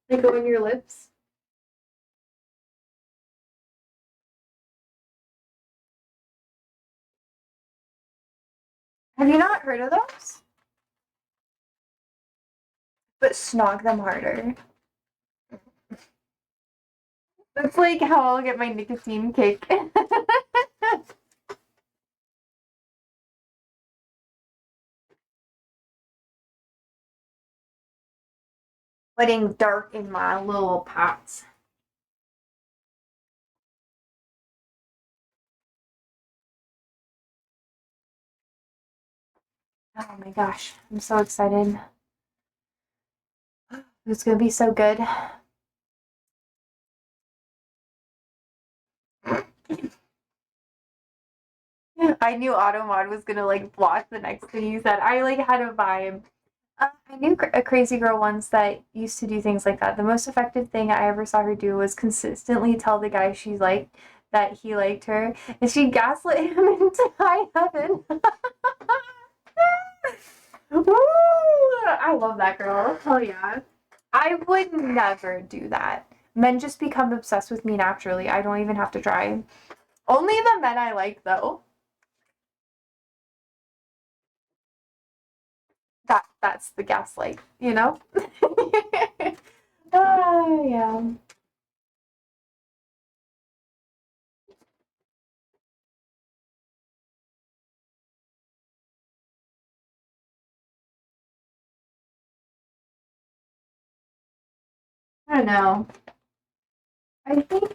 Speaker 1: They go in your lips. Have you not heard of those? But snog them harder. That's like how I'll get my nicotine kick. Letting dark in my little pots. Oh my gosh, I'm so excited. It's gonna be so good. I knew Automod was gonna like block the next thing you said. I like had a vibe. I knew a crazy girl once that used to do things like that. The most effective thing I ever saw her do was consistently tell the guy she liked that he liked her, and she gaslit him into high heaven. Woo! I love that girl. Hell yeah. I would never do that. Men just become obsessed with me naturally. I don't even have to try. Only the men I like, though. That's the gaslight, you know? Oh, yeah. I don't know. I think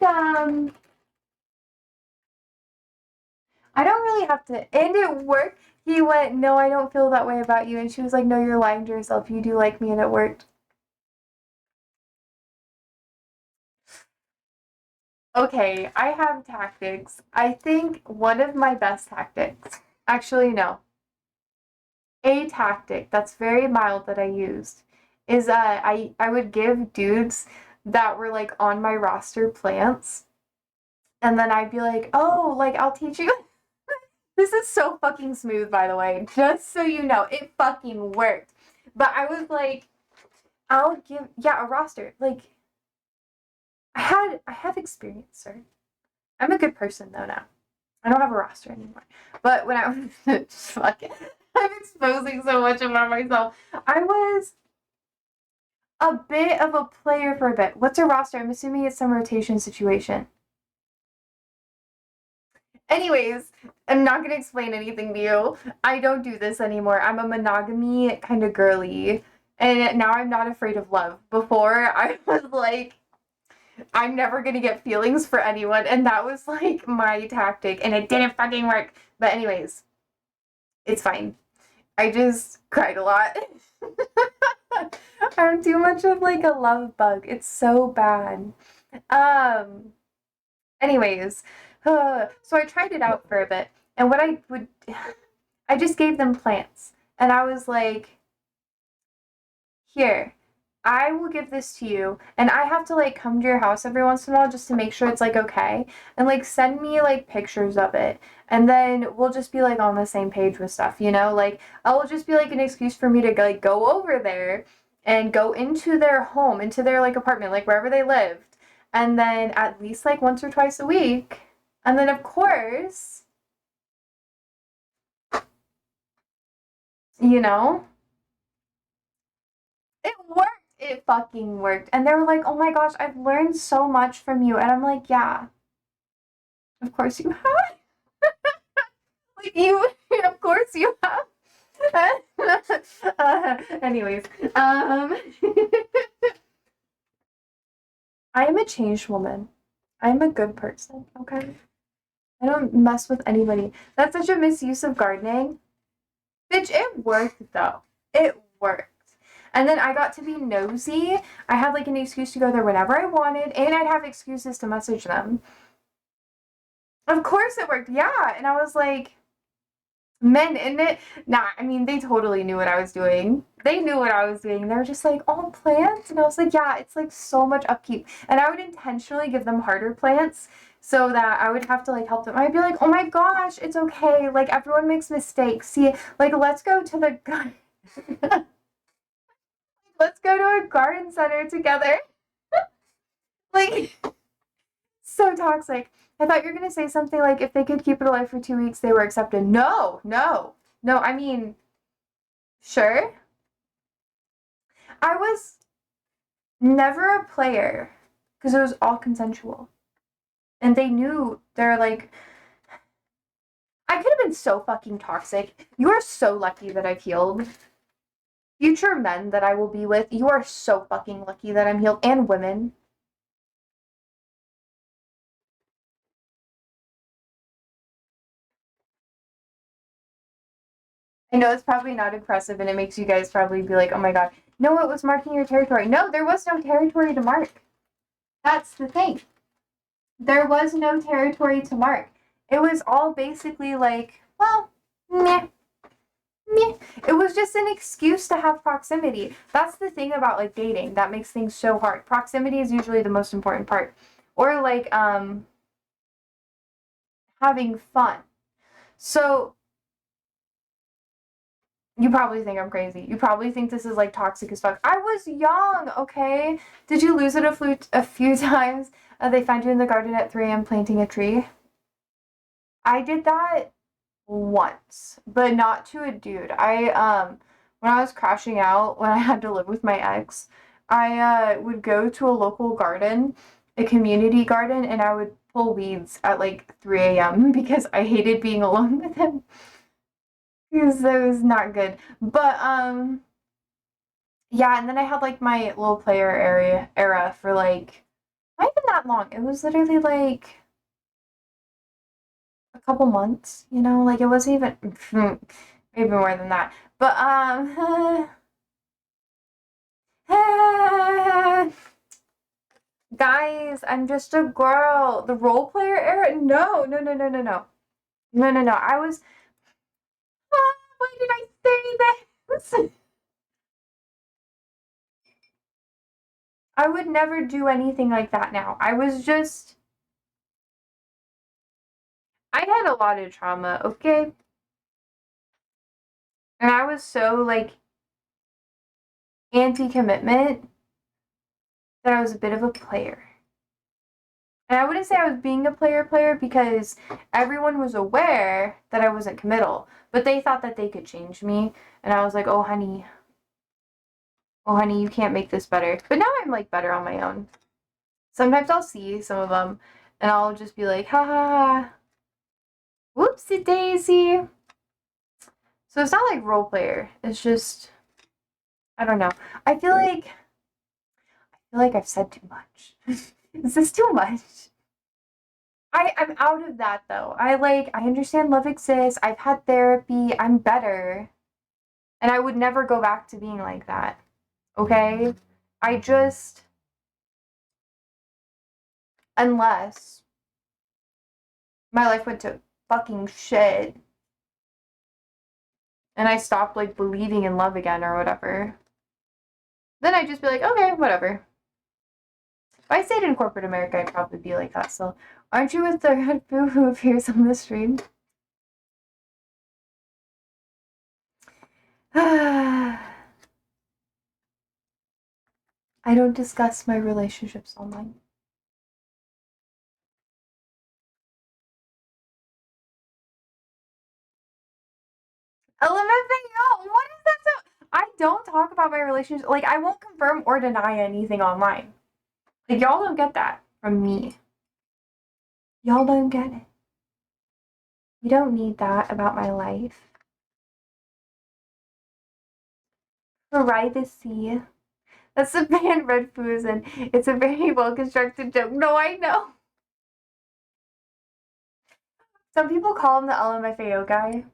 Speaker 1: I don't really have to, and it worked. He went, "No, I don't feel that way about you." And she was like, "No, you're lying to yourself. You do like me." And it worked. Okay, I have tactics. I think one of my best tactics, actually, no, a tactic that's very mild that I used is I would give dudes that were like on my roster plants, and then I'd be like, "Oh, like I'll teach you." This is so fucking smooth, by the way. Just so you know, it fucking worked. But I was like, I'll give, yeah, a roster. Like, I have experience, sir. I'm a good person though now. I don't have a roster anymore. But when I was just fucking, I'm exposing so much about myself. I was a bit of a player for a bit. What's a roster? I'm assuming it's some rotation situation. Anyways, I'm not gonna explain anything to you. I don't do this anymore. I'm a monogamy kind of girly. And now I'm not afraid of love. Before, I was like, I'm never gonna get feelings for anyone. And that was like my tactic. And it didn't fucking work. But, anyways, it's fine. I just cried a lot. I'm too much of like a love bug. It's so bad. Um, Anyways, so I tried it out for a bit, and what I would, I just gave them plants, and I was like, here, I will give this to you, and I have to like come to your house every once in a while just to make sure it's like okay, and like send me like pictures of it, and then we'll just be like on the same page with stuff, you know? Like it'll just be like an excuse for me to like go over there and go into their home, into their like apartment, like wherever they lived, and then at least like once or twice a week, and then of course, you know, it worked. It fucking worked. And they were like, "Oh my gosh, I've learned so much from you." And I'm like, "Yeah, of course you have." Like you, of course you have. Anyways, um, I am a changed woman. I'm a good person, okay? I don't mess with anybody. That's such a misuse of gardening. Bitch, it worked though. It worked. And then I got to be nosy. I had like an excuse to go there whenever I wanted, and I'd have excuses to message them. Of course it worked. Yeah. And I was like, men in it. Nah, I mean, they totally knew what I was doing. They knew what I was doing. They were just like, oh, plants? And I was like, yeah, it's like so much upkeep. And I would intentionally give them harder plants so that I would have to like help them. I'd be like, oh my gosh, it's okay. Like everyone makes mistakes. See, like let's go to the let's go to a garden center together. Like so toxic. I thought you were gonna say something like if they could keep it alive for 2 weeks, they were accepted. No, no, no. I mean, sure. I was never a player because it was all consensual. And they knew they're like, I could have been so fucking toxic. You are so lucky that I've healed. Future men that I will be with, you are so fucking lucky that I'm healed. And women. I know it's probably not impressive and it makes you guys probably be like, oh my god. No, it was marking your territory. No, there was no territory to mark. That's the thing. There was no territory to mark. It was all basically like, well, meh, meh. It was just an excuse to have proximity. That's the thing about like dating that makes things so hard. Proximity is usually the most important part. Or like having fun. So you probably think I'm crazy. You probably think this is like toxic as fuck. I was young, okay? Did you lose it a few times? They find you in the garden at 3 a.m. planting a tree. I did that once, but not to a dude. I when I was crashing out when I had to live with my ex, I would go to a local garden, a community garden, and I would pull weeds at like 3 a.m. because I hated being alone with him. Because that was not good. But yeah, and then I had like my little player area era for like not even that long. It was literally like a couple months, you know, like it wasn't even maybe more than that. But guys, I'm just a girl. The role player era? No, no, no, no, no, no. No, no, no. I was why did I say this? I would never do anything like that now. I was just I had a lot of trauma, okay? And I was so like anti-commitment that I was a bit of a player. And I wouldn't say I was being a player because everyone was aware that I wasn't committal, but they thought that they could change me. And I was like, oh, honey, you can't make this better. But now I'm like better on my own. Sometimes I'll see some of them and I'll just be like, ha ha ha, whoopsie daisy. So it's not like role player. It's just, I don't know. I feel like I've said too much. Is this too much? I'm out of that though. I understand love exists. I've had therapy. I'm better. And I would never go back to being like that. Okay? I just unless my life went to fucking shit and I stopped like believing in love again or whatever. Then I'd just be like, okay, whatever. If I stayed in corporate America, I'd probably be like that. So, aren't you with the red boo who appears on the stream? I don't discuss my relationships online. LMFAO, what is that? So I don't talk about my relationship. Like, I won't confirm or deny anything online. Like, y'all don't get that from me. Y'all don't get it. You don't need that about my life. Privacy. That's the band Red Foo is in. It's a very well constructed joke. No, I know. Some people call him the LMFAO guy.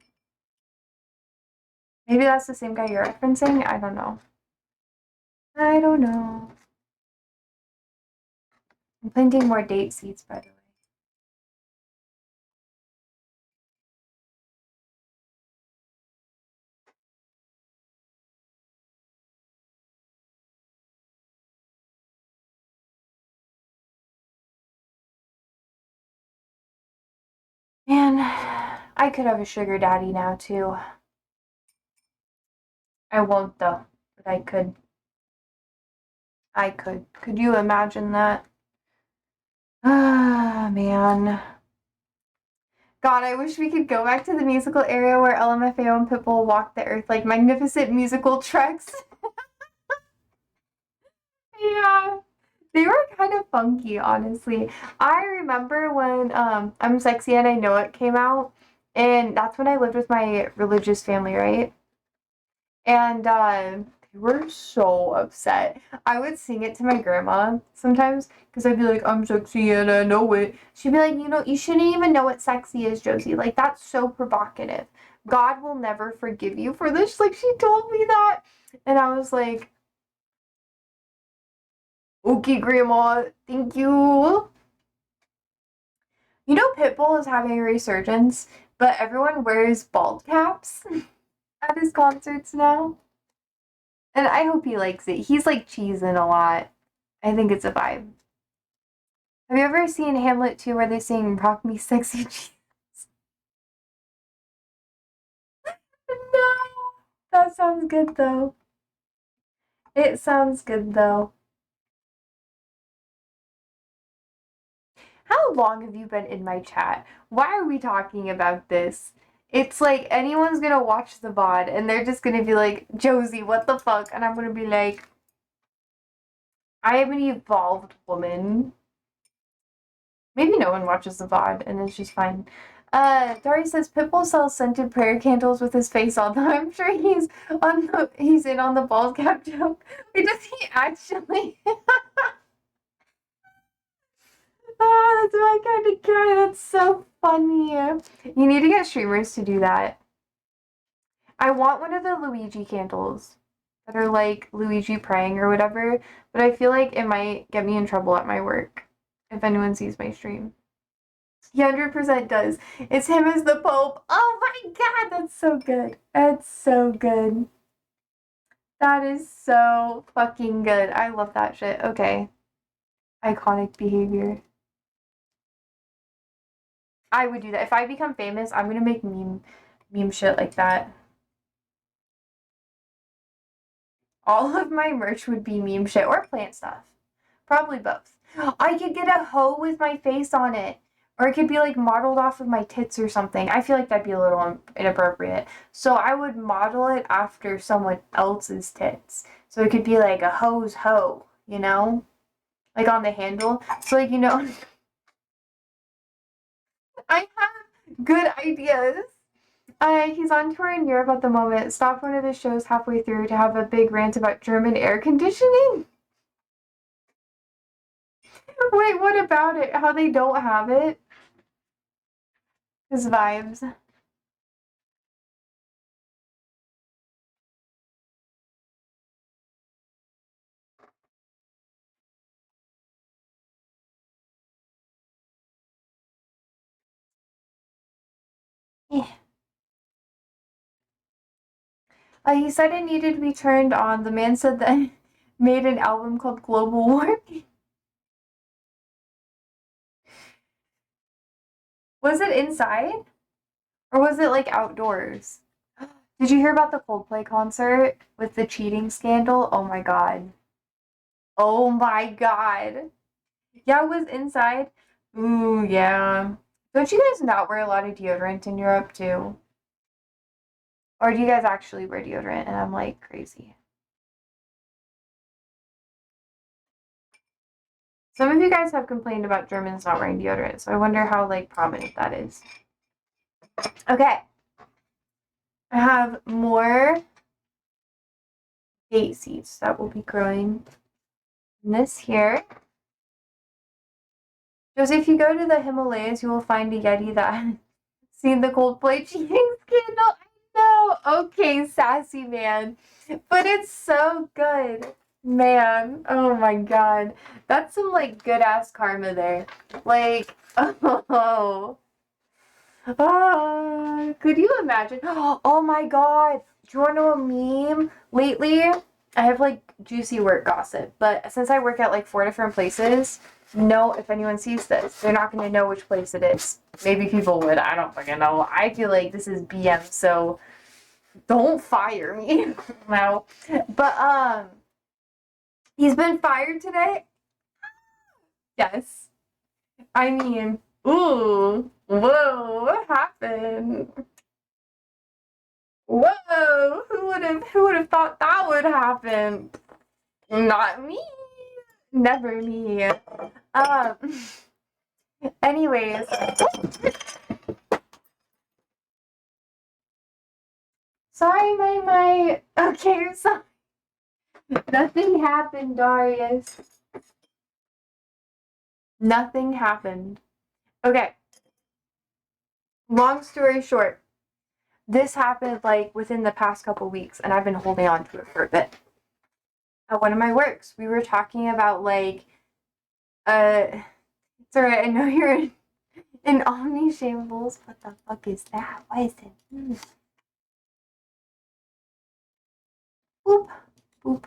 Speaker 1: Maybe that's the same guy you're referencing. I don't know. I don't know. I'm planting more date seeds, by the way. Man, I could have a sugar daddy now, too. I won't, though. But I could. I could. Could you imagine that? Ah, man. God, I wish we could go back to the musical area where LMFAO and Pitbull walked the earth like magnificent musical treks. Yeah. They were kind of funky, honestly. I remember when I'm Sexy and I Know It came out, and that's when I lived with my religious family, right? And they were so upset. I would sing it to my grandma sometimes because I'd be like, I'm sexy and I know it. She'd be like, you know, you shouldn't even know what sexy is, Josie. Like, that's so provocative. God will never forgive you for this. Like, she told me that. And I was like, okay, grandma, thank you. You know, Pitbull is having a resurgence, but everyone wears bald caps at his concerts now. And I hope he likes it. He's like cheesing a lot. I think it's a vibe. Have you ever seen Hamlet 2 where they sing Rock Me Sexy Jesus? No! That sounds good though. It sounds good though. How long have you been in my chat? Why are we talking about this? It's like anyone's gonna watch the VOD and they're just gonna be like, Josie, what the fuck? And I'm gonna be like, I am an evolved woman. Maybe no one watches the VOD and it's just fine. Dory says Pitbull sells scented prayer candles with his face on them. I'm sure he's in on the bald cap joke. Wait, does he actually? Oh, that's my kind of guy. That's so funny. You need to get streamers to do that. I want one of the Luigi candles that are like Luigi praying or whatever, but I feel like it might get me in trouble at my work if anyone sees my stream. He 100% does. It's him as the Pope. Oh my god, that's so good. That's so good. That is so fucking good. I love that shit. Okay. Iconic behavior. I would do that. If I become famous, I'm gonna make meme shit like that. All of my merch would be meme shit or plant stuff. Probably both. I could get a hoe with my face on it. Or it could be like modeled off of my tits or something. I feel like that'd be a little inappropriate. So I would model it after someone else's tits. So it could be like a hoe's hoe, you know? Like on the handle. So like, you know, I have good ideas. He's on tour in Europe at the moment. Stopped one of his shows halfway through to have a big rant about German air conditioning. Wait, what about it? How they don't have it? His vibes. Yeah. He said it needed to be turned on. The man said that made an album called Global Warming. Was it inside? Or was it like outdoors? Did you hear about the Coldplay concert with the cheating scandal? Oh my god. Oh my god. Yeah, it was inside. Ooh, yeah. Don't you guys not wear a lot of deodorant in Europe too? Or do you guys actually wear deodorant and I'm like crazy? Some of you guys have complained about Germans not wearing deodorant, so I wonder how like prominent that is. Okay. I have more date seeds that will be growing in this here. Josie, if you go to the Himalayas, you will find a Yeti that seen the Coldplay cheating scandal. I know. Okay, sassy man. But it's so good. Man. Oh my god. That's some like good ass karma there. Like, oh. Could you imagine? Oh my god. Do you want to know a meme? Lately, I have like juicy work gossip, but since I work at like 4 different places, know if anyone sees this. They're not going to know which place it is. Maybe people would. I don't fucking know. I feel like this is BM, so don't fire me. No. But he's been fired today? Yes. I mean, ooh. Whoa, what happened? Whoa, who would have thought that would happen? Not me. Never me. Um anyways. Sorry, my okay, sorry. Nothing happened, Darius. Nothing happened. Okay. Long story short, this happened like within the past couple weeks, and I've been holding on to it for a bit. At one of my works, we were talking about like sorry, I know you're in Omni Shambles. What the fuck is that? Why is it? Boop, boop,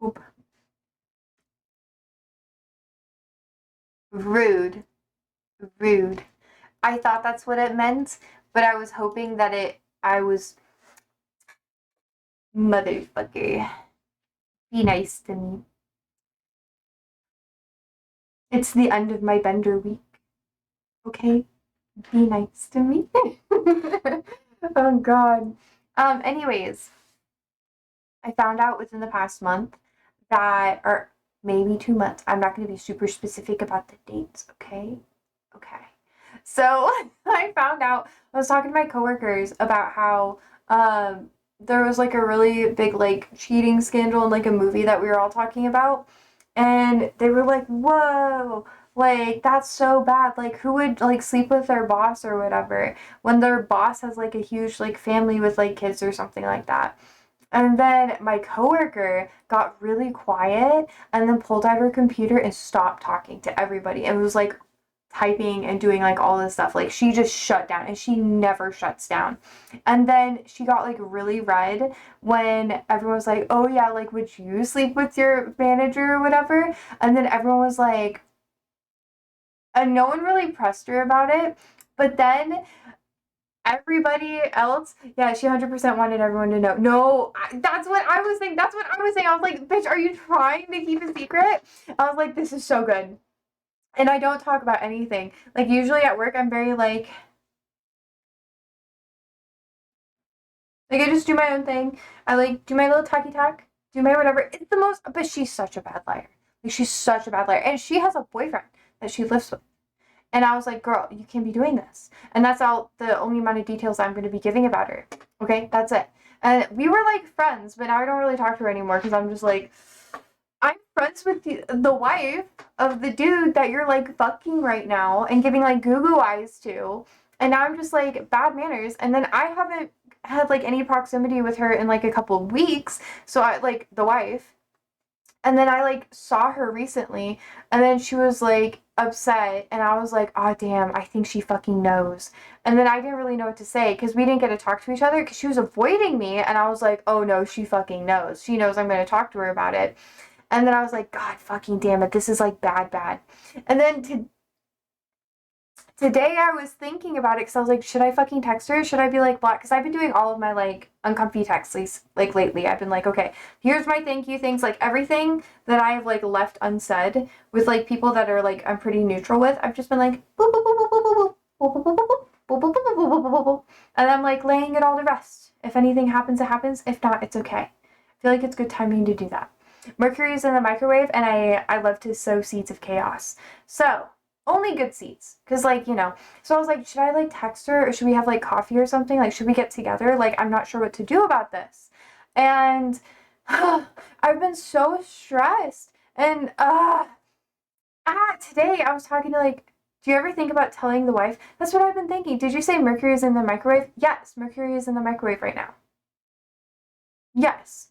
Speaker 1: boop. Rude. Rude. I thought that's what it meant, but I was hoping that I was motherfucker. Be nice to me. It's the end of my bender week. Okay? Be nice to me. Oh god. Anyways, I found out within the past month that, or maybe 2 months, I'm not going to be super specific about the dates, okay? Okay. So I found out, I was talking to my coworkers about how there was like a really big like cheating scandal in like a movie that we were all talking about. And they were like, whoa, like that's so bad. Like who would like sleep with their boss or whatever when their boss has like a huge like family with like kids or something like that. And then my coworker got really quiet and then pulled out her computer and stopped talking to everybody and was like typing and doing like all this stuff. Like she just shut down and she never shuts down. And then she got like really red when everyone was like, oh yeah, like would you sleep with your manager or whatever? And then everyone was like, and no one really pressed her about it. But then everybody else, yeah, she 100% wanted everyone to know. No, that's what I was saying. That's what I was saying. I was like, bitch, are you trying to keep a secret? I was like, this is so good. And I don't talk about anything. Like, usually at work, I'm very like, I just do my own thing. I, like, do my little talky talk, do my whatever. It's the most, but she's such a bad liar. Like, she's such a bad liar. And she has a boyfriend that she lives with. And I was like, girl, you can't be doing this. And that's all the only amount of details I'm going to be giving about her. Okay, that's it. And we were like friends, but now I don't really talk to her anymore because I'm just like, I'm friends with the wife of the dude that you're like fucking right now and giving like goo goo eyes to. And now I'm just like bad manners. And then I haven't had like any proximity with her in like a couple of weeks. So I like the wife. And then I like saw her recently, and then she was like upset, and I was like, oh damn, I think she fucking knows. And then I didn't really know what to say because we didn't get to talk to each other because she was avoiding me, and I was like, oh no, she fucking knows. She knows I'm gonna talk to her about it. And then I was like, God fucking damn it, this is like bad. And then today I was thinking about it because I was like, should I fucking text her? Should I be like, block? Because I've been doing all of my like uncomfy texts like lately. I've been like, okay, here's my thank you things, like everything that I have like left unsaid with like people that are like I'm pretty neutral with. I've just been like, boop boop boop boop boop boop boop boop boop boop boop boop boop boop boop boop boop, and I'm like laying it all to rest. If anything happens, it happens. If not, it's okay. I feel like it's good timing to do that. Mercury is in the microwave, and I love to sow seeds of chaos. So only good seeds, because like so I was like, should I like text her, or should we have like coffee or something, like should we get together, like I'm not sure what to do about this. And I've been so stressed, and today I was talking to like, do you ever think about telling the wife? That's what I've been thinking. Did you say Mercury is in the microwave? Yes, Mercury is in the microwave right now. Yes.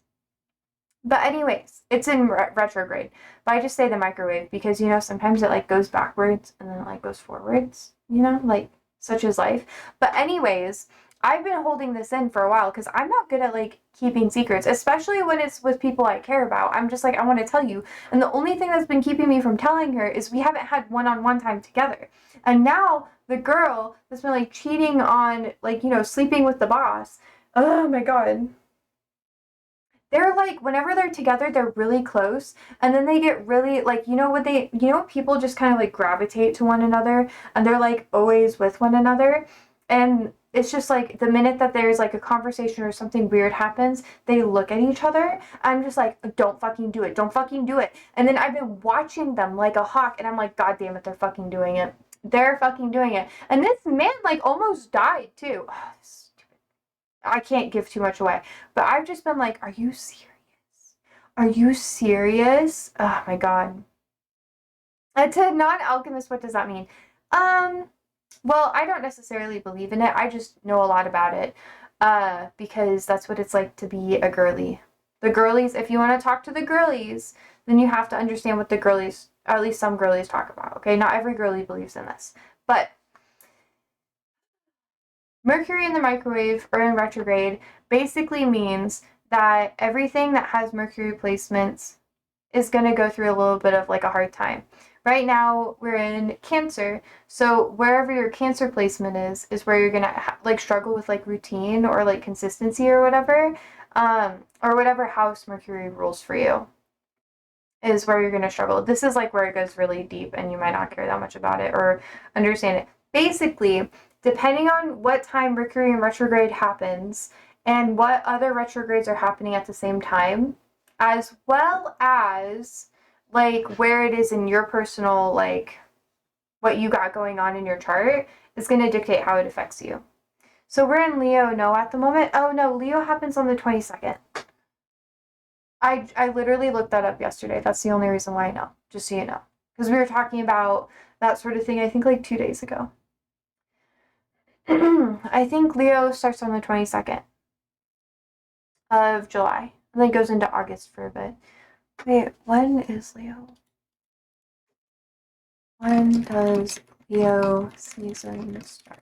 Speaker 1: But anyways, it's in retrograde. But I just say the microwave because sometimes it like goes backwards and then it like goes forwards. Like such is life. But anyways, I've been holding this in for a while because I'm not good at like keeping secrets, especially when it's with people I care about. I'm just like, I want to tell you. And the only thing that's been keeping me from telling her is we haven't had one-on-one time together. And now the girl that's been like cheating on like, sleeping with the boss. Oh my God. They're like, whenever they're together, they're really close, and then they get really like, people just kind of like gravitate to one another, and they're like always with one another, and it's just like the minute that there's like a conversation or something weird happens, they look at each other. I'm just like, don't fucking do it, don't fucking do it. And then I've been watching them like a hawk, and I'm like, God damn it, they're fucking doing it. They're fucking doing it. And this man like almost died too. I can't give too much away, but I've just been like, are you serious? Are you serious? Oh my God. To non-alchemist, what does that mean? Well, I don't necessarily believe in it. I just know a lot about it, because that's what it's like to be a girly. The girlies, if you want to talk to the girlies, then you have to understand what the girlies, or at least some girlies, talk about. Okay, not every girly believes in this, but Mercury in the microwave or in retrograde basically means that everything that has Mercury placements is going to go through a little bit of like a hard time. Right now we're in Cancer, so wherever your Cancer placement is where you're going to like struggle with like routine or like consistency or whatever, or whatever house Mercury rules for you is where you're going to struggle. This is like where it goes really deep and you might not care that much about it or understand it. Basically, depending on what time Mercury in retrograde happens and what other retrogrades are happening at the same time, as well as like where it is in your personal, like what you got going on in your chart, is going to dictate how it affects you. So we're in Leo no at the moment. Oh no, Leo happens on the 22nd. I literally looked that up yesterday. That's the only reason why I know, just so you know. Because we were talking about that sort of thing, I think like 2 days ago. I think Leo starts on the 22nd of July, and then goes into August for a bit. Wait, when is Leo? When does Leo season start?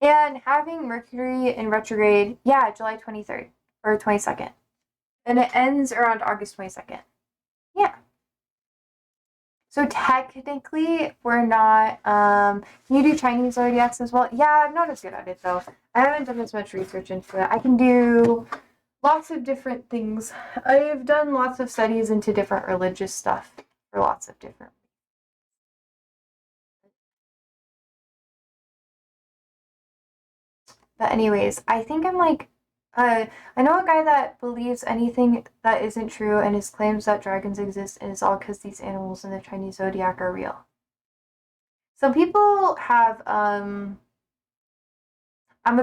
Speaker 1: And having Mercury in retrograde, yeah, July 23rd or 22nd. And it ends around August 22nd. Yeah. So technically, we're not. Can you do Chinese zodiacs as well? Yeah, I'm not as good at it though. I haven't done as much research into it. I can do lots of different things. I've done lots of studies into different religious stuff for lots of different. But anyways, I think I'm like, I know a guy that believes anything that isn't true and his claims that dragons exist and it's all because these animals in the Chinese zodiac are real. Some people have, I'ma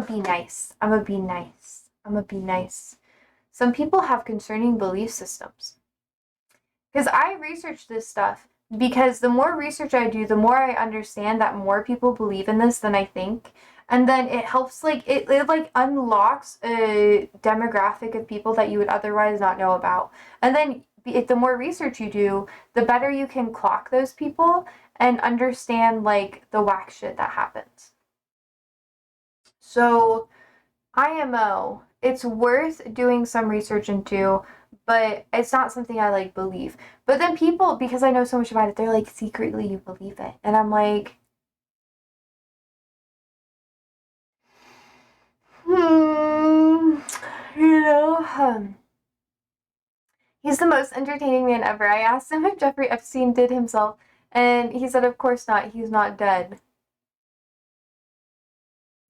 Speaker 1: be nice. I'ma be nice. I'ma be nice. Some people have concerning belief systems. Because I research this stuff because the more research I do, the more I understand that more people believe in this than I think. And then it helps like it like unlocks a demographic of people that you would otherwise not know about. And then the more research you do, the better you can clock those people and understand like the whack shit that happens. So IMO, it's worth doing some research into, but it's not something I like believe. But then people, because I know so much about it, they're like, secretly you believe it. And I'm like, you know, he's the most entertaining man ever. I asked him if Jeffrey Epstein did himself, and he said, of course not, he's not dead.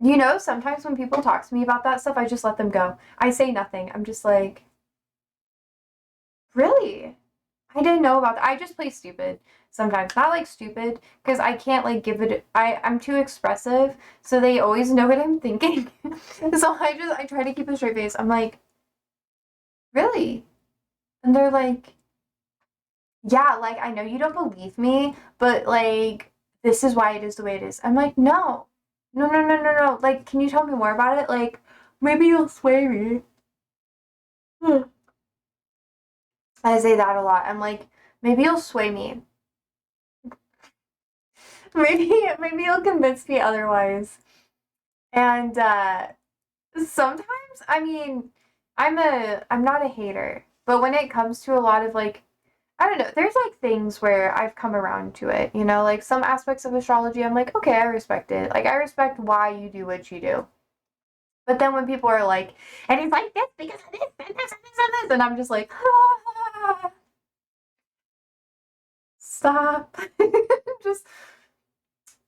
Speaker 1: You know, sometimes when people talk to me about that stuff, I just let them go. I say nothing. I'm just like, really? I didn't know about that. I just play stupid sometimes. Not like stupid, because I can't like give it, I'm too expressive, so they always know what I'm thinking. So I try to keep a straight face. I'm like, really? And they're like, yeah, like I know you don't believe me, but like this is why it is the way it is. I'm like, no. No, no, no, no, no. Like, can you tell me more about it? Like, maybe you'll sway me. I say that a lot. I'm like, maybe you'll sway me. Maybe you'll convince me otherwise. And sometimes, I mean, I'm not a hater, but when it comes to a lot of like, I don't know, there's like things where I've come around to it, you know, like some aspects of astrology, I'm like, okay, I respect it. Like, I respect why you do what you do. But then when people are like, and it's like this because of this and this and this and this, and I'm just like, ah, stop. Just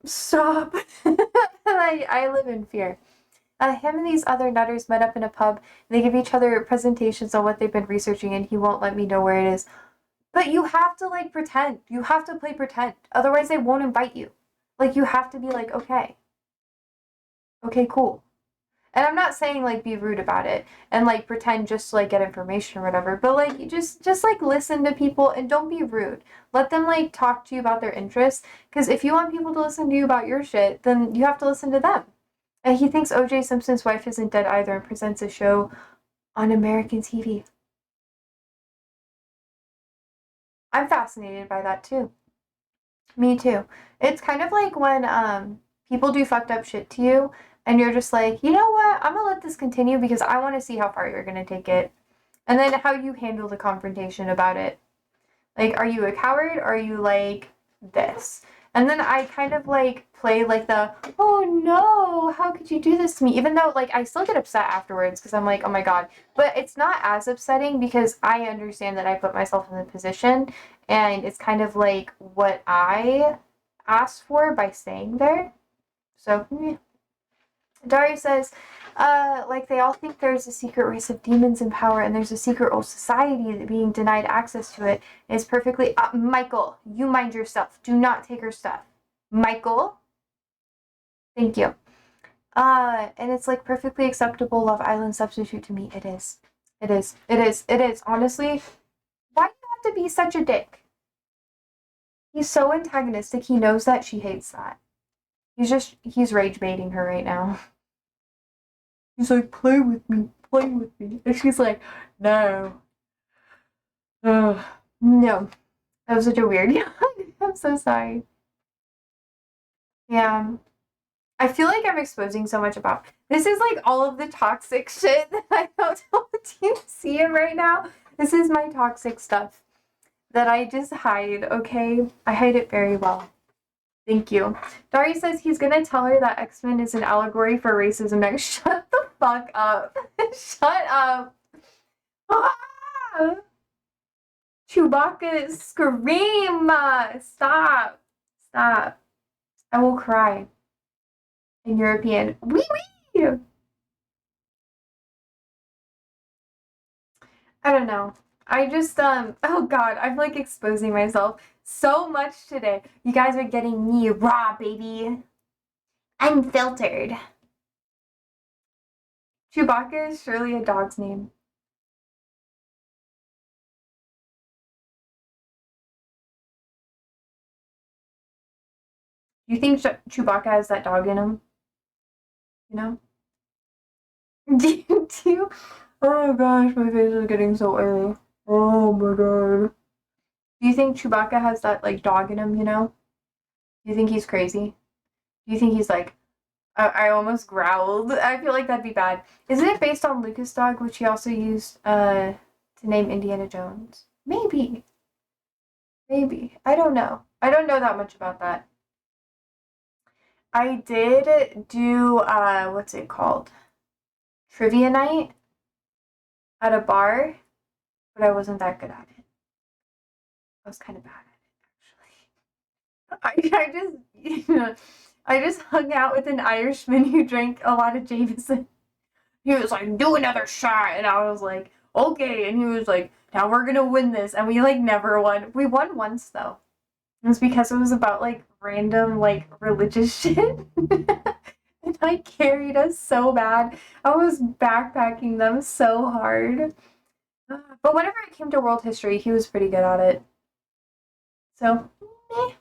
Speaker 1: stop. I live in fear. Him and these other nutters met up in a pub. They give each other presentations on what they've been researching, and he won't let me know where it is. But you have to, like, pretend. You have to play pretend. Otherwise, they won't invite you. Like, you have to be like, okay. Okay, cool. And I'm not saying, like, be rude about it and, like, pretend just to, like, get information or whatever. But, like, you just like, listen to people and don't be rude. Let them, like, talk to you about their interests. Because if you want people to listen to you about your shit, then you have to listen to them. And he thinks O.J. Simpson's wife isn't dead either and presents a show on American TV. I'm fascinated by that too. Me too. It's kind of like when people do fucked up shit to you and you're just like, you know what? I'm gonna let this continue because I want to see how far you're gonna take it. And then how you handle the confrontation about it. Like, are you a coward or are you like this? And then I kind of like play like the, oh no, how could you do this to me? Even though like I still get upset afterwards because I'm like, oh my God. But it's not as upsetting because I understand that I put myself in the position and it's kind of like what I asked for by staying there. So, yeah. Daria says, like they all think there's a secret race of demons in power and there's a secret old society that being denied access to it is perfectly, Michael, you mind yourself. Do not take her stuff. Michael? Thank you. And it's like perfectly acceptable Love Island substitute to me. It is. It is. It is. It is. Honestly, why do you have to be such a dick? He's so antagonistic. He knows that she hates that. He's rage baiting her right now. He's like, play with me, play with me. And she's like, no. Ugh. No. That was such a weird yawn. I'm so sorry. Yeah. I feel like I'm exposing so much about. This is like all of the toxic shit that I don't know if you see it right now. This is my toxic stuff that I just hide, okay? I hide it very well. Thank you. Dari says he's gonna tell her that X-Men is an allegory for racism next. Shut the fuck up. Shut up. Ah! Chewbacca scream. Stop. Stop. I will cry. In European. Wee wee. I don't know. I just oh god, I'm like exposing myself so much today. You guys are getting me raw, baby. Unfiltered. Chewbacca is surely a dog's name. Do you think Chewbacca has that dog in him? You know? Do you? Oh gosh, my face is getting so oily. Oh my god. Do you think Chewbacca has that like dog in him, you know? Do you think he's crazy? Do you think he's like I almost growled. I feel like that'd be bad. Isn't it based on Lucas Dog, which he also used to name Indiana Jones? Maybe. Maybe. I don't know. I don't know that much about that. I did do what's it called? Trivia night at a bar, but I wasn't that good at it. I was kind of bad at it actually. I just hung out with an Irishman who drank a lot of Jameson. He was like, "Do another shot," and I was like, "Okay." And he was like, "Now we're gonna win this," and we like never won. We won once though. It was because it was about like random like religious shit. And I carried us so bad. I was backpacking them so hard. But whenever it came to world history, he was pretty good at it. So, eh.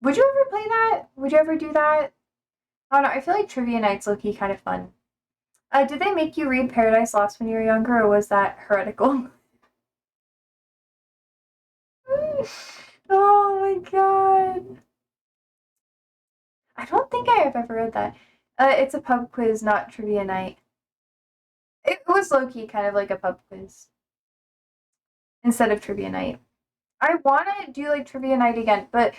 Speaker 1: Would you ever play that? Would you ever do that? I don't know. I feel like trivia nights look kind of fun. Did they make you read Paradise Lost when you were younger, or was that heretical? Oh my god. I don't think I have ever read that. It's a pub quiz, not trivia night. It was low key kind of like a pub quiz instead of trivia night. I want to do like trivia night again, but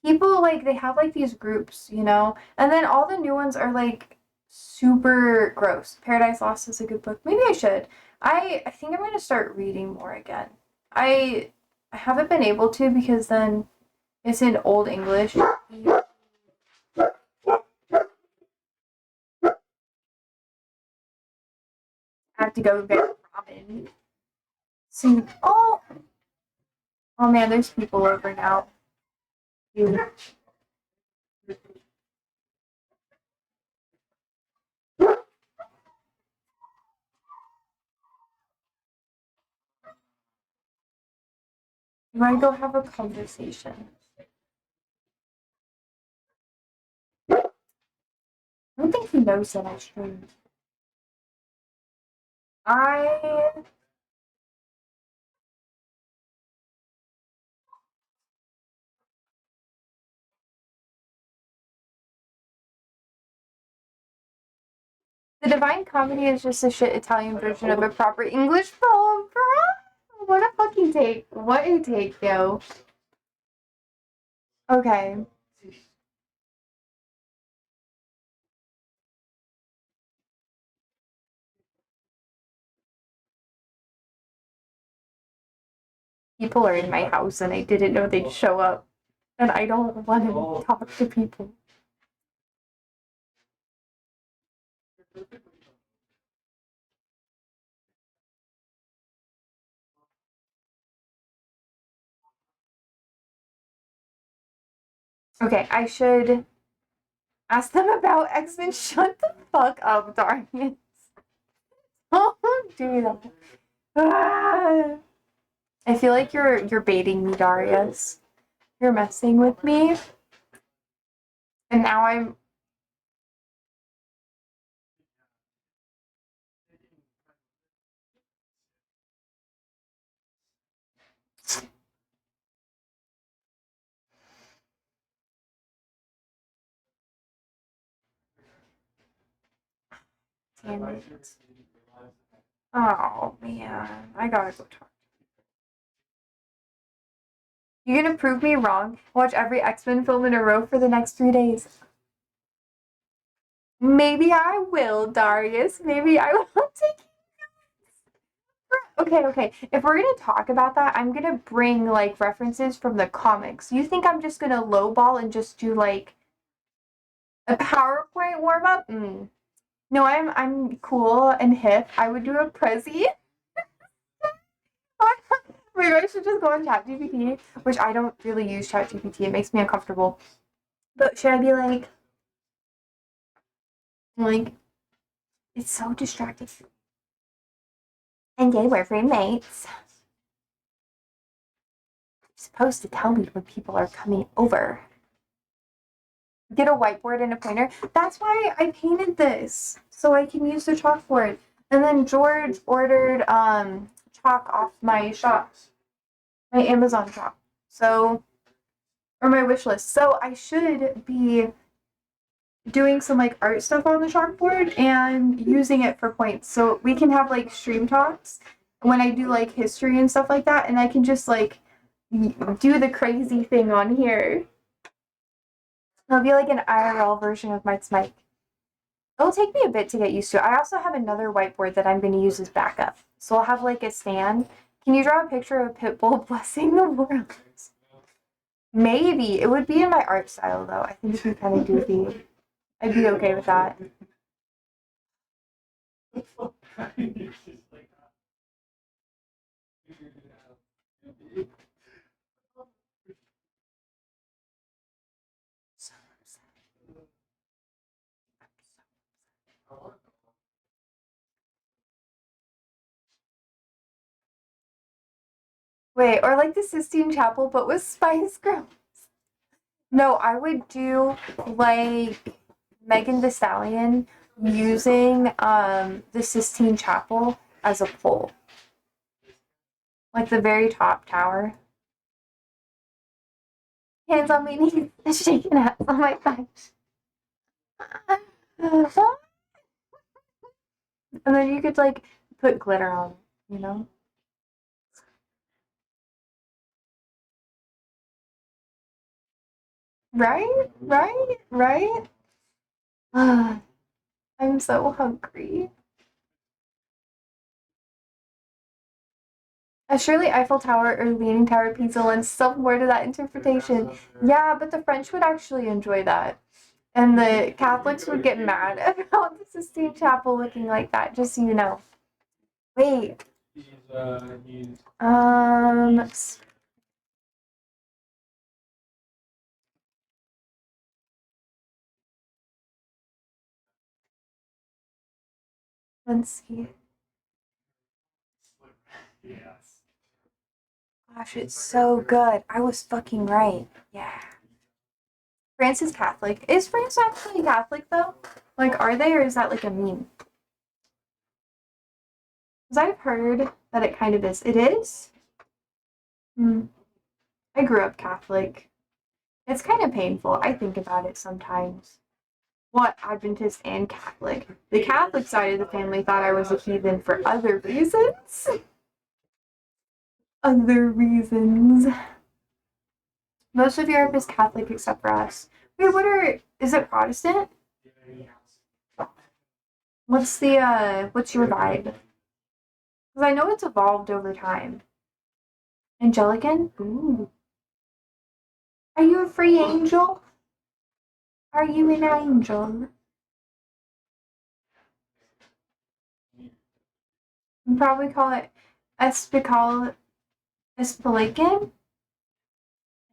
Speaker 1: people like they have like these groups, you know, and then all the new ones are like super gross. Paradise Lost is a good book. Maybe I should. I think I'm gonna start reading more again. I haven't been able to because then it's in Old English. I have to go get ramen. So, oh man, there's people over now. Dude. You want to go have a conversation? I don't think he knows that I streamed. I The Divine Comedy is just a shit Italian version of a proper English poem, bro. What a fucking take. What a take, yo. Okay. People are in my house and I didn't know they'd show up. And I don't want to talk to people. Okay, I should ask them about X-Men. Shut the fuck up, Darius. Don't do that. Ah. I feel like you're baiting me, Darius. You're messing with me. And now I'm damn it. Oh man, I gotta go talk. You're gonna prove me wrong. Watch every X-Men film in a row for the next 3 days. Maybe I will, Darius. Maybe I will take. Okay. If we're gonna talk about that, I'm gonna bring like references from the comics. You think I'm just gonna lowball and just do like a PowerPoint warm up? No, I'm cool and hip. I would do a Prezi. Maybe I should just go on ChatGPT, which I don't really use ChatGPT. It makes me uncomfortable. But should I be like, it's so distracting. And gay we're roommates. You're supposed to tell me when people are coming over. get a whiteboard and a pointer. That's why I painted this, so I can use the chalkboard. And then George ordered chalk off my shop, my Amazon shop. So, or my wish list. So I should be doing some like art stuff on the chalkboard and using it for points. So we can have like stream talks when I do like history and stuff like that, and I can just like do the crazy thing on here. It'll be like an IRL version of Mike's mic. It'll take me a bit to get used to. I also have another whiteboard that I'm going to use as backup. So I'll have like a stand. Can you draw a picture of a pit bull blessing the world? Maybe. It would be in my art style though. I think it'd be kind of goofy. I'd be okay with that. Wait, or like the Sistine Chapel, but with Spice Girls. No, I would do like Megan Thee Stallion using the Sistine Chapel as a pole. Like the very top tower. Hands on my knees, shaking ass on my thighs. And then you could like put glitter on it, you know? Right? Right? Right? I'm so hungry. Surely Eiffel Tower or Leaning Tower of Pisa lends some more to that interpretation. Yeah, but the French would actually enjoy that. And the Catholics would get mad about the Sistine Chapel looking like that, just so you know. Wait. Let's see. Gosh, it's so good. I was fucking right. Yeah. France is Catholic. Is France actually Catholic though? Like, are they, or is that like a meme? Because I've heard that it kind of is. It is? I grew up Catholic. It's kind of painful. I think about it sometimes. What, Adventist and Catholic? The Catholic side of the family thought I was a heathen for other reasons. Other reasons. Most of Europe is Catholic except for us. Wait, is it Protestant? What's your vibe? Because I know it's evolved over time. Anglican? Ooh. Are you a free angel? Are you an angel? You'd probably call it Espilican?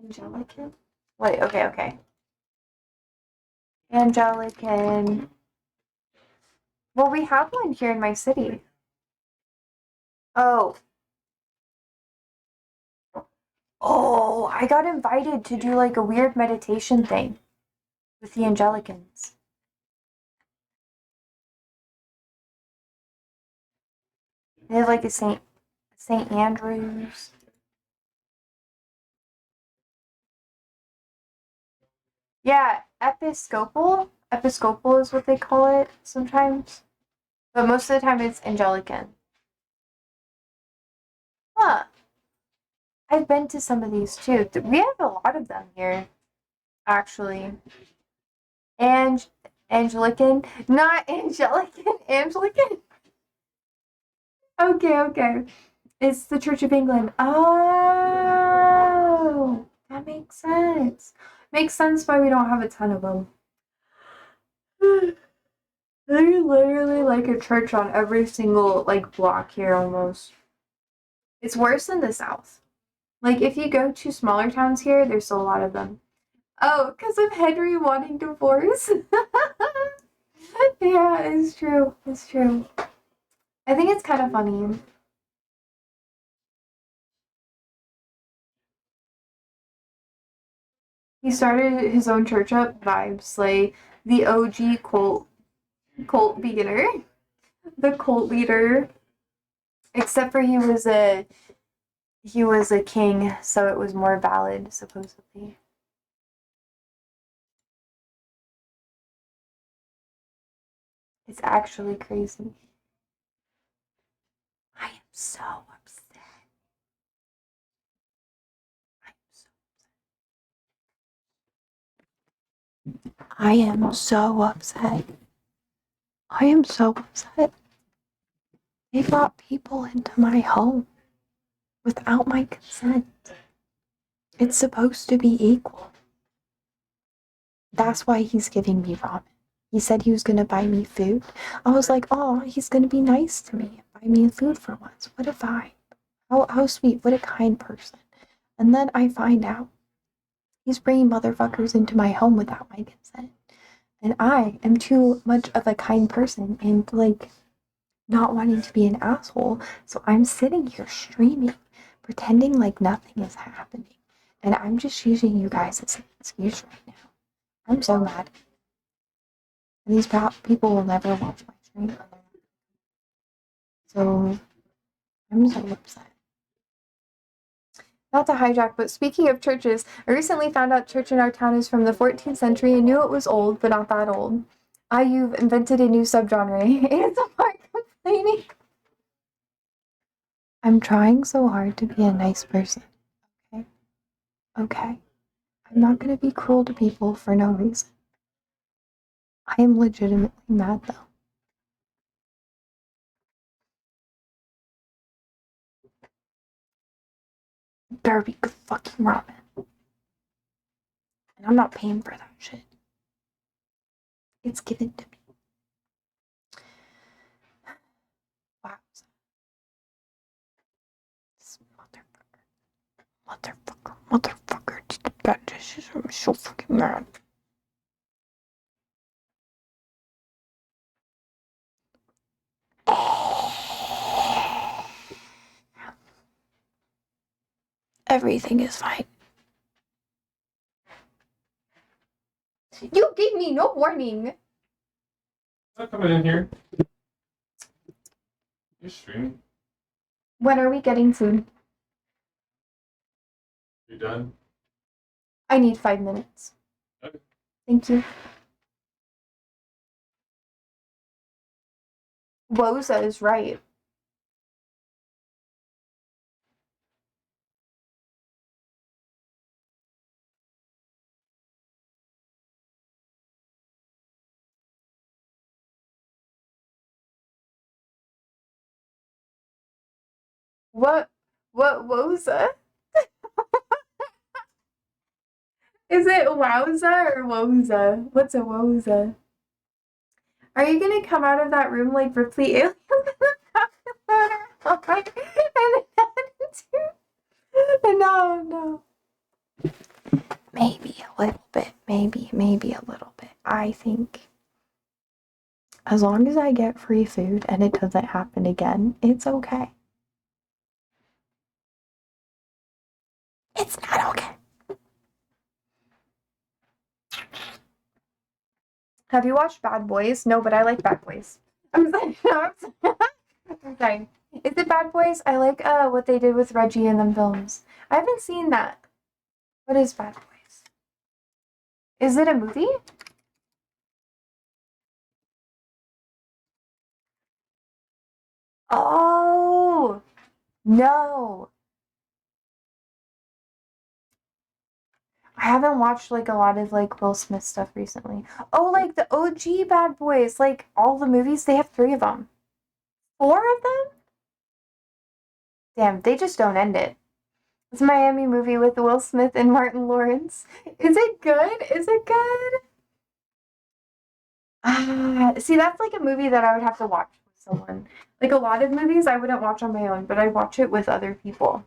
Speaker 1: Anglican? Wait, okay. Anglican. Well, we have one here in my city. Oh. Oh, I got invited to do like a weird meditation thing with the Anglicans. They have like a Saint Andrews. Yeah, Episcopal. Episcopal is what they call it sometimes. But most of the time it's Anglican. Huh. I've been to some of these too. We have a lot of them here, actually. Anglican, not Anglican, Anglican. Okay. It's the Church of England. Oh, that makes sense. Makes sense why we don't have a ton of them. There's literally like a church on every single like block here almost. It's worse in the South. Like if you go to smaller towns here, there's still a lot of them. Oh, because of Henry wanting divorce. Yeah, it's true. It's true. I think it's kind of funny. He started his own church up, Vibes, like the OG cult beginner, the cult leader. Except for he was a king, so it was more valid, supposedly. It's actually crazy. I am so upset. I am so upset. I am so upset. They brought people into my home without my consent. It's supposed to be equal. That's why he's giving me ramen. He said he was going to buy me food. I was like, oh, he's going to be nice to me and buy me food for once. What a vibe. How sweet. What a kind person. And then I find out he's bringing motherfuckers into my home without my consent. And I am too much of a kind person and like not wanting to be an asshole. So I'm sitting here streaming, pretending like nothing is happening. And I'm just using you guys as an excuse right now. I'm so mad. And these people will never watch my stream. So I'm so upset. Not to hijack, but speaking of churches, I recently found out church in our town is from the 14th century and knew it was old, but not that old. You've invented a new subgenre. ASMR complaining. I'm trying so hard to be a nice person. Okay? Okay. I'm not gonna be cruel to people for no reason. I am legitimately mad though. Better be good fucking ramen. And I'm not paying for that shit. It's given to me. Wow. This motherfucker. I'm so fucking mad. Everything is fine. You gave me no warning.
Speaker 2: Not coming in here. You're streaming.
Speaker 1: When are we getting food?
Speaker 2: You done?
Speaker 1: I need 5 minutes.
Speaker 2: Okay.
Speaker 1: Thank you. Woza is right. What Woza? Is it wowza or woza? What's a woza? Are you gonna come out of that room like Ripley Alien no. Maybe a little bit. Maybe a little bit. I think as long as I get free food and it doesn't happen again, it's okay. It's not okay. Have you watched Bad Boys? No, but I like Bad Boys. I'm sorry. I'm sorry. Is it Bad Boys? I like what they did with Reggie in them films. I haven't seen that. What is Bad Boys? Is it a movie? Oh no. I haven't watched like a lot of like Will Smith stuff recently. Oh, like the OG Bad Boys, like all the movies, they have 3 of them. 4 of them? Damn, they just don't end it. It's a Miami movie with Will Smith and Martin Lawrence. Is it good? Is it good? See, that's like a movie that I would have to watch with someone. Like a lot of movies I wouldn't watch on my own, but I watch it with other people.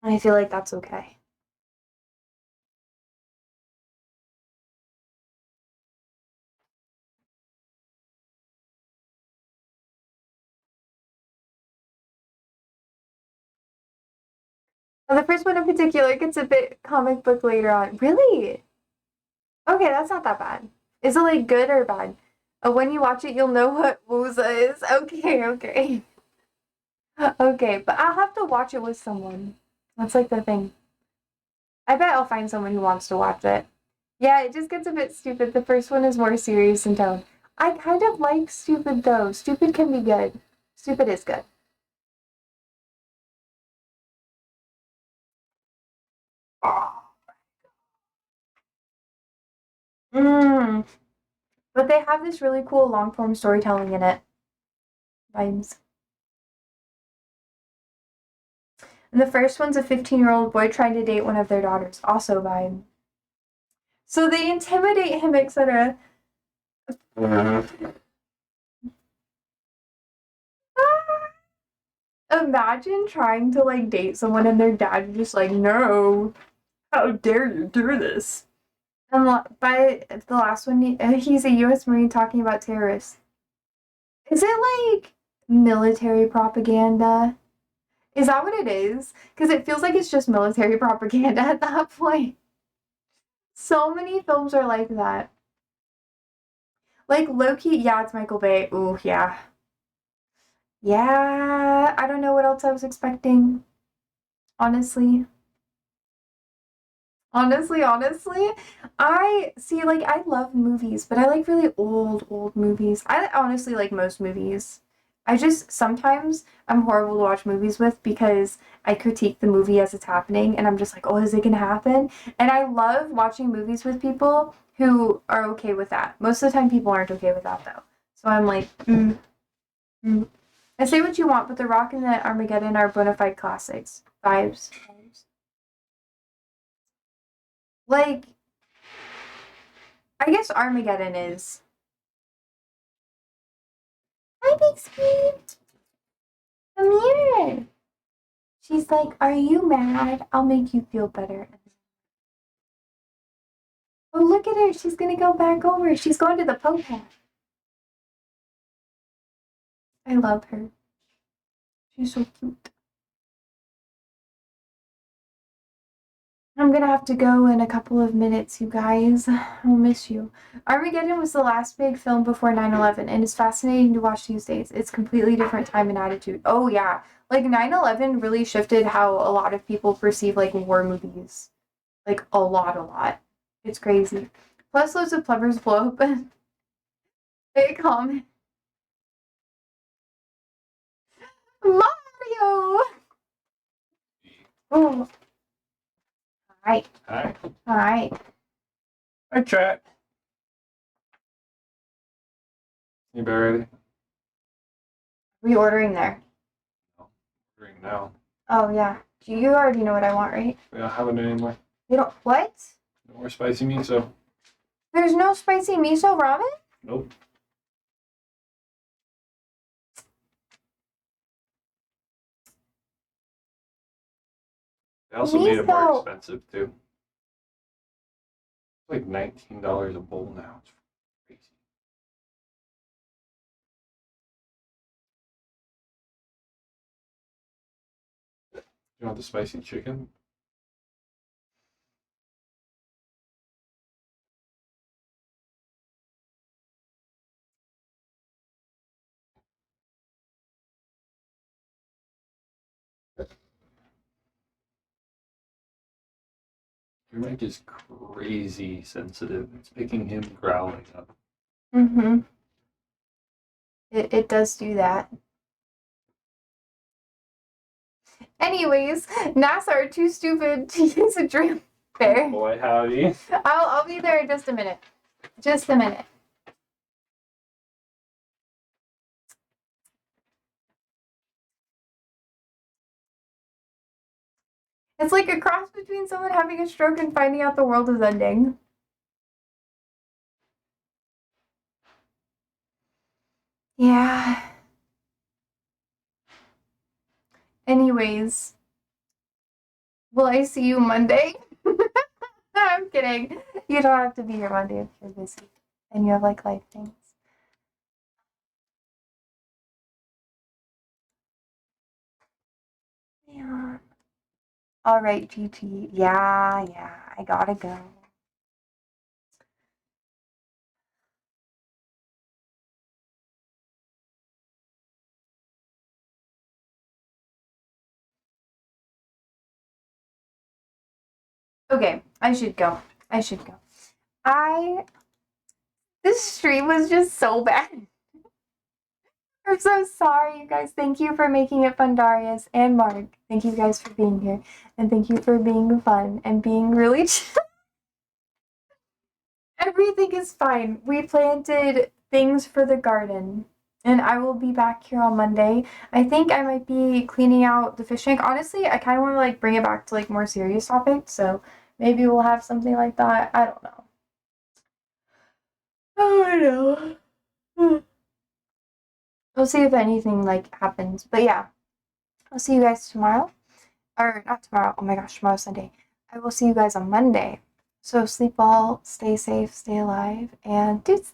Speaker 1: And I feel like that's okay. The first one in particular gets a bit comic book later on. Really? Okay, that's not that bad. Is it like good or bad? When you watch it, you'll know what Woza is. Okay, okay. Okay, but I'll have to watch it with someone. That's like the thing. I bet I'll find someone who wants to watch it. Yeah, it just gets a bit stupid. The first one is more serious in tone. I kind of like stupid though. Stupid can be good. Stupid is good. Mm. But they have this really cool long form storytelling in it. Vibes. And the first one's a 15-year-old boy trying to date one of their daughters. Also vibe. So they intimidate him, etc. Imagine trying to like date someone and their dad just like, no, how dare you do this? And by the last one, he's a U.S. Marine talking about terrorists. Is it like military propaganda? Is that what it is? Because it feels like it's just military propaganda at that point. So many films are like that. Like Loki, yeah, it's Michael Bay. Ooh, yeah. Yeah, I don't know what else I was expecting. Honestly. Honestly, I see, like, I love movies, but I like really old movies. I honestly like most movies. I just sometimes I'm horrible to watch movies with because I critique the movie as it's happening and I'm just like, oh, is it gonna happen? And I love watching movies with people who are okay with that. Most of the time, people aren't okay with that though. So I'm like, mm. I say what you want, but The Rock and the Armageddon are bona fide classics. Vibes. Like, I guess Armageddon is. Hi, Bixby. Come here. She's like, are you mad? I'll make you feel better. Oh, look at her. She's going to go back over. She's going to the Pope hat. I love her. She's so cute. I'm going to have to go in a couple of minutes, you guys. I'll miss you. Armageddon was the last big film before 9/11, and it's fascinating to watch these days. It's completely different time and attitude. Oh, yeah. Like, 9/11 really shifted how a lot of people perceive, like, war movies. Like, a lot. It's crazy. Plus, loads of plevers blow up. They comment, Mario! Oh, hi.
Speaker 2: Hi.
Speaker 1: Hi.
Speaker 2: Hi, chat. You about ready?
Speaker 1: Reordering there.
Speaker 2: No. Ordering now.
Speaker 1: Oh, yeah. You already know what I want, right?
Speaker 2: We don't have it anymore.
Speaker 1: You don't. What?
Speaker 2: No more spicy miso.
Speaker 1: There's no spicy miso ramen?
Speaker 2: Nope. They also made it more
Speaker 1: Miso.
Speaker 2: expensive too. It's like $19 a bowl now. It's crazy. You want the spicy chicken? Your mic is crazy sensitive. It's picking him growling up.
Speaker 1: Mm-hmm. It does do that. Anyways, NASA are too stupid to use a dream fair.
Speaker 2: Boy, howdy.
Speaker 1: I'll be there in just a minute. Just a minute. It's like a cross between someone having a stroke and finding out the world is ending. Yeah. Anyways, will I see you Monday? I'm kidding. You don't have to be here Monday if you're busy and you have like life things. Yeah. All right, GT. Yeah, I gotta go. Okay, I should go. This stream was just so bad. I'm so sorry, you guys. Thank you for making it fun, Darius and Mark. Thank you guys for being here. And thank you for being fun and being really chill. Everything is fine. We planted things for the garden. And I will be back here on Monday. I think I might be cleaning out the fish tank. Honestly, I kind of want to like bring it back to like more serious topics. So maybe we'll have something like that. I don't know. Oh, I know. We'll see if anything like happens. But yeah, I'll see you guys tomorrow. Or not tomorrow. Oh my gosh, tomorrow's Sunday. I will see you guys on Monday. So sleep well, stay safe, stay alive, and deuces.